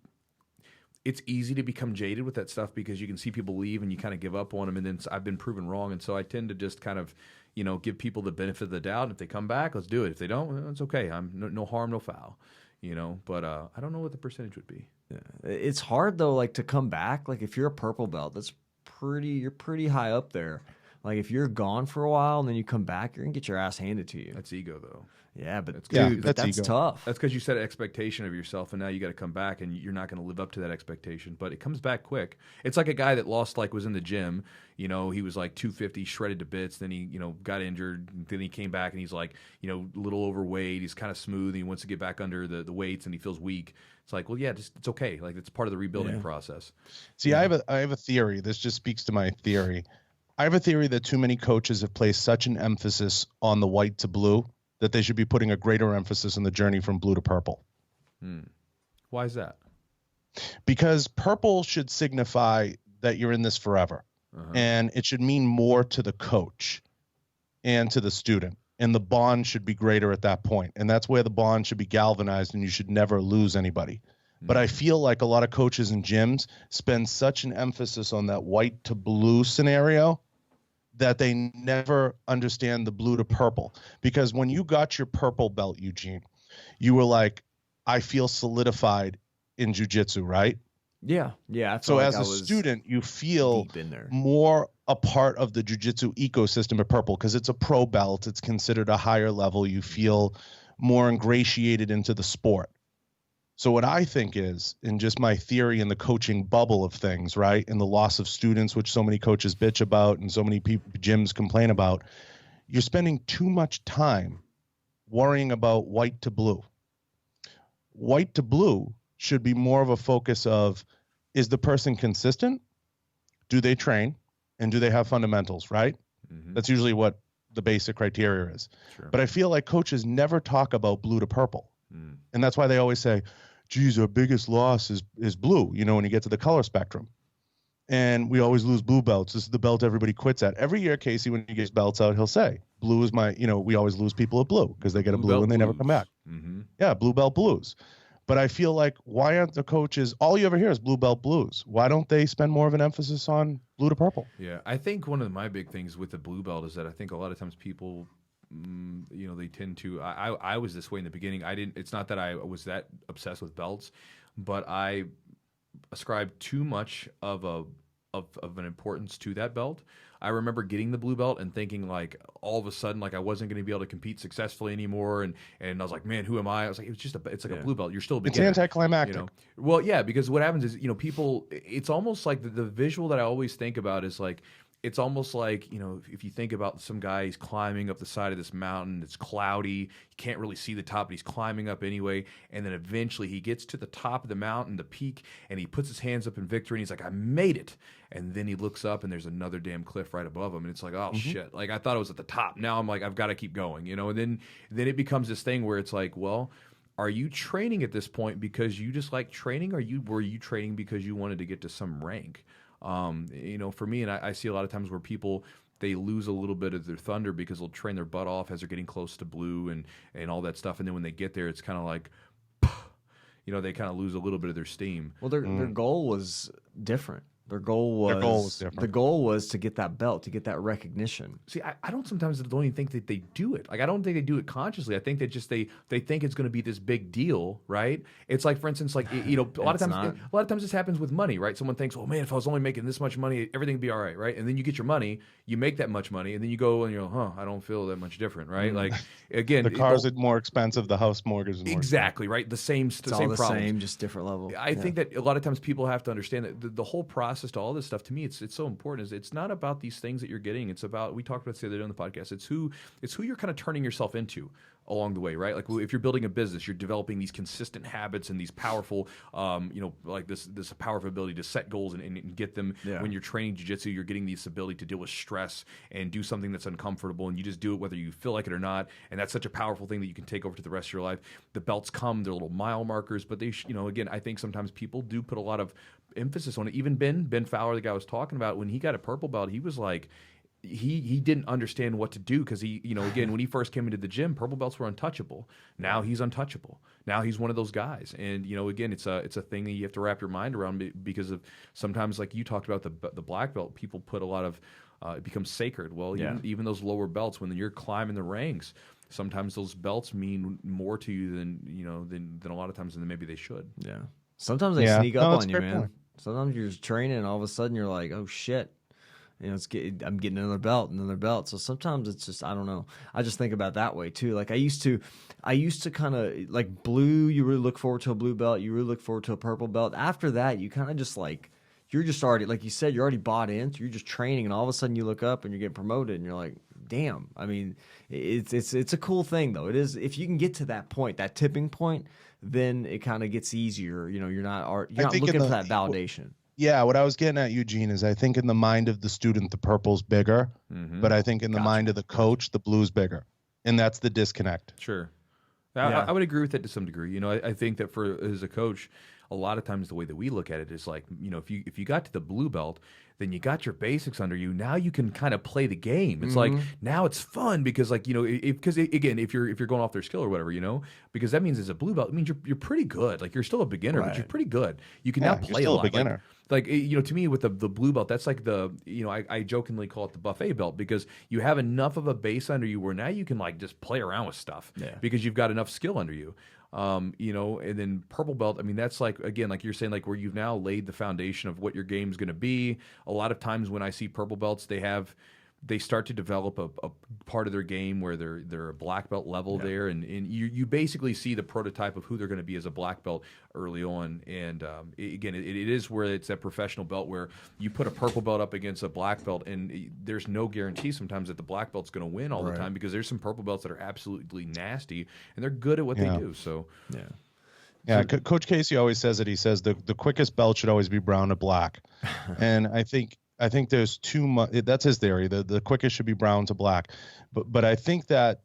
It's easy to become jaded with that stuff, because you can see people leave and you kind of give up on them, and then I've been proven wrong, and so I tend to just kind of, you know, give people the benefit of the doubt. And if they come back, let's do it. If they don't, well, it's okay. I'm no harm, no foul. You know, but I don't know what the percentage would be. Yeah. It's hard though, like to come back. Like if you're a purple belt, you're pretty high up there. Like if you're gone for a while and then you come back, you're gonna get your ass handed to you. That's ego, though. Yeah, but Yeah, dude, that's ego. tough. That's because you set an expectation of yourself, and now you got to come back, and you're not going to live up to that expectation. But it comes back quick. It's like a guy that lost, like, was in the gym. You know, he was like 250, shredded to bits. Then he, you know, got injured. Then he came back, and he's like, you know, a little overweight. He's kind of smooth. And he wants to get back under the weights, and he feels weak. It's like, well, yeah, it's okay. Like, it's part of the rebuilding process. See, I have a theory. This just speaks to my theory. I have a theory that too many coaches have placed such an emphasis on the white to blue that they should be putting a greater emphasis on the journey from blue to purple. Why is that? Because purple should signify that you're in this forever. And it should mean more to the coach and to the student. And the bond should be greater at that point. And that's where the bond should be galvanized, and you should never lose anybody. But I feel like a lot of coaches and gyms spend such an emphasis on that white to blue scenario that they never understand the blue to purple. Because when you got your purple belt, Eugene, you were like, I feel solidified in jiu-jitsu, right? Yeah. I felt So like as I a was student, you feel deep in there. more a part of the jiu-jitsu ecosystem at purple because it's a pro belt. It's considered a higher level. You feel more ingratiated into the sport. So what I think is, in just my theory in the coaching bubble of things, right, and the loss of students, which so many coaches bitch about and so many gyms complain about, you're spending too much time worrying about white to blue. White to blue should be more of a focus of, is the person consistent? Do they train? And do they have fundamentals, right? That's usually what the basic criteria is. Sure. But I feel like coaches never talk about blue to purple. And that's why they always say, geez, our biggest loss is blue, you know, when you get to the color spectrum. And we always lose blue belts. This is the belt everybody quits at. Every year, Casey, when he gets belts out, he'll say, blue is my, you know, we always lose people at blue because they get a blue and they never come back. Yeah, blue belt blues. But I feel like, why aren't the coaches, all you ever hear is blue belt blues. Why don't they spend more of an emphasis on blue to purple? Yeah, I think one of my big things with the blue belt is that I think a lot of times people, you know, they tend to. I was this way in the beginning. I didn't. It's not that I was that obsessed with belts, but I ascribed too much of an importance to that belt. I remember getting the blue belt and thinking, like, all of a sudden, like, I wasn't going to be able to compete successfully anymore, and I was like, man, who am I? I was like, it's like a blue belt. You're still a beginner. It's anticlimactic. You know? Well, yeah, because what happens is, you know, people. It's almost like the visual that I always think about is like. It's almost like, you know, if you think about some guy, he's climbing up the side of this mountain, it's cloudy, you can't really see the top, but he's climbing up anyway, and then eventually he gets to the top of the mountain, the peak, and he puts his hands up in victory, and he's like, I made it. And then he looks up, and there's another damn cliff right above him, and it's like, oh, shit. Like, I thought it was at the top. Now I'm like, I've got to keep going, you know? And then it becomes this thing where it's like, well, are you training at this point because you just like training, or were you training because you wanted to get to some rank? You know, for me, and I see a lot of times where people, they lose a little bit of their thunder because they'll train their butt off as they're getting close to blue and all that stuff. And then when they get there, it's kind of like, you know, they kind of lose a little bit of their steam. Well, their goal was different. Their goal was different. The goal was to get that belt, to get that recognition. See, I don't even think that they do it. Like, I don't think they do it consciously. I think that just they think it's going to be this big deal, right? It's like, for instance, like, you know, a lot of times this happens with money, right? Someone thinks, oh man, if I was only making this much money, everything would be all right, right? And then you get your money, you make that much money, and then you go and you're, I don't feel that much different, right? Like, again, the cars are more expensive, the house mortgage is more exactly right. The same All the problems. same, just different level. I think that a lot of times people have to understand that the whole process to all this stuff, to me, it's so important. It's not about these things that you're getting. It's about, we talked about this the other day on the podcast. It's who you're kind of turning yourself into along the way, right? Like, if you're building a business, you're developing these consistent habits and these powerful, you know, like this powerful ability to set goals and get them. Yeah. When you're training jiu-jitsu, you're getting this ability to deal with stress and do something that's uncomfortable, and you just do it whether you feel like it or not. And that's such a powerful thing that you can take over to the rest of your life. The belts come, they're little mile markers, but they, you know, again, I think sometimes people do put a lot of emphasis on it. Even Ben Fowler, the guy I was talking about, when he got a purple belt, he was like, he didn't understand what to do because he, you know, again, when he first came into the gym, purple belts were untouchable. Now he's untouchable. Now he's one of those guys. And, you know, again, it's a thing that you have to wrap your mind around because of sometimes, like you talked about the black belt, people put a lot of, it becomes sacred. Well, even those lower belts, when you're climbing the ranks, sometimes those belts mean more to you than a lot of times than maybe they should. Yeah. Sometimes they sneak up on you, man. Sometimes you're just training and all of a sudden you're like, oh shit. You know, I'm getting another belt. So sometimes it's just, I don't know. I just think about it that way too. Like I used to kind of like blue. You really look forward to a blue belt. You really look forward to a purple belt. After that, you kind of just like, you're just already, like you said, you're already bought in. So you're just training, and all of a sudden you look up and you're getting promoted, and you're like, damn. I mean, it's a cool thing though. It is, if you can get to that point, that tipping point, then it kind of gets easier. You know, you're not looking for that validation. Yeah, what I was getting at, Eugene, is I think in the mind of the student, the purple's bigger, but I think in the mind of the coach, the blue's bigger, and that's the disconnect. Sure, Yeah. I would agree with that to some degree. You know, I think that as a coach, a lot of times the way that we look at it is like, you know, if you got to the blue belt, then you got your basics under you. Now you can kind of play the game. It's like, now it's fun because, like, you know, again, if you're going off their skill or whatever, you know, because that means as a blue belt, it means you're pretty good. Like, you're still a beginner, but you're pretty good. You can now play a lot. Beginner. Like, you know, to me with the blue belt, that's like you know, I jokingly call it the buffet belt, because you have enough of a base under you where now you can like just play around with stuff because you've got enough skill under you. You know, and then purple belt, I mean, that's like, again, like you're saying, like where you've now laid the foundation of what your game's going to be. A lot of times when I see purple belts, they start to develop a part of their game where they're a black belt level there, and you basically see the prototype of who they're going to be as a black belt early on. And again, it is where it's that professional belt where you put a purple belt up against a black belt, and there's no guarantee sometimes that the black belt's going to win all the time, because there's some purple belts that are absolutely nasty and they're good at what they do. So yeah, Coach Casey always says it. He says the quickest belt should always be brown to black, and I think there's too much. That's his theory. The quickest should be brown to black, but I think that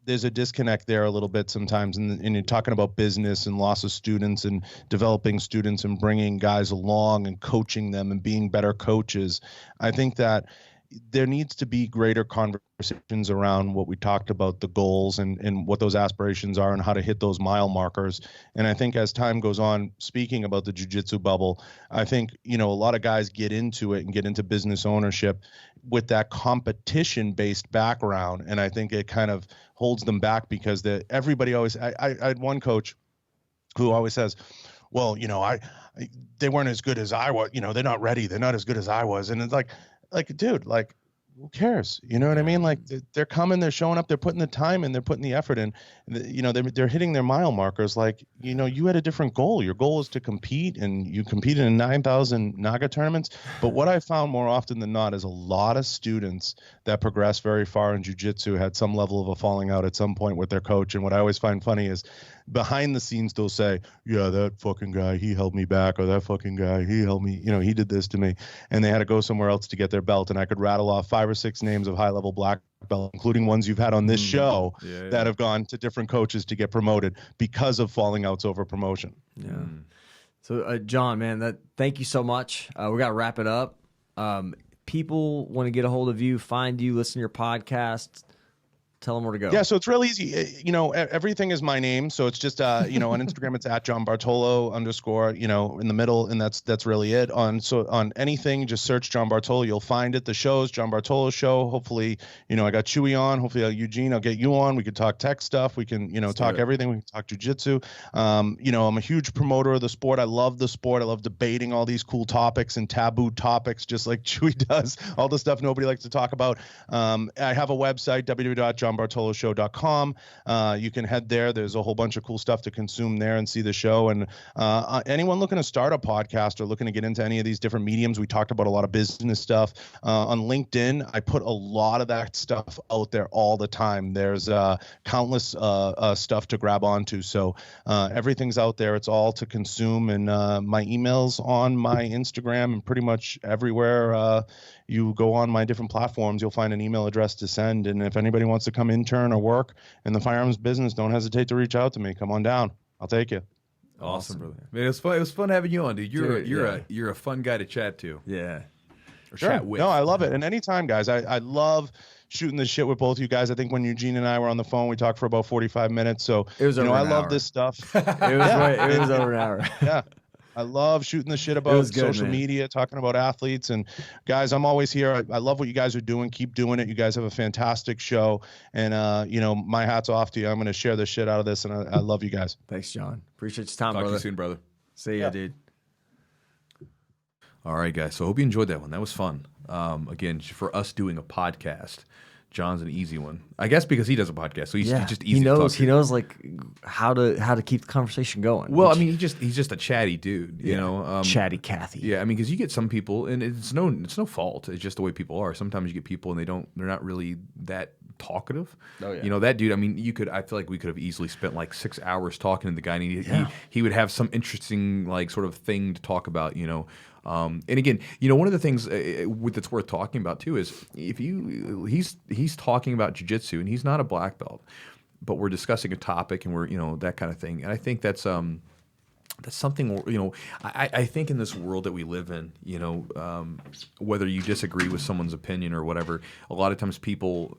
there's a disconnect there a little bit sometimes. And you're talking about business and loss of students and developing students and bringing guys along and coaching them and being better coaches. I think that there needs to be greater conversations around what we talked about, the goals and what those aspirations are and how to hit those mile markers. And I think as time goes on, speaking about the jiu-jitsu bubble, I think, you know, a lot of guys get into it and get into business ownership with that competition-based background. And I think it kind of holds them back because everybody always, I had one coach who always says, well, you know, they weren't as good as I was, you know, they're not ready. They're not as good as I was. And it's like, dude, like, who cares? You know what I mean? Like, they're coming, they're showing up, they're putting the time in, they're putting the effort in. You know, they're hitting their mile markers. Like, you know, you had a different goal. Your goal is to compete, and you competed in 9,000 Naga tournaments. But what I found more often than not is a lot of students that progress very far in jiu-jitsu had some level of a falling out at some point with their coach. And what I always find funny is behind the scenes, they'll say, yeah, that fucking guy, he held me back, or that fucking guy, he held me, you know, he did this to me. And they had to go somewhere else to get their belt. And I could rattle off 5 or 6 names of high-level black belt, including ones you've had on this show that have gone to different coaches to get promoted because of falling outs over promotion. Yeah. So, John, man, thank you so much. We got to wrap it up. People want to get a hold of you, find you, listen to your podcast. Tell them where to go. Yeah, so it's real easy. You know, everything is my name. So it's just, you know, on Instagram, it's at John Bartolo _ you know, in the middle. And that's really it. On anything, just search John Bartolo. You'll find it. The show's John Bartolo Show. Hopefully, you know, I got Chewy on. Hopefully, Eugene, I'll get you on. We could talk tech stuff. We can, you know, talk everything. We can talk jiu-jitsu. You know, I'm a huge promoter of the sport. I love the sport. I love debating all these cool topics and taboo topics, just like Chewy does. All the stuff nobody likes to talk about. I have a website, www.johnbartoloshow.com. You can head there. There's a whole bunch of cool stuff to consume there and see the show. And anyone looking to start a podcast or looking to get into any of these different mediums, we talked about a lot of business stuff. On LinkedIn, I put a lot of that stuff out there all the time. There's countless stuff to grab onto. So everything's out there. It's all to consume. And my email's on my Instagram and pretty much everywhere. You go on my different platforms, you'll find an email address to send. And if anybody wants to come intern or work in the firearms business, don't hesitate to reach out to me. Come on down. I'll take you. Awesome, brother. Man, it was fun having you on, dude. You're a fun guy to chat to. Yeah. Or chat with. No, I love it. And anytime, guys, I love shooting this shit with both you guys. I think when Eugene and I were on the phone, we talked for about 45 minutes. So, it was, you know, I love this stuff. It was over an hour. Yeah. I love shooting the shit about social media, talking about athletes. And guys, I'm always here. I love what you guys are doing. Keep doing it. You guys have a fantastic show. And, you know, my hat's off to you. I'm going to share the shit out of this. And I love you guys. Thanks, John. Appreciate your time, Talk brother. to you soon, brother. See ya, dude. All right, guys. So I hope you enjoyed that one. That was fun. Again, for us doing a podcast, John's an easy one, I guess, because he does a podcast, so he's just easy. He knows like how to keep the conversation going. Well, I mean, he's just a chatty dude, you know. Chatty Cathy. Yeah, I mean, because you get some people, and it's no fault. It's just the way people are. Sometimes you get people, and they're not really that talkative. Oh, yeah. You know, that dude. I mean, I feel like we could have easily spent like 6 hours talking to the guy, and he would have some interesting like sort of thing to talk about. You know. And again, you know, one of the things that's worth talking about too is he's talking about jiu-jitsu, and he's not a black belt, but we're discussing a topic, and we're, you know, that kind of thing. And I think that's something, you know, I think in this world that we live in, you know, whether you disagree with someone's opinion or whatever, a lot of times people,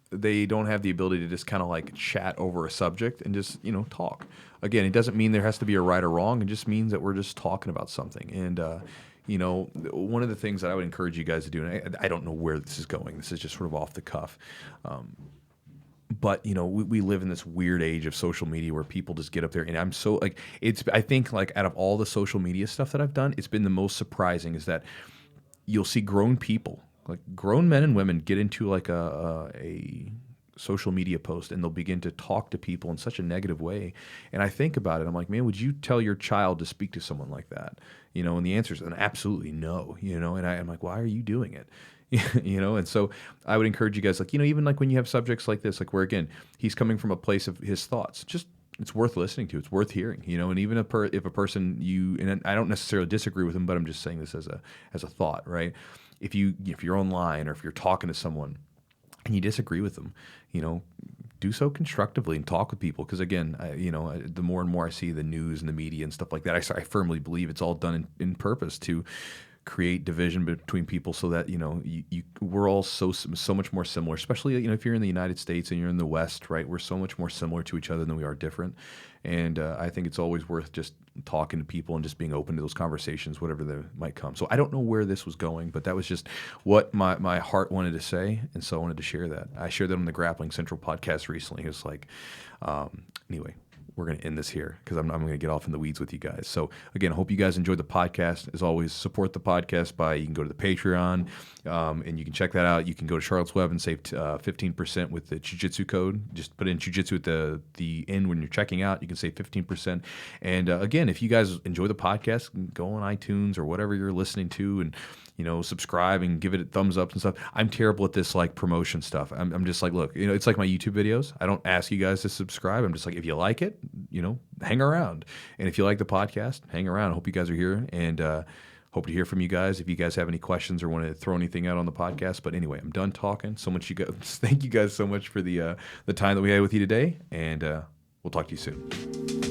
they don't have the ability to just kind of like chat over a subject and just, you know, talk. Again, it doesn't mean there has to be a right or wrong. It just means that we're just talking about something. And, you know, one of the things that I would encourage you guys to do, and I don't know where this is going, this is just sort of off the cuff, but, you know, we live in this weird age of social media where people just get up there, and I'm so like, I think like out of all the social media stuff that I've done, it's been the most surprising is that you'll see grown people, like grown men and women, get into like a social media post, and they'll begin to talk to people in such a negative way. And I think about it, I'm like, man, would you tell your child to speak to someone like that? You know, and the answer is an absolutely no, you know, and I'm like, why are you doing it? You know, and so I would encourage you guys, like, you know, even like when you have subjects like this, like where, again, he's coming from a place of his thoughts, just, it's worth listening to. It's worth hearing, you know. And even if a person and I don't necessarily disagree with him, but I'm just saying this as a thought, right? If you're online, or if you're talking to someone and you disagree with them, you know, do so constructively and talk with people. Because again, you know, the more and more I see the news and the media and stuff like that, I firmly believe it's all done in purpose to create division between people, so that, you know, we're all so much more similar, especially, you know, if you're in the United States and you're in the West, right? We're so much more similar to each other than we are different. And I think it's always worth just talking to people and just being open to those conversations, whatever they might come. So I don't know where this was going, but that was just what my heart wanted to say, and so I wanted to share that. I shared that on the Grappling Central podcast recently. It was like, anyway, we're going to end this here because I'm going to get off in the weeds with you guys. So again, I hope you guys enjoyed the podcast. As always, support the podcast by, you can go to the Patreon, and you can check that out. You can go to Charlotte's Web and save 15% with the Jiu-Jitsu code. Just put in Jiu-Jitsu at the end when you're checking out. You can save 15%. And again, if you guys enjoy the podcast, go on iTunes or whatever you're listening to, and, you know, subscribe and give it a thumbs up and stuff. I'm terrible at this like promotion stuff. I'm just like, look, you know, it's like my YouTube videos. I don't ask you guys to subscribe. I'm just like, if you like it, you know, hang around. And if you like the podcast, hang around. I hope you guys are here, and hope to hear from you guys. If you guys have any questions or want to throw anything out on the podcast. But anyway, I'm done talking. Thank you guys so much for the time that we had with you today, and we'll talk to you soon.